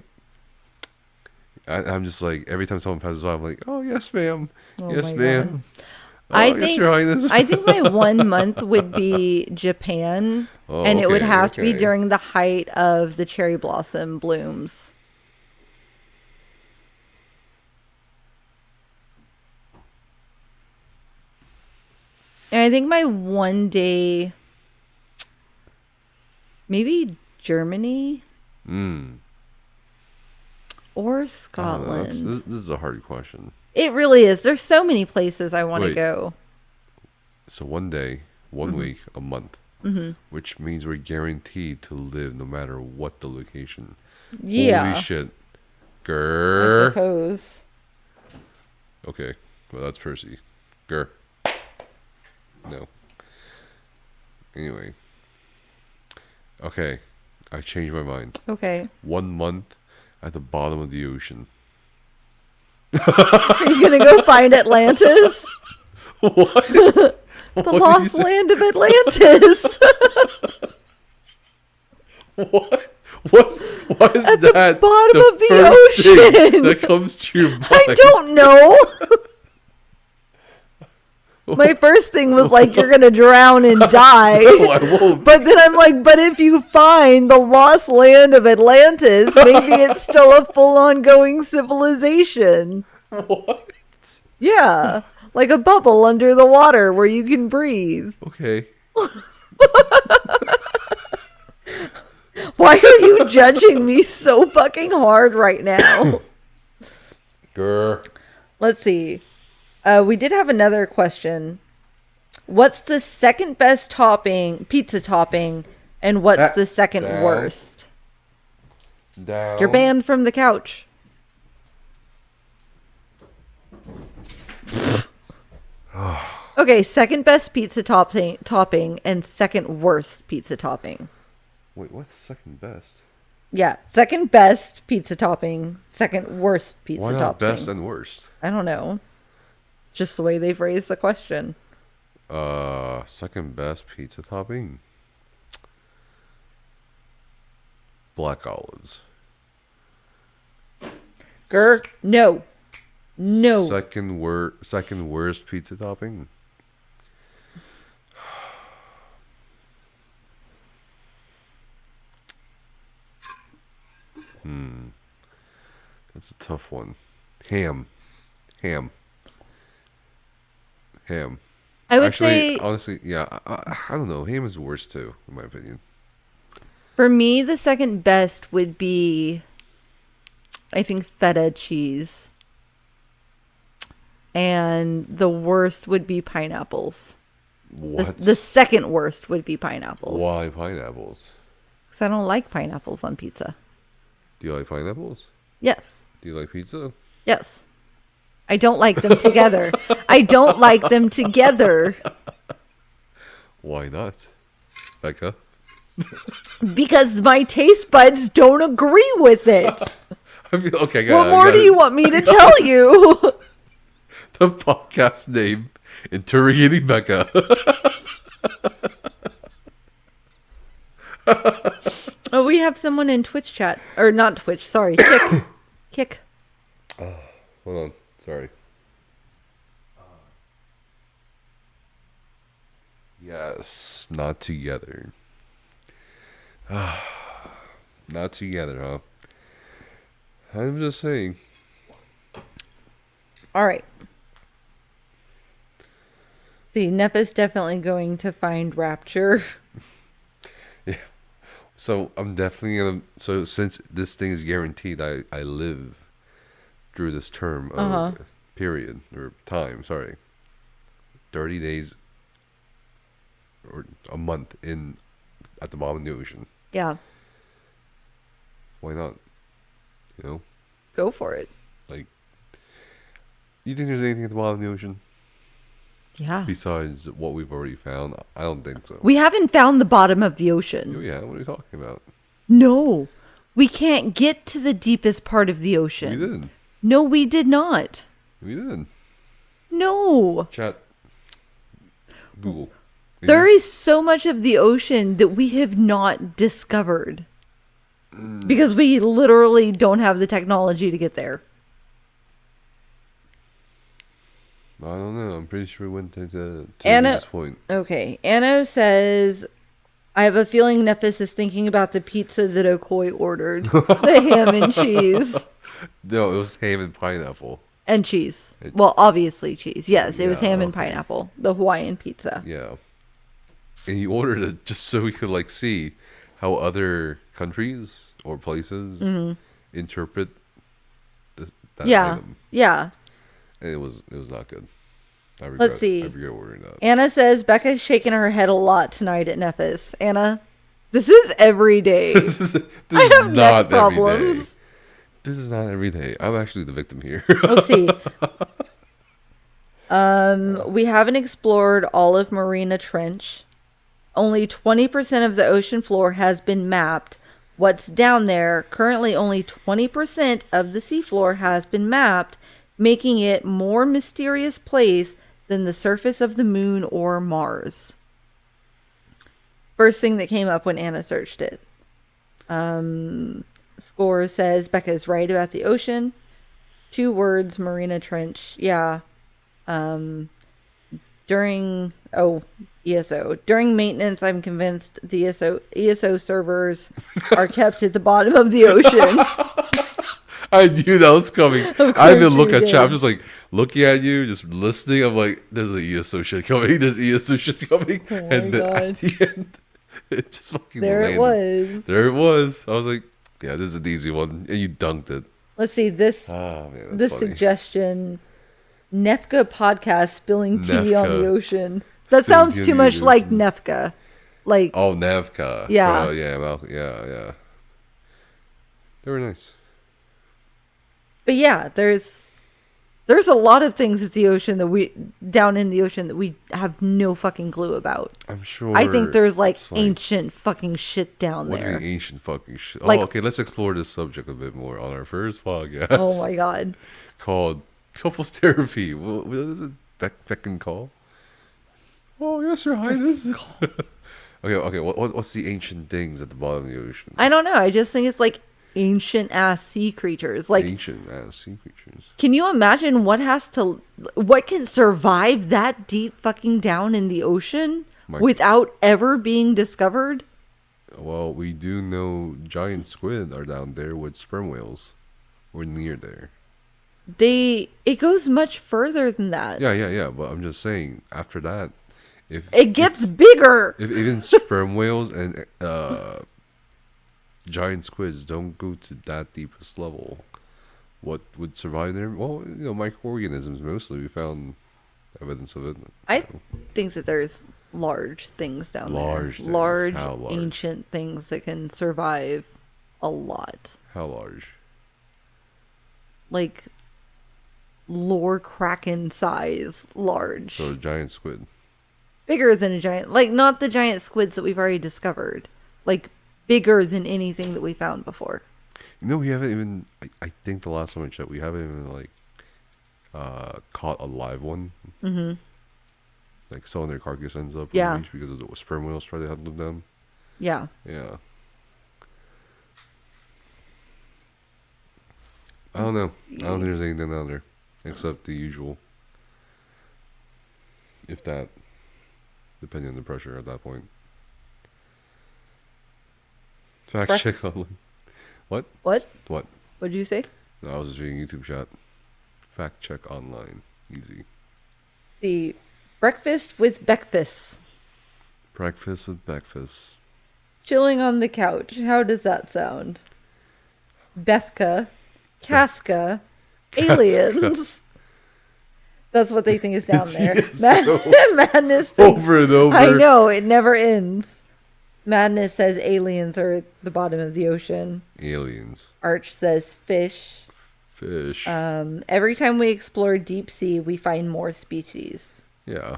I'm just like every time someone passes by, I'm like, oh yes, ma'am, Oh yes, my ma'am. Oh, I yes, think Your Highness. I think my 1 month would be Japan, Oh, and it would okay, have to be okay. during the height of the cherry blossom blooms. And I think my 1 day, maybe Germany Mm. or I don't know, Scotland. this is a hard question. It really is. There's so many places I want to Wait. go. So 1 day, 1 week, a month, which means we're guaranteed to live no matter what the location. Yeah, Holy shit. I Grr. suppose. Okay, well that's Percy. Grr. No. Anyway. Okay, I changed my mind. Okay. 1 month at the bottom of the ocean. Are you going to go find Atlantis? What? The What did you lost say? land of Atlantis. Why is At the that bottom of the first thing ocean. that comes to your mind? I don't know. My first thing was like, you're going to drown and die. No, I won't. But then I'm like, but if you find the lost land of Atlantis, maybe it's still a full ongoing civilization. What? Yeah. Like a bubble under the water where you can breathe. Okay. Why are you judging me so fucking hard right now? Grr. Let's see. We did have another question. What's the second best pizza topping, and what's the second down. worst? Down. You're banned from the couch. Okay, second best pizza topping and second worst pizza topping. Wait, what's the second best? Yeah, second best pizza topping, second worst pizza Why not topping. best and worst? I don't know. Just the way they've raised the question. Second best pizza topping? Black olives. Grr, no. No. Second worst pizza topping? That's a tough one. Ham. I would Actually, say, honestly, yeah, I don't know. Ham is the worst too, in my opinion. for me, the second best would be, I think, feta cheese. And the worst would be pineapples. What? The second worst would be pineapples. Why pineapples? Because I don't like pineapples on pizza. Do you like pineapples? Yes. Do you like pizza? Yes. I don't like them together. I don't like them together. Why not? Becca? Because my taste buds don't agree with it. I mean, okay, What more do you want me to tell you? The podcast name, Interrogating Becca. Oh, we have someone in Twitch chat. Or not Twitch, sorry. Kick. Hold on. Sorry. Yes, not together. Not together, huh? I'm just saying. All right. See, Neff is definitely going to find Rapture. Yeah. So I'm definitely gonna. So since this thing is guaranteed, I live through this term of period or time. Sorry, 30 days or a month in at the bottom of the ocean. Yeah. Why not? You know, Go for it. like, you think there's anything at the bottom of the ocean Yeah. besides what we've already found? I don't think so. We haven't found the bottom of the Oh, ocean. yeah, what are you talking about? No. We can't get to the deepest part of the We ocean. did. No, we did not. We did. No. Chat. Google. There is so much of the ocean that we have not discovered. Because we literally don't have the technology to get there. I don't know. I'm pretty sure we went to Anna, this point. okay. Anno says, I have a feeling Nephis is thinking about the pizza that Okoye ordered. The ham and cheese. No, it was ham and pineapple. And cheese. Well, obviously cheese. Yes, it was Yeah, ham and okay. pineapple. The Hawaiian pizza. Yeah. And he ordered it just so he could like see how other countries or places interpret that Yeah. item. Yeah. And it was not good. I Let's see. I regret ordering that. Anna says Becca's shaking her head a lot tonight at Nephis. Anna, this is every day. This is I have not neck problems. every day. This is not every day. I'm actually the victim here. Let's see. We haven't explored all of Marina Trench. Only 20% of the ocean floor has been mapped. What's down there? Currently, only 20% of the seafloor has been mapped, making it more mysterious place than the surface of the moon or Mars. First thing that came up when Anna searched it. Score says Becca's right about the ocean. 2 words, Marina Trench. Yeah. During ESO. During maintenance, I'm convinced the ESO servers are kept at the bottom of the ocean. I knew that was coming. course I didn't look you at did. chat. I'm just like looking at you, just listening. I'm like, there's a ESO shit coming. There's ESO shit coming. Oh and my then God. at the end, it just fucking There it landed. was. There it was. I was like, yeah, this is an easy one. And you dunked it. Let's see this. Ah, man, that's This funny. suggestion: Nefka podcast spilling tea on the Nefka. ocean. That Spilling sounds tea on too the much like ocean. Nefka. Like, Oh, Navka. Yeah. Yeah, well, yeah. They were nice. but yeah, there's a lot of things at the ocean down in the ocean that we have no fucking clue about. I'm sure. I think there's like it's ancient fucking shit down What do you there. mean ancient fucking shit? Like- Oh, okay, let's explore this subject a bit more on our first podcast. Oh my god. Called Couples Therapy. What is it? Beck and call? Oh, yes, Your Highness. okay. What's the ancient things at the bottom of the ocean? I don't know. I just think it's like ancient ass sea creatures. Like, Ancient ass sea creatures. can you imagine what can survive that deep fucking down in the ocean My- without ever being discovered? Well, we do know giant squid are down there with sperm whales. We're near there. It goes much further than that. Yeah. But I'm just saying, after that, It gets bigger. if even sperm whales and giant squids don't go to that deepest level, what would survive there? Well, microorganisms mostly. We found evidence of it. I think that there's large things down Large there. things. Large, How large? ancient things that can survive a lot. How large? Like lore kraken size large. So a giant squid. Bigger than a giant, like not the giant squids that we've already discovered. Like bigger than anything that we found before. We haven't even. I think the last time I checked, we haven't even caught a live one. Mm-hmm. Like selling their carcass ends up on Yeah. the beach because the sperm whales try to hunt them down. Yeah. Yeah. I don't know. I don't think there's anything down there except the usual. If that, depending on the pressure at that point. Fact check online. What? What? What? What'd you say? No, I was just reading YouTube chat. Fact check online. Easy. The breakfast with breakfast. Breakfast with breakfast. Chilling on the couch. How does that sound? Bethka. Casca. Aliens. That's what they think is down there. Madness. Thinks, Over and over. I know, it never ends. Madness says aliens are at the bottom of the ocean. Aliens. Arch says fish. Fish. Every time we explore deep sea, we find more species. Yeah.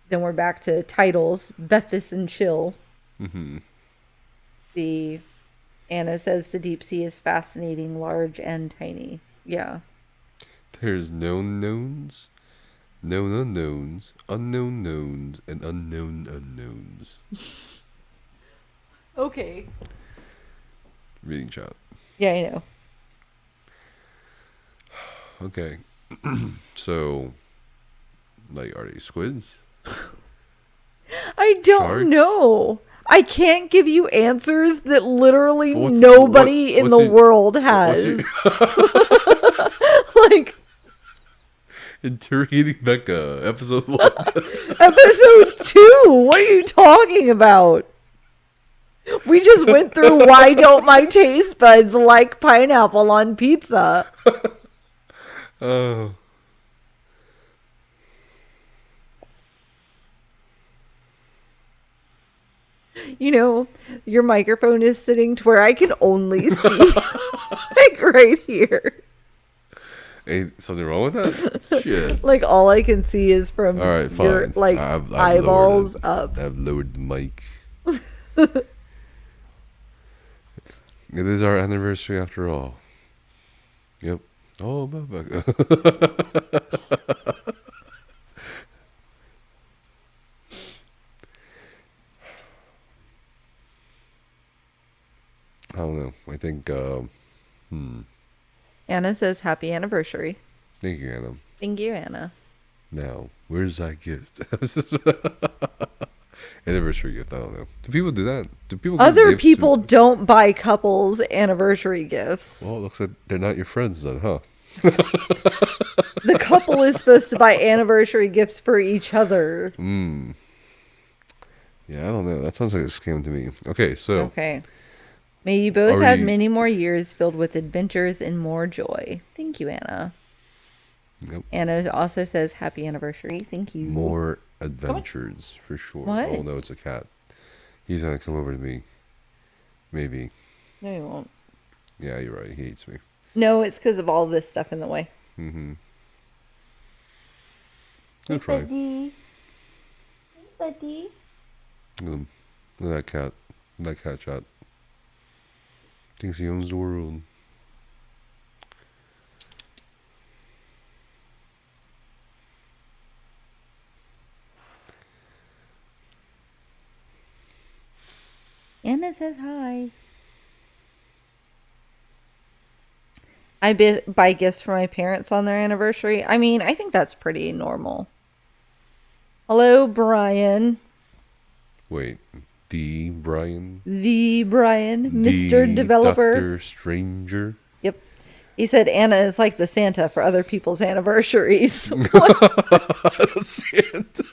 Then we're back to titles. Bephis and Chill. Mm-hmm. The Anna says the deep sea is fascinating, large, and tiny. Yeah. There's known knowns, known unknowns, unknown knowns, and unknown unknowns. Okay. Reading chat. Yeah, I know. Okay. So, like, are they squids? I don't Sharks? know. I can't give you answers that literally What's- nobody in what's the your- world what's has. your- Like, Interrogating Becca, episode 1. episode 2. What are you talking about? We just went through why don't my taste buds like pineapple on pizza. Oh. You know, your microphone is sitting to where I can only see, like right here. Ain't something wrong with that? Shit. Like all I can see is from All right, fine. your like I've eyeballs lowered it. up. I've lowered the mic. It is our anniversary after all. Yep. Oh, Becca. I don't know. I think, Anna says happy anniversary. thank you, Anna. Thank you, Anna. Now, where's that gift? Anniversary gift, I don't know. Do people do that? Do people give Other gifts people to... don't buy couples anniversary gifts. Well, it looks like they're not your friends then, huh? The couple is supposed to buy anniversary gifts for each other. Yeah, I don't know. That sounds like a scam to me. Okay, so... Okay. May you both Are have you- many more years filled with adventures and more joy. Thank you, Anna. Yep. Anna also says happy anniversary. Thank you. More adventures, for sure. What? Oh, no, it's a cat. He's going to come over to me. Maybe. No, you won't. Yeah, you're right. He hates me. No, it's because of all this stuff in the way. Mm-hmm. Good try. Buddy. Buddy. Look at him. Look at that cat. That cat chat. Thinks he owns the world. Anna says hi. I buy gifts for my parents on their anniversary. I mean, I think that's pretty normal. Hello, Brian. Wait. The Brian? The Brian, The Mr. Developer. Dr. Stranger? Yep. He said Anna is like the Santa for other people's anniversaries. Santa.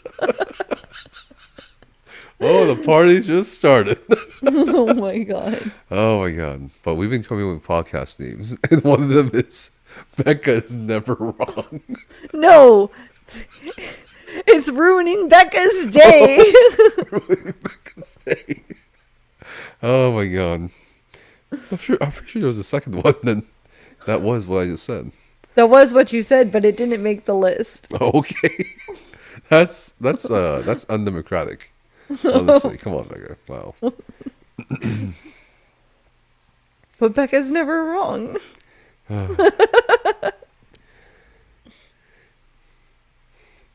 Oh, the party's just started. Oh my god. Oh my god. But we've been coming up with podcast names, and one of them is Becca is never wrong. No. It's ruining Becca's day. Becca's day. Oh my god. I'm pretty sure there was a second one, and that was what I just said. That was what you said, but it didn't make the list. Okay. That's undemocratic. Honestly, come on, Becca. Wow. But Becca's never wrong.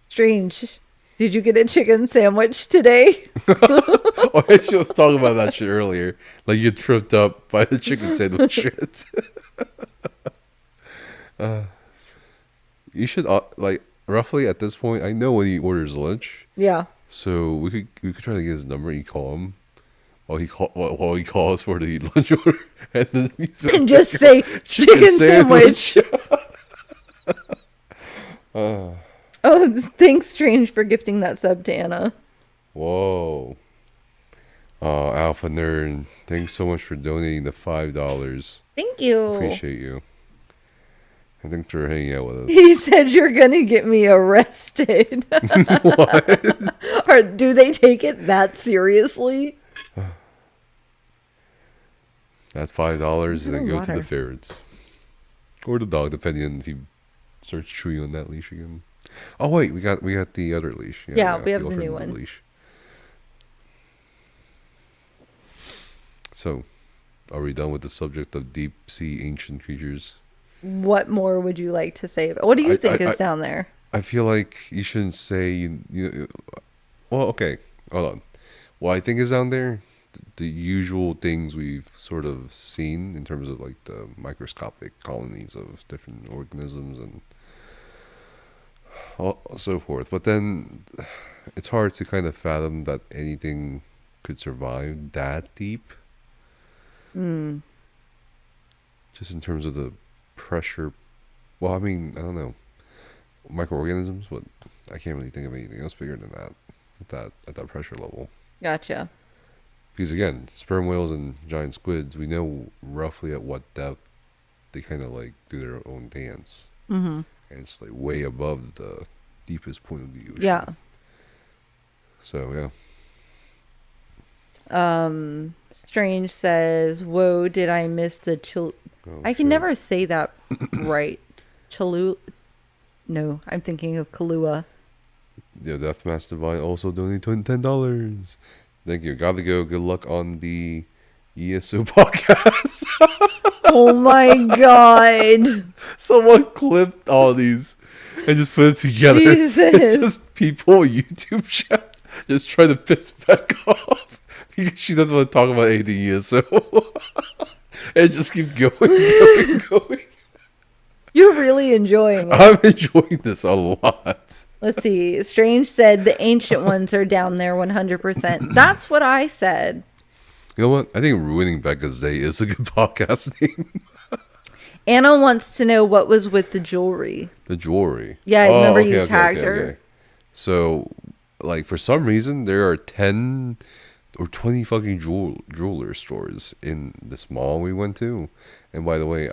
Strange. Did you get a chicken sandwich today? Oh, I actually was talking about that shit earlier. Like you tripped up by the chicken sandwich shit. You should like roughly at this point. I know when he orders lunch, Yeah. so we could try to get his number. And you call him while he calls for the lunch order, and then And just say chicken sandwich. Oh, thanks, Strange, for gifting that sub to Anna. Whoa. Alpha Nerd, thanks so much for donating the $5. Thank you. Appreciate you. And thanks for hanging out with us. He said you're gonna get me arrested. What? Or do they take it that seriously? That $5 and then go to water. the ferrets. Or the dog, depending on if he starts chewing on that leash again. Oh wait, we got the other leash. Yeah, we have the new alternative one. Leash. So, are we done with the subject of deep sea ancient creatures? What more would you like to say? What do you think is down there? I feel like you shouldn't say well, okay, hold on. What I think is down there, the usual things we've sort of seen in terms of like the microscopic colonies of different organisms and so forth. But then it's hard to kind of fathom that anything could survive that deep. Just in terms of the pressure. Well, I mean, I don't know. Microorganisms, but I can't really think of anything else bigger than that at that pressure level. Gotcha. Because again, sperm whales and giant squids, we know roughly at what depth they kind of like do their own dance. Mm-hmm. And it's like way above the deepest point of the ocean. Yeah. So yeah. Strange says, "Whoa, did I miss the I can never say that right. No, I'm thinking of Kahlua. Yeah, Deathmask Divine also donated $10. Thank you. Gotta go. Good luck on the ESO podcast. Oh my god. Someone clipped all these and just put it together. Jesus. It's just people on YouTube chat just trying to piss back off because she doesn't want to talk about anything ESO. And just keep going. You're really enjoying it. I'm enjoying this a lot. Let's see. Strange said the ancient ones are down there 100%. That's what I said. You know what? I think Ruining Becca's Day is a good podcast name. Anna wants to know what was with the jewelry. The jewelry. Yeah, I remember you tagged her. So, like, for some reason, there are 10 or 20 fucking jeweler stores in this mall we went to. And by the way,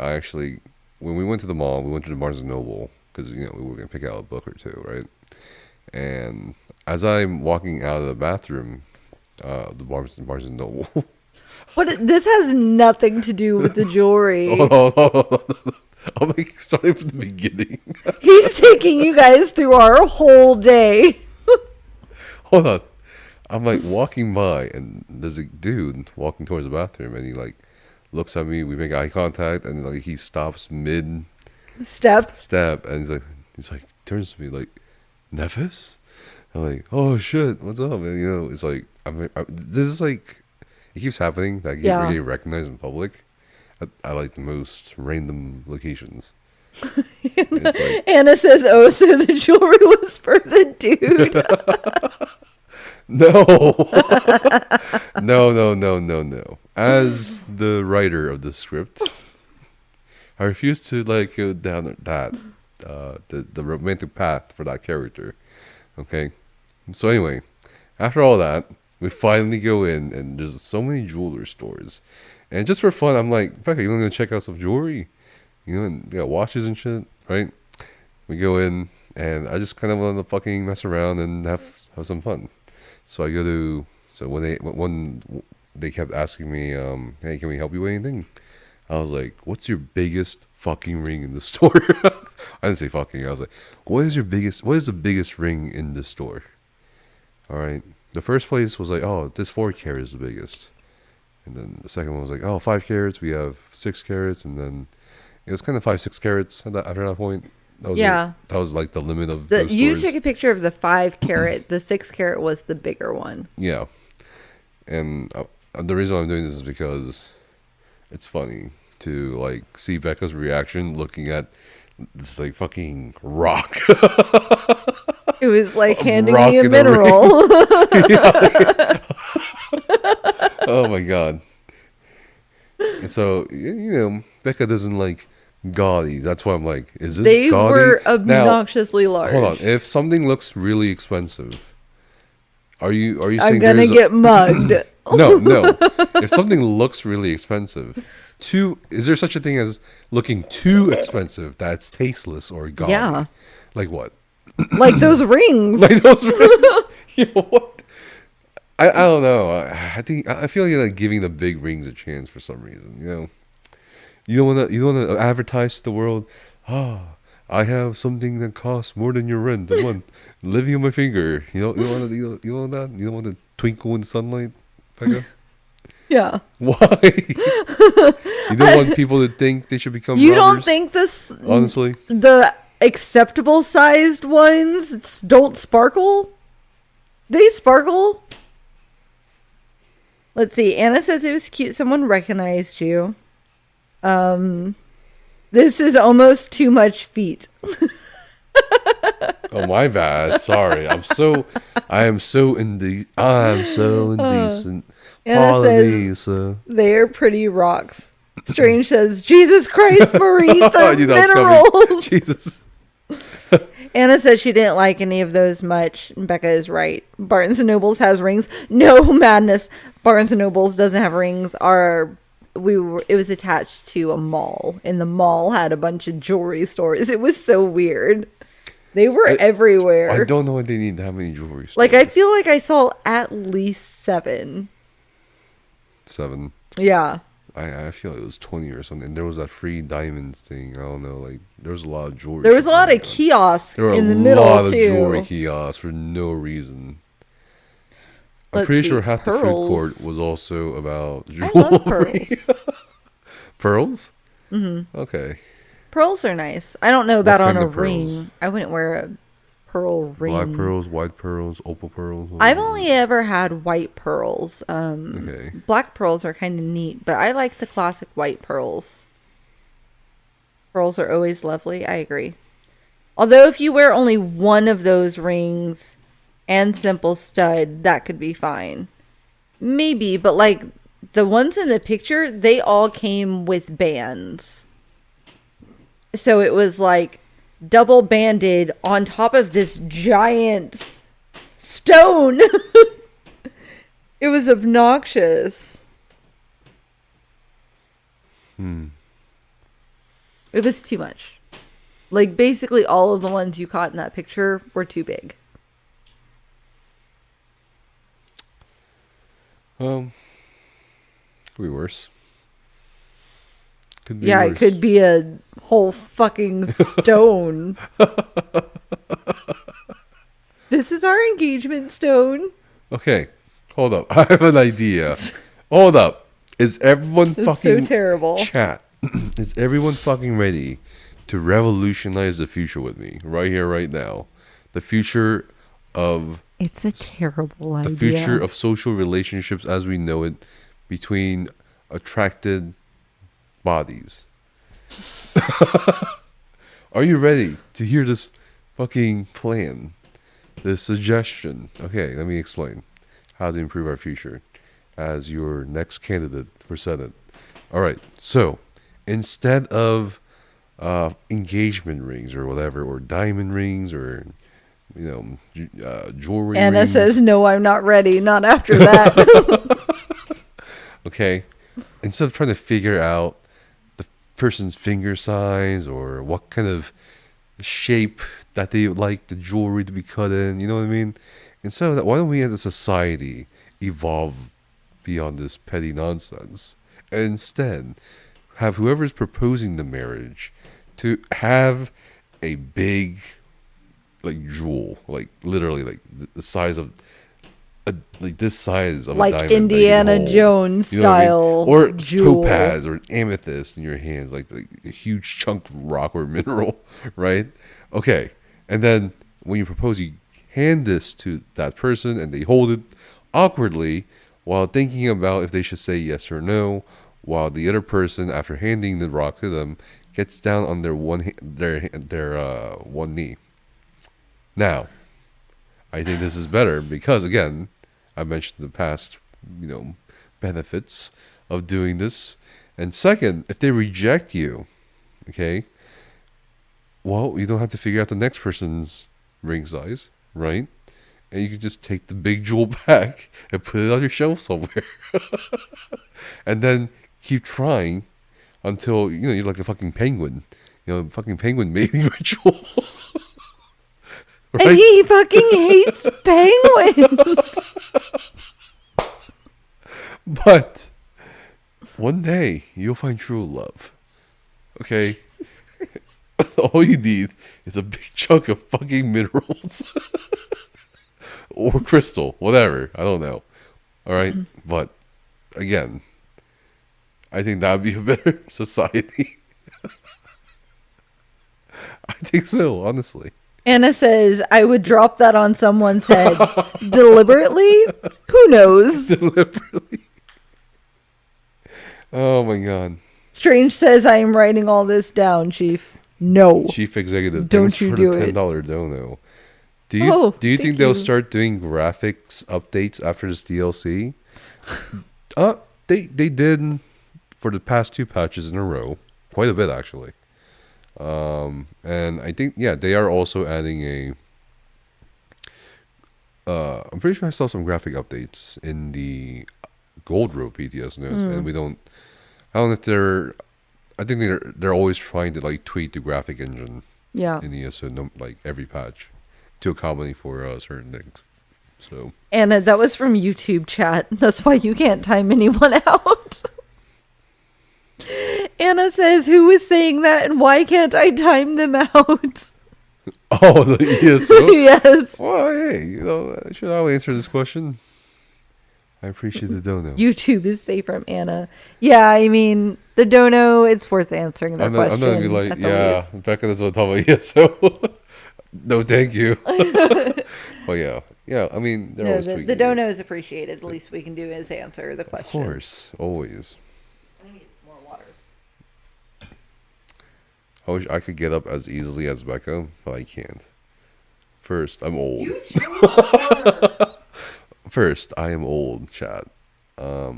when we went to the mall, we went to the Barnes & Noble because, we were going to pick out a book or two, right? And as I'm walking out of the bathroom, the Barnes & Noble. But this has nothing to do with the jewelry. I'm like starting from the beginning. He's taking you guys through our whole day. Hold on. I'm like walking by and there's a dude walking towards the bathroom and he like looks at me, we make eye contact and like he stops mid step and he's like turns to me like, Nephis? I'm like, oh shit, what's up? And it's like this is like it keeps happening that I get really recognized in public. I like the most random locations. Like, Anna says, oh, so the jewelry was for the dude. No. No. As the writer of the script, I refuse to like go down that the romantic path for that character. Okay. So anyway, after all that, we finally go in and there's so many jeweler stores. And just for fun, I'm like, Becca, you want to go check out some jewelry? And they got watches and shit, right? We go in and I just kind of want to fucking mess around and have some fun. So I go to when they kept asking me, hey, can we help you with anything? I was like, what's your biggest fucking ring in the store? I didn't say fucking. I was like, what is the biggest ring in the store? All right. The first place was like, oh, this 4 carat is the biggest. And then the second one was like, oh, 5 carats. We have 6 carats. And then it was kind of 5-6 carats after that point. That was like the limit of those you stores. took a picture of the 5 carat. The 6 carat was the bigger one. Yeah. And the reason I'm doing this is because it's funny to like see Becca's reaction looking at this like fucking rock. It was like handing rock me a in the ring. mineral. Oh my god. And so, Becca doesn't like gaudy. That's why I'm like, is this They gaudy? were Now, obnoxiously large. hold on. If something looks really expensive, are you saying I'm gonna get mugged. No. If something looks really expensive, is there such a thing as looking too expensive that's tasteless or gaudy? Yeah. Like what? Like those rings. Like those rings? What? I don't know. I feel like you're like giving the big rings a chance for some reason. You don't want to advertise to the world. I have something that costs more than your rent a month living on my finger. You don't want that. You don't want to twinkle in the sunlight, Becca. Yeah. Why? You don't want people to think they should become. You robbers? don't think this? Honestly, the acceptable sized ones don't sparkle? They sparkle. Let's see. Anna says it was cute. Someone recognized you. This is almost too much feet. oh my bad. Sorry, I am so indecent. Anna says they are pretty rocks. Strange says, Jesus Christ, Marie, the minerals. Jesus. Anna says she didn't like any of those much. Becca is right. Barnes & Nobles has rings. No madness. Barnes & Nobles doesn't have rings. It was attached to a mall, and the mall had a bunch of jewelry stores. It was so weird. They were everywhere. I don't know why they need that many jewelry stores. Like, I feel like I saw at least 7. 7. Yeah. I feel like it was 20 or something. There was that free diamonds thing. I don't know. Like, there was a lot of jewelry. There was a lot of kiosks in the middle, There were a lot of too. jewelry kiosks for no reason. I'm Let's pretty see, sure half the food pearls. court was also about jewelry. I love pearls. Pearls? Mm-hmm. Okay. Pearls are nice. I don't know about What on kind a of pearls? ring. I wouldn't wear a pearl ring. Black pearls, white pearls, opal pearls. I've only ever had white pearls. Okay. Black pearls are kind of neat, but I like the classic white pearls. Pearls are always lovely. I agree. Although if you wear only one of those rings and simple stud, that could be fine. Maybe, but like the ones in the picture, they all came with bands. So it was like double banded on top of this giant stone. It was obnoxious. It was too much. Like, basically all of the ones you caught in that picture were too big. Could be worse. Could be Yeah, worse. it could be a whole fucking stone. This is our engagement stone. Okay, hold up. I have an idea. Hold up. Is everyone It's fucking so terrible. chat? Is everyone fucking ready to revolutionize the future with me right here, right now? The future of It's a terrible idea. the future of social relationships as we know it between attracted bodies. Are you ready to hear this fucking plan? This suggestion. Okay, let me explain how to improve our future as your next candidate for Senate. All right, so instead of engagement rings or whatever, or diamond rings, or jewelry Anna rings. says, no, I'm not ready. Not after that. Okay, instead of trying to figure out the person's finger size or what kind of shape that they would like the jewelry to be cut in, you know what I mean? Instead of that, why don't we as a society evolve beyond this petty nonsense? And instead, have whoever's proposing the marriage to have a big, like, jewel, like literally like the size of like this size of Like a diamond that you can Indiana hold. Jones You know what I mean? style or jewel. topaz or amethyst in your hands, like a huge chunk of rock or mineral, right? Okay, and then when you propose, you hand this to that person, and they hold it awkwardly while thinking about if they should say yes or no, while the other person, after handing the rock to them, gets down on their one knee. Now, I think this is better because, again, I mentioned the past, benefits of doing this. And second, if they reject you, okay, well, you don't have to figure out the next person's ring size, right? And you can just take the big jewel back and put it on your shelf somewhere. And then keep trying until, you're like a fucking penguin. Fucking penguin mating ritual. Right? And he fucking hates penguins. But one day you'll find true love. Okay? All you need is a big chunk of fucking minerals. Or crystal, whatever. I don't know. All right? But again, I think that would be a better society. I think so, honestly. Anna says, I would drop that on someone's head. Deliberately? Who knows? Deliberately. Oh my god. Strange says, I am writing all this down, Chief. No. Chief Executive, Don't thanks you for do the it. $10 dono. Do you think thank they'll you. start doing graphics updates after this DLC? They did for the past 2 patches in a row. Quite a bit, actually. And I think, they are also adding I'm pretty sure I saw some graphic updates in the Gold Row PTS notes, and I don't know if I think they're always trying to like tweak the graphic engine Yeah. in the like every patch to accommodate for certain things. So Anna, that was from YouTube chat. That's why you can't time anyone out. Anna says, who is saying that and why can't I time them out? oh the ESO. Yes. Well, hey, should I answer this question? I appreciate the dono. YouTube is safe from Anna. Yeah, I mean, the dono, it's worth answering that question. I'm not gonna be like, at the least. Becca doesn't want to talk about ESO. No, thank you. Well, yeah. I mean, they're No, always the tweaking dono it. is appreciated. The least we can do is answer the Of question. course, always. I need some more water. I wish I could get up as easily as Becca, but I can't. First, I'm old. You chose water. First, I am old, chat. I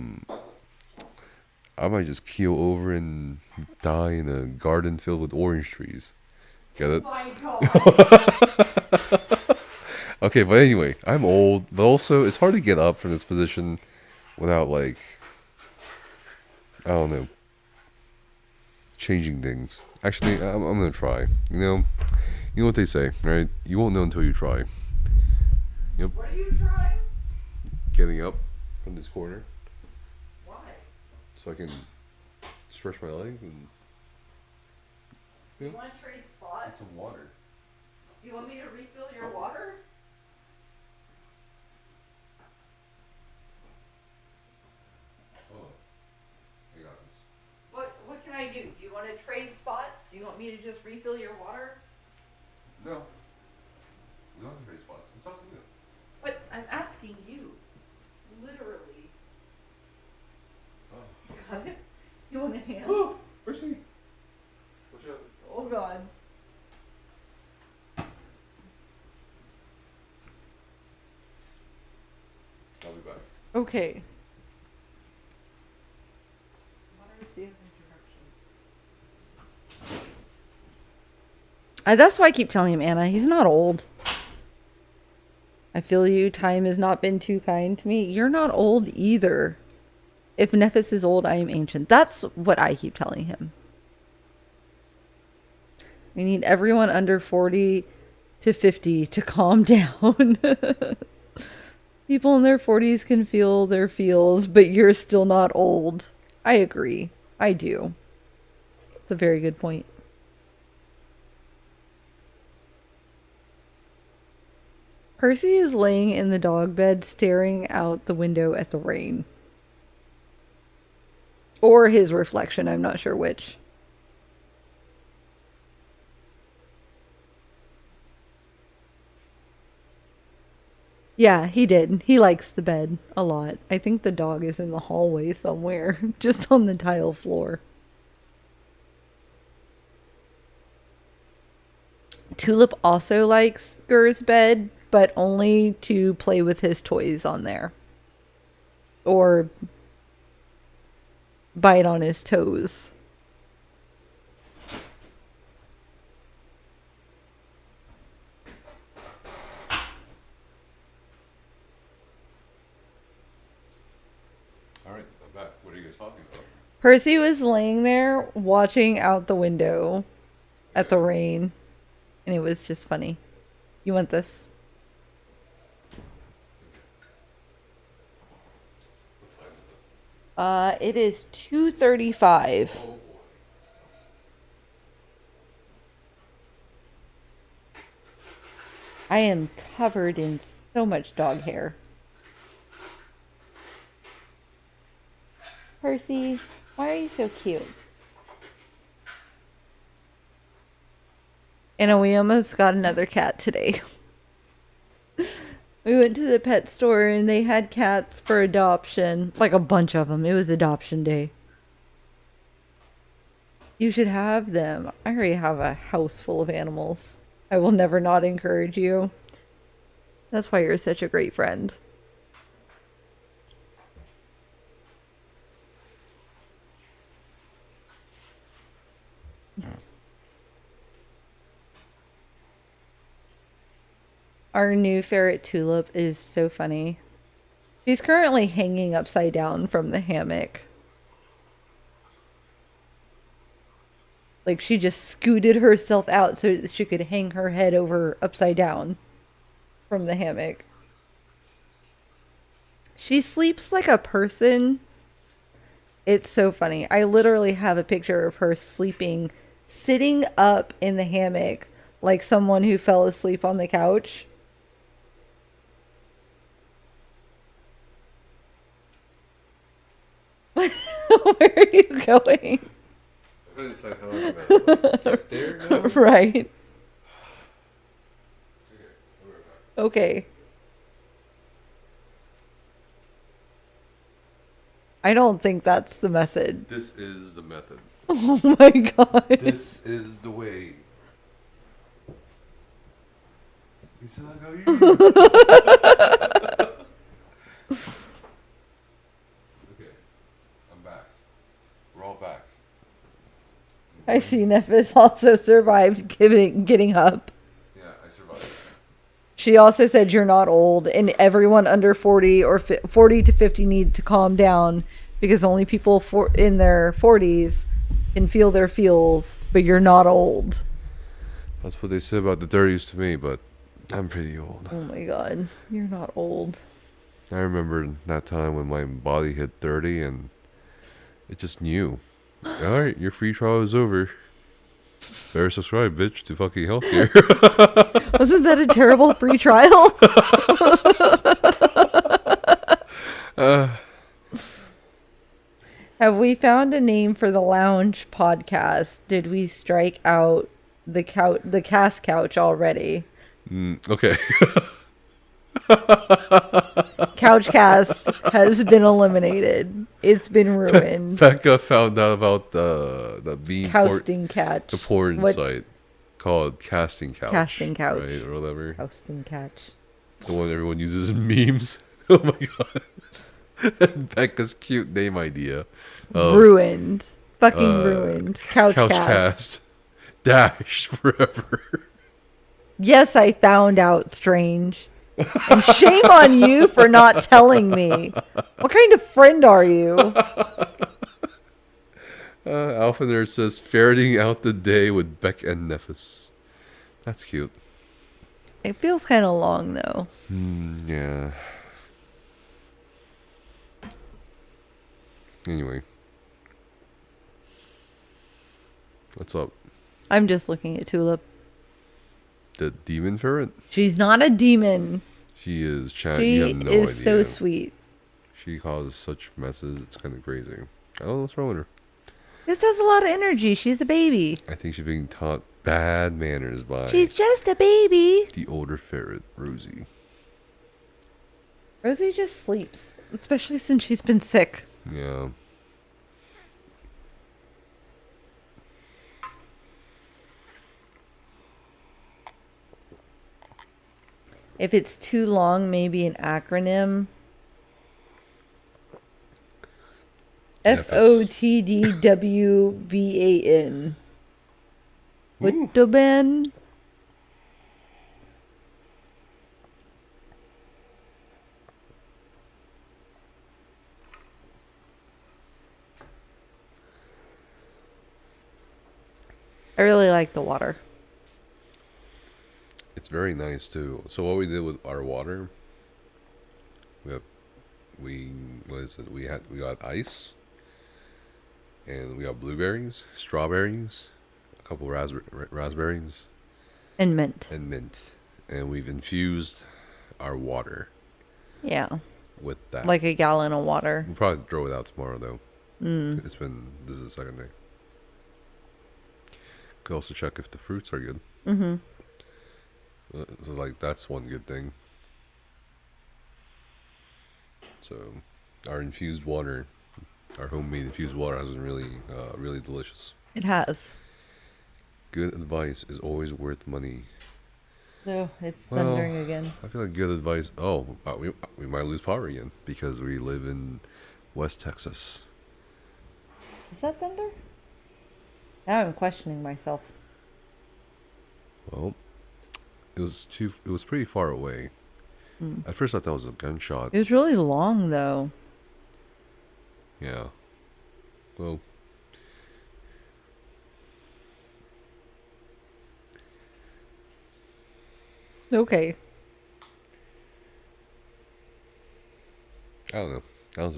might just keel over and die in a garden filled with orange trees. Get it? Oh my God. Okay, but anyway, I'm old, but also it's hard to get up from this position without like, I don't know, changing things. Actually, I'm gonna try. You know what they say, right? You won't know until you try. Yep. What are you trying? Getting up from this corner Why? so I can stretch my legs and You want to trade get spots? some water. You want me to refill your water? Oh, I got this. What can I do? Do you want to trade spots? Do you want me to just refill your water? No. We don't have to trade spots. It's up to you. But I'm asking you. Literally. Oh. Got it? You want a hand? Oh, where's he? Watch out. Oh God. I'll be back. Okay. That's why I keep telling him, Anna, he's not old. I feel you. Time has not been too kind to me. You're not old either. If Nephis is old, I am ancient. That's what I keep telling him. We need everyone under 40 to 50 to calm down. People in their 40s can feel their feels, but you're still not old. I agree. I do. It's a very good point. Percy is laying in the dog bed staring out the window at the rain. Or his reflection, I'm not sure which. Yeah, he did. He likes the bed a lot. I think the dog is in the hallway somewhere, just on the tile floor. Tulip also likes Gur's bed, but only to play with his toys on there. Or bite on his toes. Alright, I'm back. What are you guys talking about? Percy was laying there watching out the window at the rain. And it was just funny. You want this? It is 2:35. Oh boy. I am covered in so much dog hair. Percy, why are you so cute? And we almost got another cat today. We went to the pet store and they had cats for adoption. Like a bunch of them. It was adoption day. You should have them. I already have a house full of animals. I will never not encourage you. That's why you're such a great friend. Our new ferret Tulip is so funny. She's currently hanging upside down from the hammock. Like she just scooted herself out so that she could hang her head over upside down from the hammock. She sleeps like a person. It's so funny. I literally have a picture of her sleeping, sitting up in the hammock like someone who fell asleep on the couch. Where are you going? I didn't say how long that there now? Right. Okay, I'll be right back. Okay. I don't think that's the method. This is the method. Oh my god. This is the way. It's like how you. Okay, I'm back. We're all back. I see Nephis also survived getting up. Yeah, I survived. She also said you're not old, and everyone under 40 or 40 to 50 need to calm down because only people in their 40s can feel their feels, but you're not old. That's what they said about the 30s to me, but I'm pretty old. Oh my god, you're not old. I remember that time when my body hit 30 and it just knew. Alright, your free trial is over. Better subscribe, bitch, to fucking healthcare. Wasn't that a terrible free trial? Have we found a name for the lounge podcast? Did we strike out the cast couch already? Okay. Couchcast has been eliminated. It's been ruined. Becca found out about the bean Casting couch. the porn What? site called Casting Couch. Casting Couch. Right, or whatever. Casting couch. The one everyone uses in memes. Oh my god. Becca's cute name idea. Ruined. Fucking ruined. Couchcast. Couchcast. Dash forever. Yes, I found out, Strange. And shame on you for not telling me. What kind of friend are you? Alpha Nerd says, ferreting out the day with Beck and Nephis. That's cute. It feels kind of long, though. Yeah. Anyway. What's up? I'm just looking at Tulip. The demon ferret? She's not a demon. She is. Chat. She You have no is idea. so sweet. She causes such messes. It's kind of crazy. I don't know what's wrong with her. This has a lot of energy. She's a baby. I think she's being taught bad manners by She's just a baby. the older ferret, Rosie. Rosie just sleeps, especially since she's been sick. Yeah. If it's too long, maybe an acronym. FOTDWBAN. Wooddoban. I really like the water. It's very nice too. So what we did with our water, we got ice, and we got blueberries, strawberries, a couple raspberries, And mint. and we've infused our water Yeah. with that. Like a gallon of water. We'll probably throw it out tomorrow though. This is the second day. Could also check if the fruits are good. So like that's one good thing. So our infused water, our homemade infused water has been really delicious. It has. Good advice is always worth money. No, it's Well, thundering again. I feel like good advice. Oh, we might lose power again because we live in West Texas. Is that thunder? Now I'm questioning myself. Well, it was pretty far away. At first I thought that was a gunshot. It was really long, though. Yeah. Well, Okay. I don't know. That was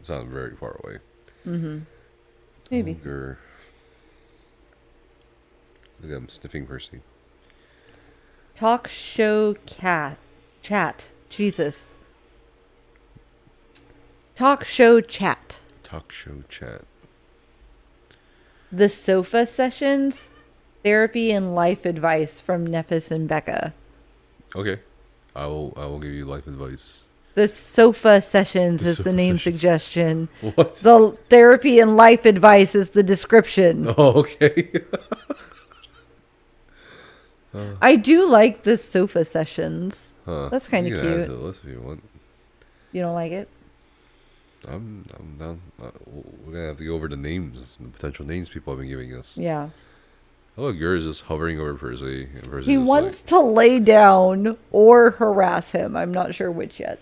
sounded very far away. Maybe. Look at him sniffing Percy. Talk show chat. Jesus. Talk show chat. Talk show chat. The sofa sessions. Therapy and life advice from Nephis and Becca. Okay. I will give you life advice. The sofa sessions The is the sofa name sessions. suggestion. What? The therapy and life advice is the description. Oh, okay. I do like the sofa sessions. Huh. That's kind You of can add it cute. to the list if you want. You don't like it? I'm down. We're gonna have to go over the names, the potential names people have been giving us. Yeah. Oh, look, Gur is just hovering over Percy. And Percy's He just wants to lay down or harass him. I'm not sure which yet.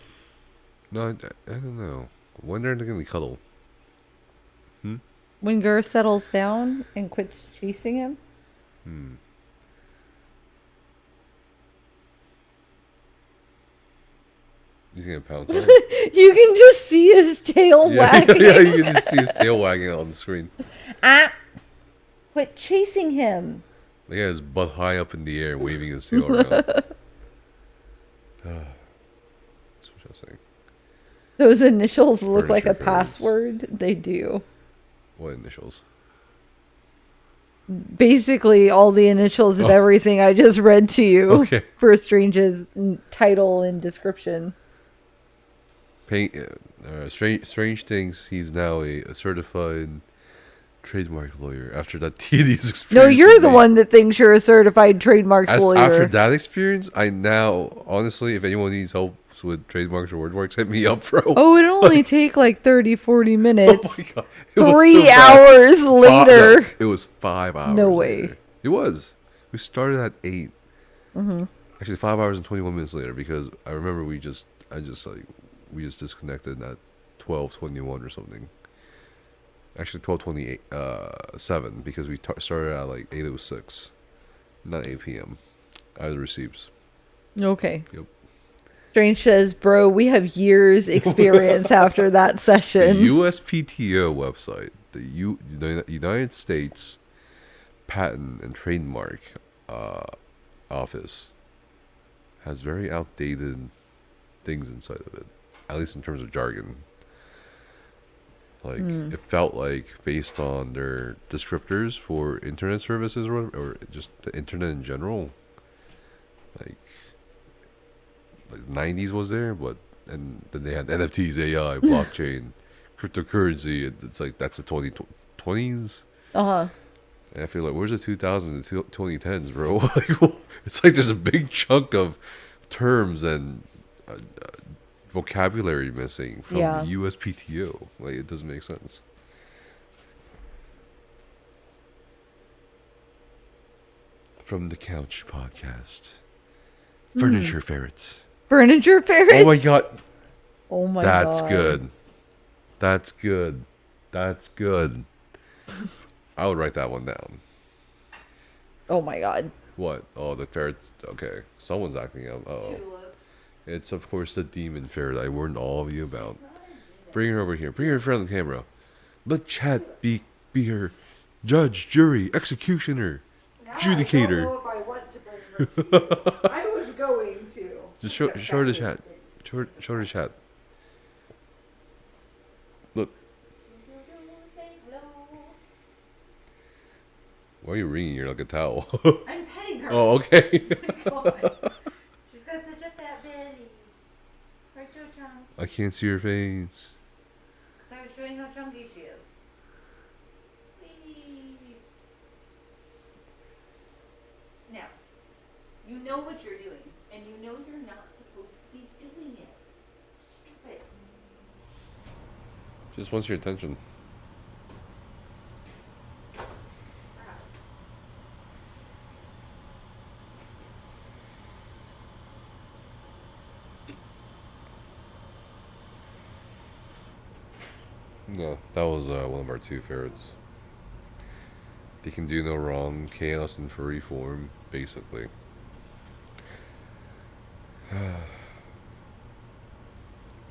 No, I don't know. When are they gonna cuddle? When Gur settles down and quits chasing him. He's gonna pounce on him. You can just see his tail wagging. Yeah, you can just see his tail wagging on the screen. Ah! Quit chasing him. He has his butt high up in the air, waving his tail around. That's what I was saying. Those initials look like a Furniture fairies. password. They do. What initials? Basically, all the initials of everything I just read to you Okay. for Strange's title and description. Strange things. He's now a certified trademark lawyer after that tedious experience. No, you're with the me. one that thinks you're a certified trademarks lawyer. After that experience, I now, honestly, if anyone needs help with trademarks or wordmarks, hit me up, bro. Oh, it only take like 30, 40 minutes. Oh my God. It was 3 so bad. hours later. No, it was 5 hours. No way. later. It was. We started at 8. Actually, 5 hours and 21 minutes later, because I remember we just disconnected at 12:21 or something. Actually, 12:28, because we started at like 8:06, not 8 p.m. I have the receipts. Okay. Yep. Strange says, bro, we have years experience after that The session. USPTO website, the United States Patent and Trademark Office, has very outdated things inside of it, at least in terms of jargon. Like, it felt like, based on their descriptors for internet services or just the internet in general, like '90s was there, but and then they had NFTs, AI, blockchain, cryptocurrency. It's like that's the 2020s. Uh-huh. And I feel like where's the 2000s and 2010s, bro? Like, it's like there's a big chunk of terms and vocabulary missing from the USPTO. Like, it doesn't make sense. From the Couch Podcast. Furniture ferrets. Furniture ferrets? Oh my god. Oh my god. That's good. That's good. That's good. I would write that one down. Oh my god. What? Oh, the ferret. Okay. Someone's acting out. Oh. It's, of course, the demon ferret I warned all of you about. Bring her over here. Bring her in front of the camera. Let chat be her judge, jury, executioner, adjudicator. I don't know if I want to bring her. I was going to. Just show her the chat. Show her the chat. Look. Why are you ringing here like a towel? I'm petting her. Oh, okay. Oh my god. She's got such a fat belly. Right, Joe-chan? I can't see her face. Because I was showing how chunky she is. Whee! Now, you know what you're doing, and you know you're not supposed to be doing it. Stop it. Just wants your attention. No, that was one of our two ferrets. They can do no wrong, chaos in furry form, basically.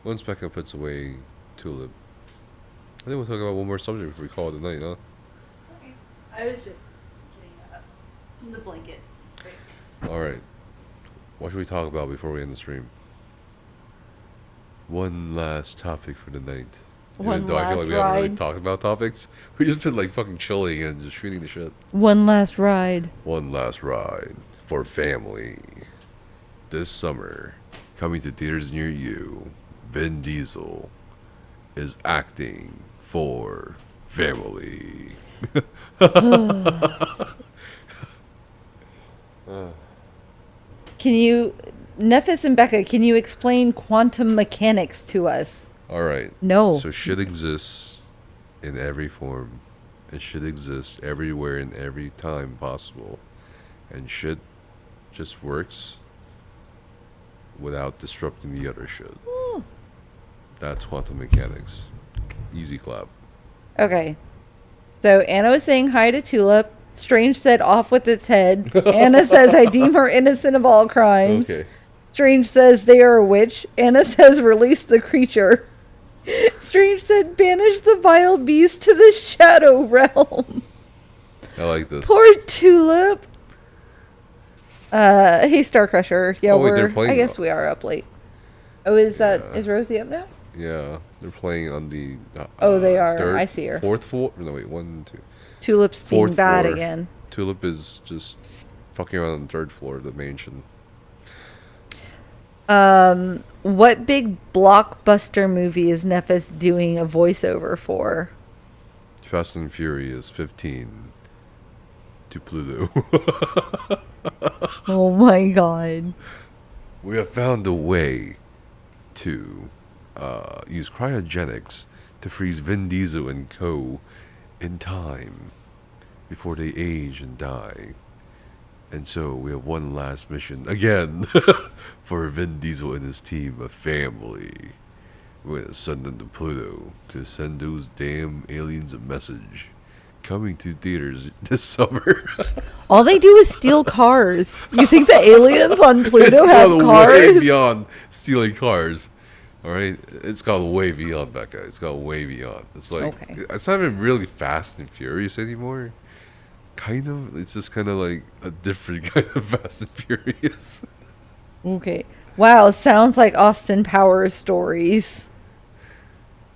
Once Becca puts away Tulip, I think we'll talk about one more subject before we call it a night, huh? Okay. I was just getting the blanket. Great. Alright. What should we talk about before we end the stream? One last topic for the night. Even though I feel like we haven't really talked about topics. We just been like fucking chilling and just shooting the shit. One last ride. One last ride for family. This summer, coming to theaters near you, Vin Diesel is acting for family. Can you, Nephis and Becca, can you explain quantum mechanics to us? Alright. No. So shit exists in every form. And shit exists everywhere and every time possible. And shit just works without disrupting the other shit. That's quantum mechanics. Easy clap. Okay. So Anna was saying hi to Tulip. Strange said off with its head. Anna says I deem her innocent of all crimes. Okay. Strange says they are a witch. Anna says release the creature. Strange said banish the vile beast to the shadow realm. I like this. Poor Tulip. Hey Star Crusher. Yeah, Oh, wait, they're playing I guess though. we are up late. Oh, is Yeah. Rosie up now? Yeah, they're playing on the Oh, they are. third, I see her. Fourth floor. No, wait, 1, 2. Tulip's being Fourth bad floor. again. Tulip is just fucking around on the third floor of the mansion. What big blockbuster movie is Nephis doing a voiceover for? Fast and Furious 15 to Pluto. Oh my god. We have found a way to use cryogenics to freeze Vin Diesel and co. in time before they age and die. And so we have one last mission again for Vin Diesel and his team of family. We're gonna send them to Pluto to send those damn aliens a message. Coming to theaters this summer. All they do is steal cars. You think the aliens on Pluto It's have gone cars? way beyond stealing cars. All right, it's gone way beyond, Becca. It's gone way beyond. It's like Okay. it's not even really Fast and Furious anymore. Kind of. It's just kind of like a different kind of Fast and Furious. Okay. Wow, sounds like Austin Powers stories.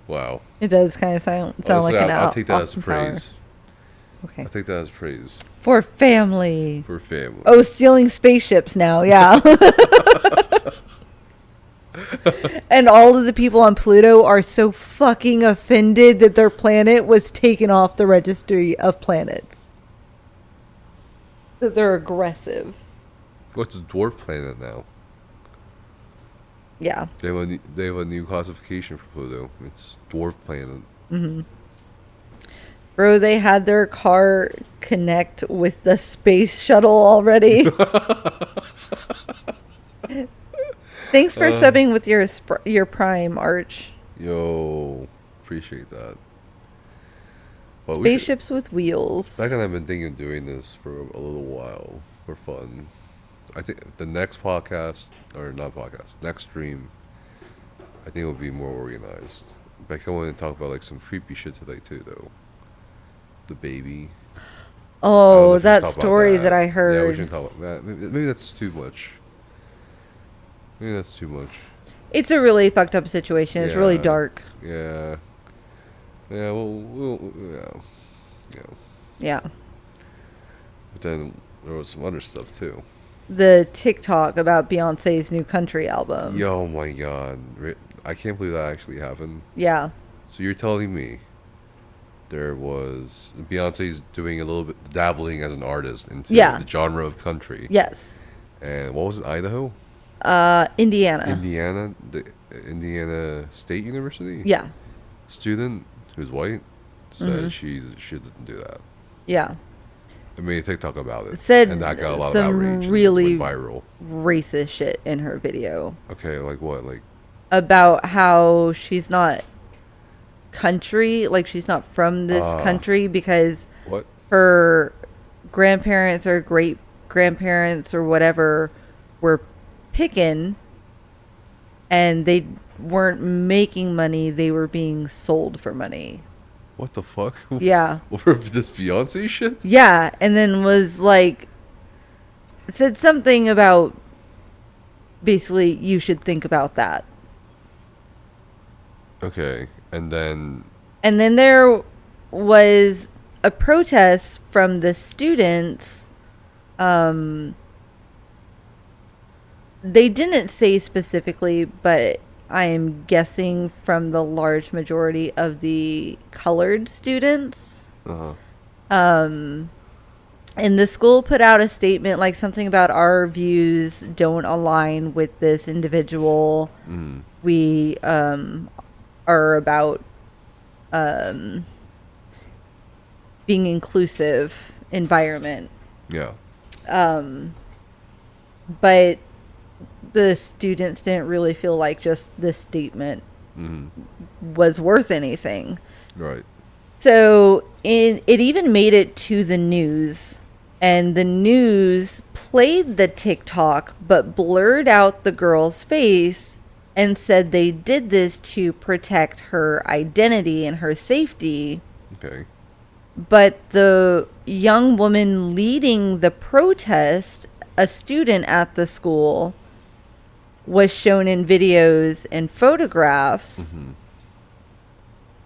Wow. It does kind of sound Honestly, like an I'll take that Austin as praise. Powers. Okay. I take that as praise For family. for family. Oh, stealing spaceships now. Yeah. And all of the people on Pluto are so fucking offended that their planet was taken off the registry of planets. So they're aggressive. What's a dwarf planet now? Yeah. They have a new classification for Pluto. It's dwarf planet. Mm-hmm. Bro, they had their car connect with the space shuttle already. Thanks for subbing with your Prime, Arch. Yo, appreciate that. But Spaceships with wheels. Back and I've been thinking of doing this for a little while for fun. I think the next podcast, or not podcast, next stream, I think it will be more organized. Becca wanted to talk about like some creepy shit today too, though. The baby. Oh, that story that I heard. Yeah, we shouldn't talk about that. Maybe that's too much. Maybe that's too much. It's a really fucked up situation. It's really dark. Yeah. Yeah, well, yeah. Yeah. But then there was some other stuff too. The TikTok about Beyonce's new country album. Yo, my God. I can't believe that actually happened. Yeah. So you're telling me there was Beyonce's doing a little bit dabbling as an artist into the genre of country. Yes. And what was it, Idaho? Indiana. The Indiana State University? Yeah. Student who's white said she didn't do that. Yeah. I made a TikTok about it. Said and that got a lot of some outrage really and went viral. Racist shit in her video. Okay, like what? Like about how she's not country, like she's not from this country because what? Her grandparents or great grandparents or whatever were picking and they weren't making money, they were being sold for money. What the fuck? Yeah. Over this Beyonce shit? Yeah, and then was like said something about basically you should think about that. Okay, and then there was a protest from the students. They didn't say specifically, but I am guessing from the large majority of the colored students. And the school put out a statement like something about our views don't align with this individual. We are about being inclusive environment. Yeah. But the students didn't really feel like just this statement was worth anything. Right. So it even made it to the news, and the news played the TikTok but blurred out the girl's face and said they did this to protect her identity and her safety. Okay. But the young woman leading the protest, a student at the school, was shown in videos and photographs,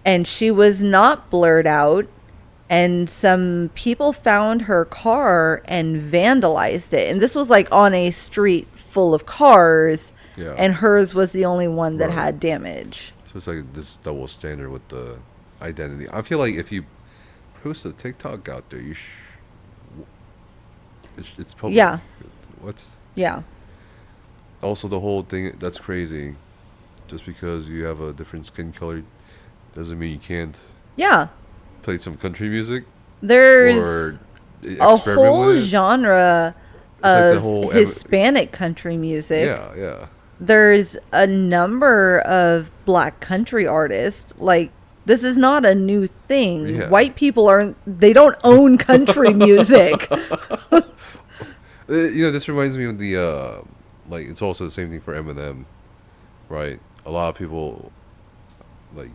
and she was not blurred out, and some people found her car and vandalized it. And this was like on a street full of cars, and hers was the only one that had damage. So it's like this double standard with the identity. I feel like if you post a TikTok out there, you it's public. Yeah. What? Yeah. Also, the whole thing, that's crazy. Just because you have a different skin color doesn't mean you can't play some country music. There's a whole genre of like Hispanic country music. Yeah. There's a number of black country artists. Like, this is not a new thing. Yeah. White people they don't own country music. This reminds me of the, like, it's also the same thing for Eminem, right? A lot of people, like,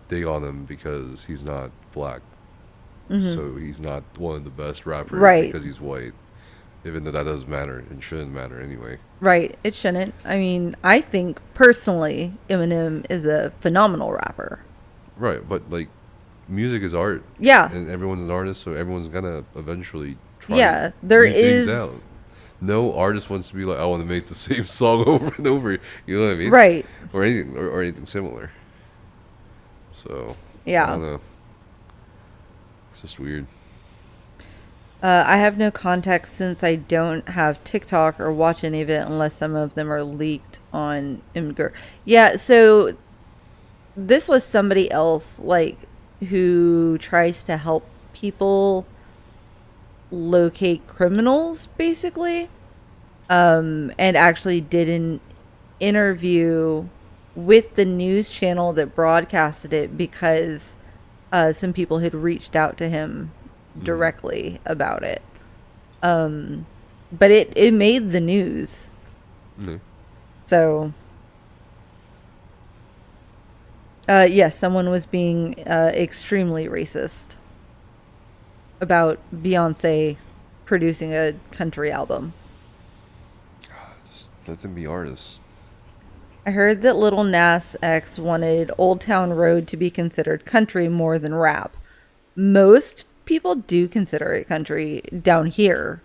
dig on him because he's not black. So he's not one of the best rappers because he's white. Even though that doesn't matter and shouldn't matter anyway. Right, it shouldn't. I mean, I think, personally, Eminem is a phenomenal rapper. Right, but, like, music is art. Yeah. And everyone's an artist, so everyone's gonna eventually try there new things out. no artist wants to be like, I want to make the same song over and over. You know what I mean? Right. Or anything, or anything similar. So Yeah. I don't know. It's just weird. I have no context since I don't have TikTok or watch any of it unless some of them are leaked on Imgur. Yeah, so this was somebody else, like, who tries to help people locate criminals, basically. And actually did an interview with the news channel that broadcasted it because some people had reached out to him directly about it. But it made the news. Mm-hmm. So yes, someone was being extremely racist about Beyonce producing a country album. Just let them be artists. I heard that Lil Nas X wanted Old Town Road to be considered country more than rap. Most people do consider it country down here.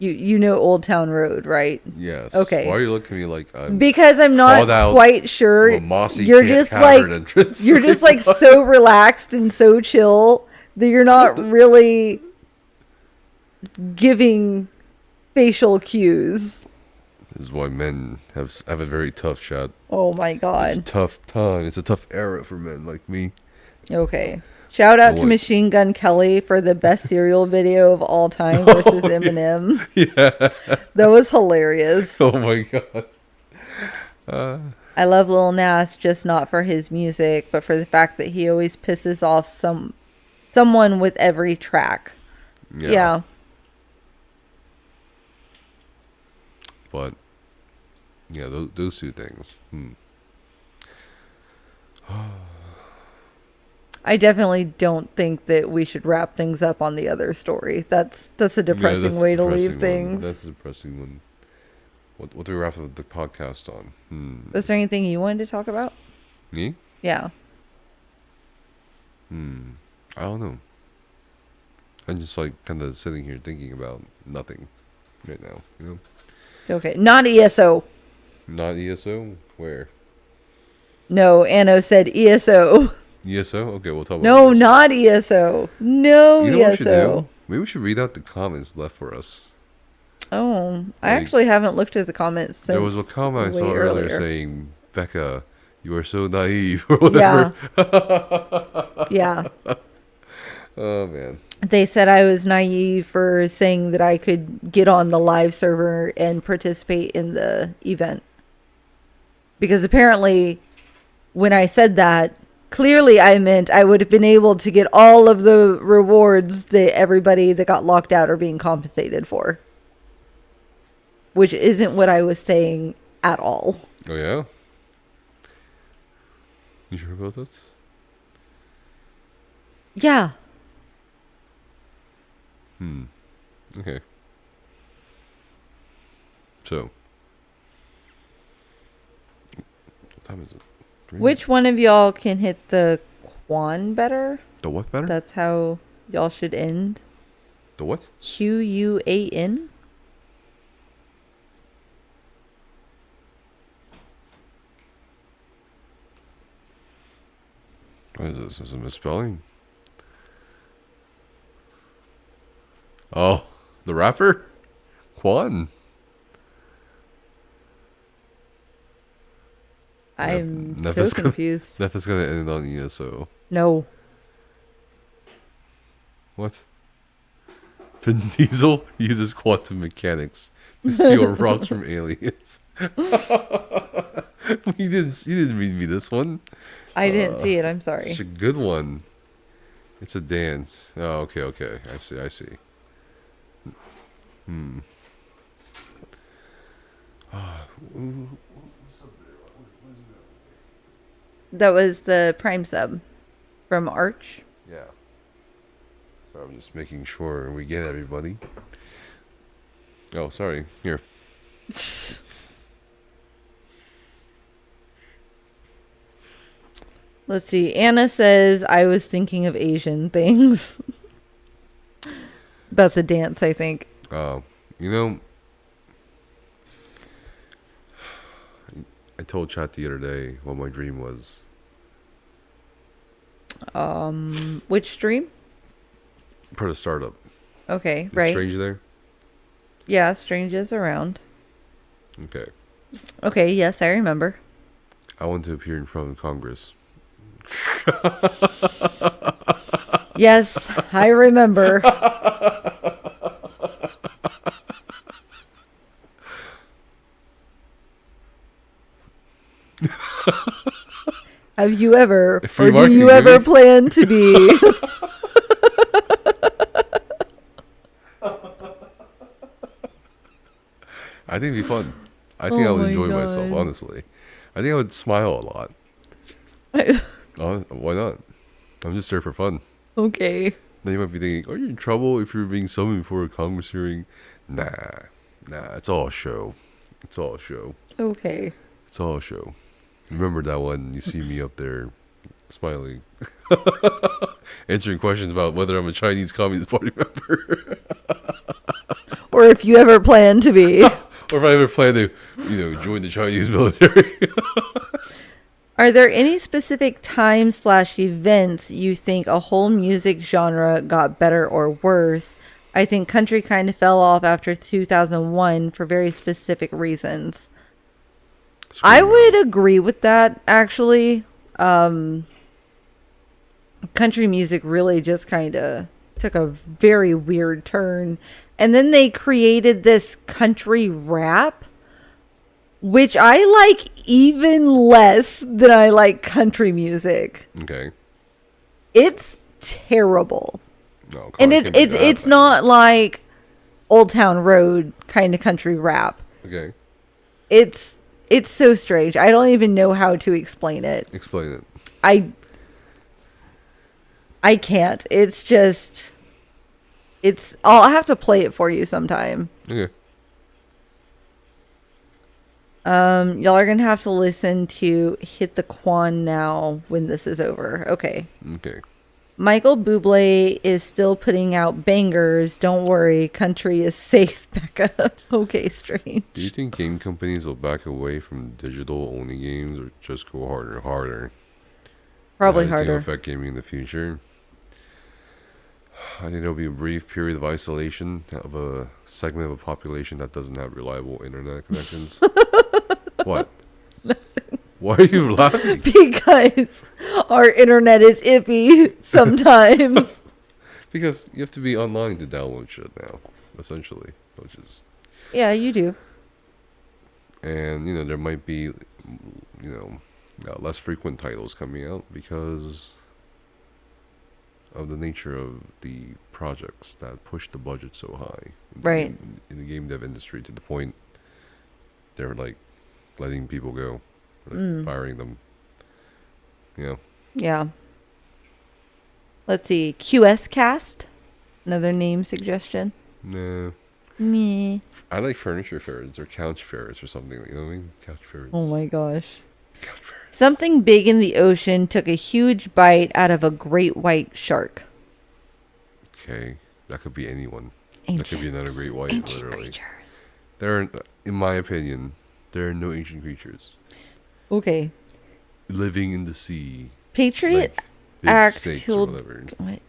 You know Old Town Road, right? Yes. Okay. Why are you looking at me like I'm Because I'm not called out quite sure. of a mossy You're just like cavern entrance? you're just like so relaxed and so chill that you're not really giving facial cues. This is why men have a very tough shot. Oh my It's a god. tough time. It's a tough era for men like me. Okay. Shout out to What? Machine Gun Kelly for the best cereal video of all time versus Eminem. Yeah. That was hilarious. Oh my god. I love Lil Nas, just not for his music, but for the fact that he always pisses off someone with every track. Yeah. But yeah, those two things. I definitely don't think that we should wrap things up on the other story. That's a depressing that's way to depressing leave one. things. That's a depressing one. What do we wrap up the podcast on? Was there anything you wanted to talk about? Me? Yeah. I don't know. I'm just like kind of sitting here thinking about nothing right now. You know. Okay. Not ESO. Not ESO? Where? No, Anno said ESO. ESO? Okay, we'll talk about No, ESO. not ESO. No, You know what we should ESO. do? Maybe we should read out the comments left for us. Oh, I Like, actually haven't looked at the comments since There was a comment I way saw earlier earlier. saying, Becca, you are so naive, or whatever. Yeah. Oh, man. They said I was naive for saying that I could get on the live server and participate in the event. Because apparently, when I said that, clearly I meant I would have been able to get all of the rewards that everybody that got locked out are being compensated for. Which isn't what I was saying at all. Oh, yeah? You sure about this? Yeah. Okay. So. What time is it? 3? Which one of y'all can hit the Quan better? The what better? That's how y'all should end. The what? QUAN? What is this? Is it a misspelling? Oh, the rapper? Quan. I'm Nef so is gonna- confused. Nef is gonna end on ESO. No. What? Vin Diesel uses quantum mechanics to steal rocks from aliens. you didn't read me this one. I didn't see it. I'm sorry. It's a good one. It's a dance. Oh, okay. I see. That was the Prime sub from Arch. Yeah. So I'm just making sure we get everybody. Oh, sorry. Here. Let's see. Anna says I was thinking of Asian things. about the dance, I think. You know, I told chat the other day what my dream was. Which stream? For the startup. Okay, Is right. Strange there? Yeah, Strange is around. Okay. Okay, yes, I remember. I want to appear in front of Congress. Yes, I remember. Have you ever, Free or do marketing, you ever baby. plan to be? I think it'd be fun. I think I Oh would my enjoy myself, God. honestly. I think I would smile a lot. Why not? I'm just there for fun. Okay. Then you might be thinking, are you in trouble if you're being summoned for a Congress hearing? Nah, it's all a show. It's all a show. Okay. It's all a show. Remember that one, you see me up there smiling, answering questions about whether I'm a Chinese Communist Party member. Or if you ever plan to be. Or if I ever plan to, join the Chinese military. Are there any specific times/events you think a whole music genre got better or worse? I think country kind of fell off after 2001 for very specific reasons. I would agree with that, actually. Country music really just kind of took a very weird turn. And then they created this country rap, which I like even less than I like country music. Okay. It's terrible. No, And can't be that it's bad. not like Old Town Road kind of country rap. Okay. It's so strange. I don't even know how to explain it. Explain it. I can't. It's just I'll have to play it for you sometime. Okay. Y'all are gonna have to listen to Hit the Quan Now when this is over. Okay. Okay. Michael Bublé is still putting out bangers. Don't worry, country is safe, Becca. Okay, Strange. Do you think game companies will back away from digital-only games or just go harder and harder? Probably How do you think harder. it'll affect gaming in the future? I think there'll be a brief period of isolation of a segment of a population that doesn't have reliable internet connections. What? Why are you laughing? Because our internet is iffy sometimes. Because you have to be online to download shit now, essentially. Which is, Yeah, you do. and there might be, less frequent titles coming out because of the nature of the projects that push the budget so high. Right. In the game dev industry, to the point they're like letting people go, like firing them. Yeah. Let's see. QS Cast. Another name suggestion. Nah. Meh. I like furniture ferrets or couch ferrets or something. You know what I mean? Couch ferrets. Oh my gosh. Couch ferrets. Something big in the ocean took a huge bite out of a great white shark. Okay, that could be anyone. Ancient, that could be another great white, ancient literally. creatures. There are, in my opinion, there are no ancient creatures Okay. living in the sea. Patriot like big Act snakes or killed. whatever. What?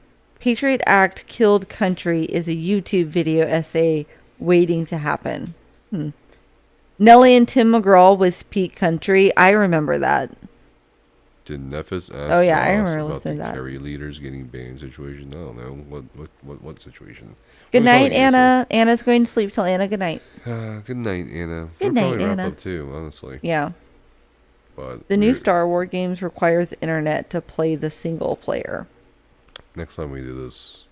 Patriot Act Killed Country is a YouTube video essay waiting to happen. Nelly and Tim McGraw was Peak Country. I remember that. Did Nephis ask Oh, yeah, I Ross remember about listening the to that. carry leaders getting banned situation? I don't know. What situation? Good What night, are you gonna Anna. Anna's going to sleep till Anna. Good night. say? Good night, Anna. Good We'll night, probably wrap Anna. up too, honestly. Yeah. But The new Star Wars games requires internet to play the single player. next time we do this,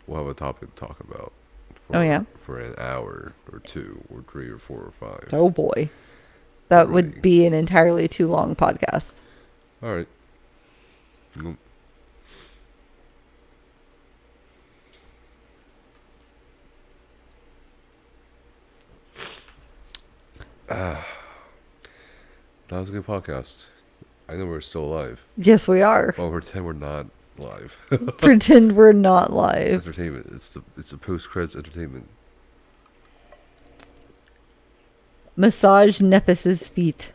we'll have a topic to talk about. Oh, yeah? For an hour or 2 or 3 or 4 or 5. Oh boy. That Really? would be an entirely too long podcast. All right. Nope. That was a good podcast. I know we're still alive. Yes, we are. Well, we're 10, we're not. live. Pretend we're not It's live. entertainment. It's the post-credits entertainment. Massage Nephus's feet.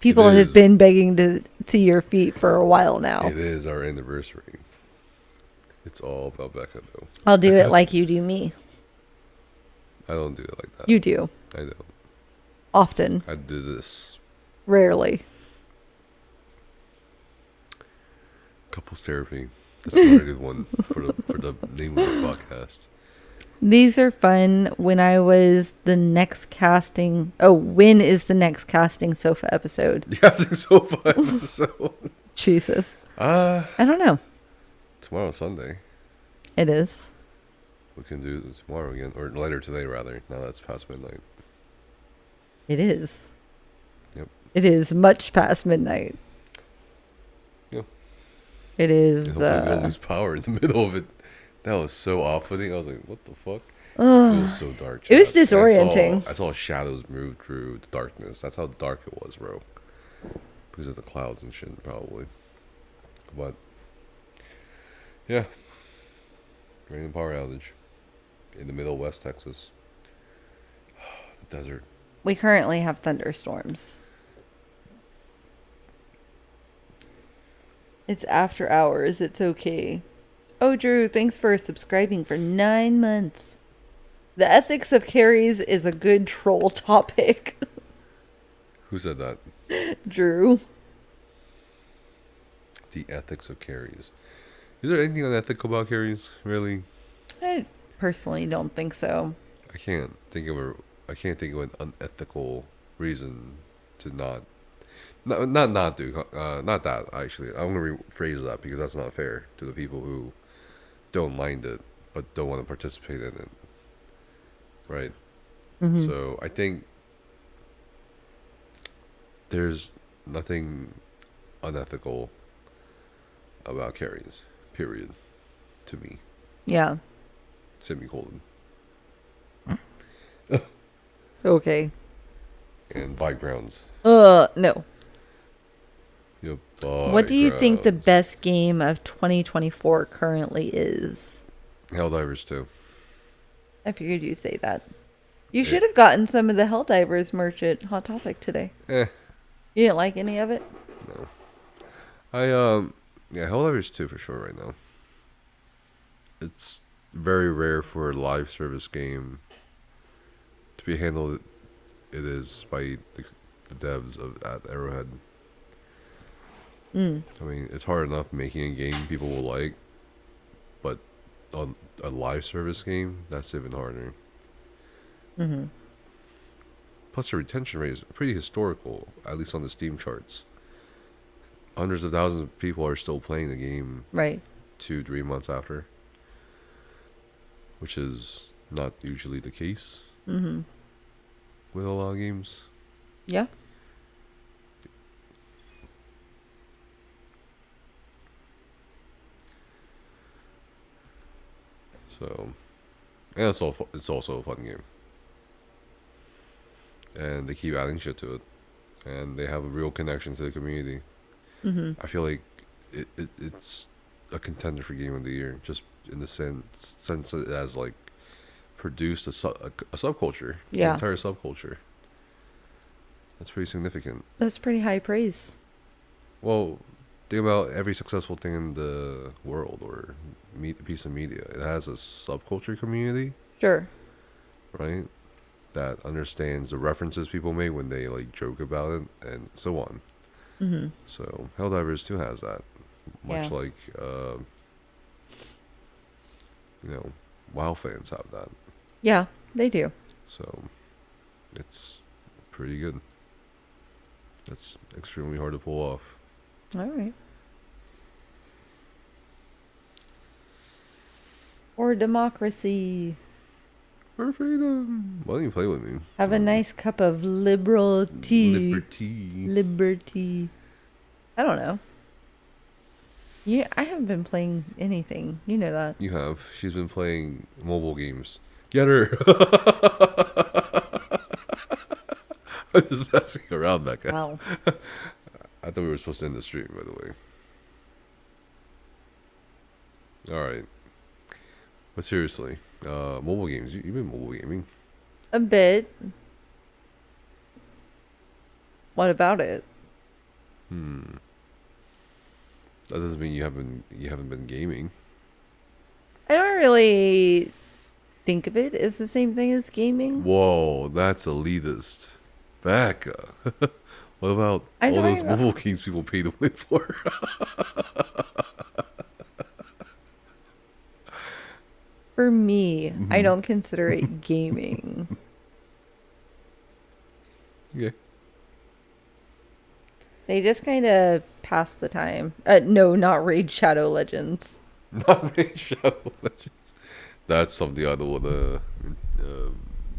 People have is. been begging to see your feet for a while now. It is our anniversary. It's all about Becca, though. I'll do it like you do me. I don't do it like that. You do. I don't. Often. I do this. Rarely. Couples therapy. That's a very good one for the name of the podcast. These are fun. When is the next casting sofa episode? Yeah, it's so fun. So Jesus. I don't know. tomorrow Sunday. It is. We can do it tomorrow again, or later today rather. Now that's past midnight. It is. Yep. It is much past midnight. Yep. And It is. hopefully we don't lose power in the middle of it. That was so off-putting. I was like, what the fuck? It was so dark. It was chat. disorienting. I saw shadows move through the darkness. That's how dark it was, bro. Because of the clouds and shit, probably. But, yeah. Random power outage. In the middle of West Texas. The desert. We currently have thunderstorms. It's after hours. It's okay. Oh, Drew, thanks for subscribing for 9 months. The ethics of carries is a good troll topic. Who said that? Drew. The ethics of carries. Is there anything unethical about carries? Really? I personally don't think so. I can't think of an unethical reason to not do. Not that, actually. I'm going to rephrase that because that's not fair to the people who don't mind it but don't want to participate in it. Right? Mm-hmm. So I think there's nothing unethical about carries, period, to me. Yeah. Semicolon. Okay. And bike grounds. No. Yep, What do you think the best game of 2024 currently is? Helldivers 2. I figured you'd say that. You should have gotten some of the Helldivers merch at Hot Topic today. You didn't like any of it? No. Yeah, Helldivers 2 for sure right now. It's very rare for a live service game to be handled. It is by the devs at Arrowhead. I mean, it's hard enough making a game people will like, but on a live service game, that's even harder. Mm-hmm. Plus, the retention rate is pretty historical, at least on the Steam charts. Hundreds of thousands of people are still playing the game Right. 2-3 months after, which is not usually the case Mm-hmm. with a lot of games. Yeah. So, and it's also a fun game. And they keep adding shit to it. And they have a real connection to the community. Mm-hmm. I feel like it's a contender for Game of the Year, just in the sense that it has like produced a subculture, Yeah. an entire subculture. That's pretty significant. That's pretty high praise. Well, think about every successful thing in the world or piece of media. It has a subculture community, Sure. right? That understands the references people make when they like joke about it and so on. Mm-hmm. So Helldivers 2 has that, much Yeah. like WoW fans have that. Yeah, they do. So it's pretty good. It's extremely hard to pull off. All right. Or democracy. For freedom. Why don't you play with me? Have a nice cup of liberal tea. Liberty. Liberty. I don't know. Yeah, I haven't been playing anything. You know that. You have. She's been playing mobile games. Get her. I'm just messing around, Becca. Wow. I thought we were supposed to end the stream, by the way. Alright. But seriously, mobile games. You've been mobile gaming. A bit. What about it? That doesn't mean you haven't been gaming. I don't really think of it as the same thing as gaming. Whoa, that's elitist. Becca. What about all those mobile games people pay to win for? For me, I don't consider it gaming. Okay. They just kind of pass the time. No, not Raid Shadow Legends. Not Raid Shadow Legends. That's something I don't want to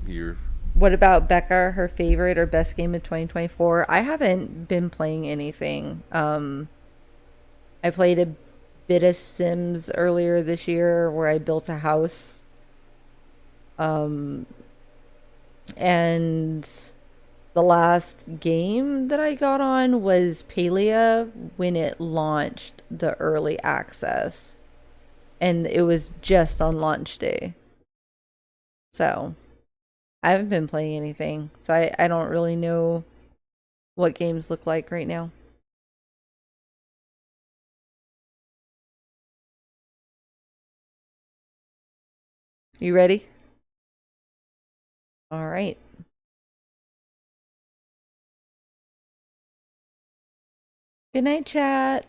hear. What about Becca, her favorite or best game of 2024? I haven't been playing anything. I played a bit of Sims earlier this year where I built a house. And the last game that I got on was Palia when it launched the early access. And it was just on launch day. So I haven't been playing anything. So I don't really know what games look like right now. You ready? All right. Good night, chat.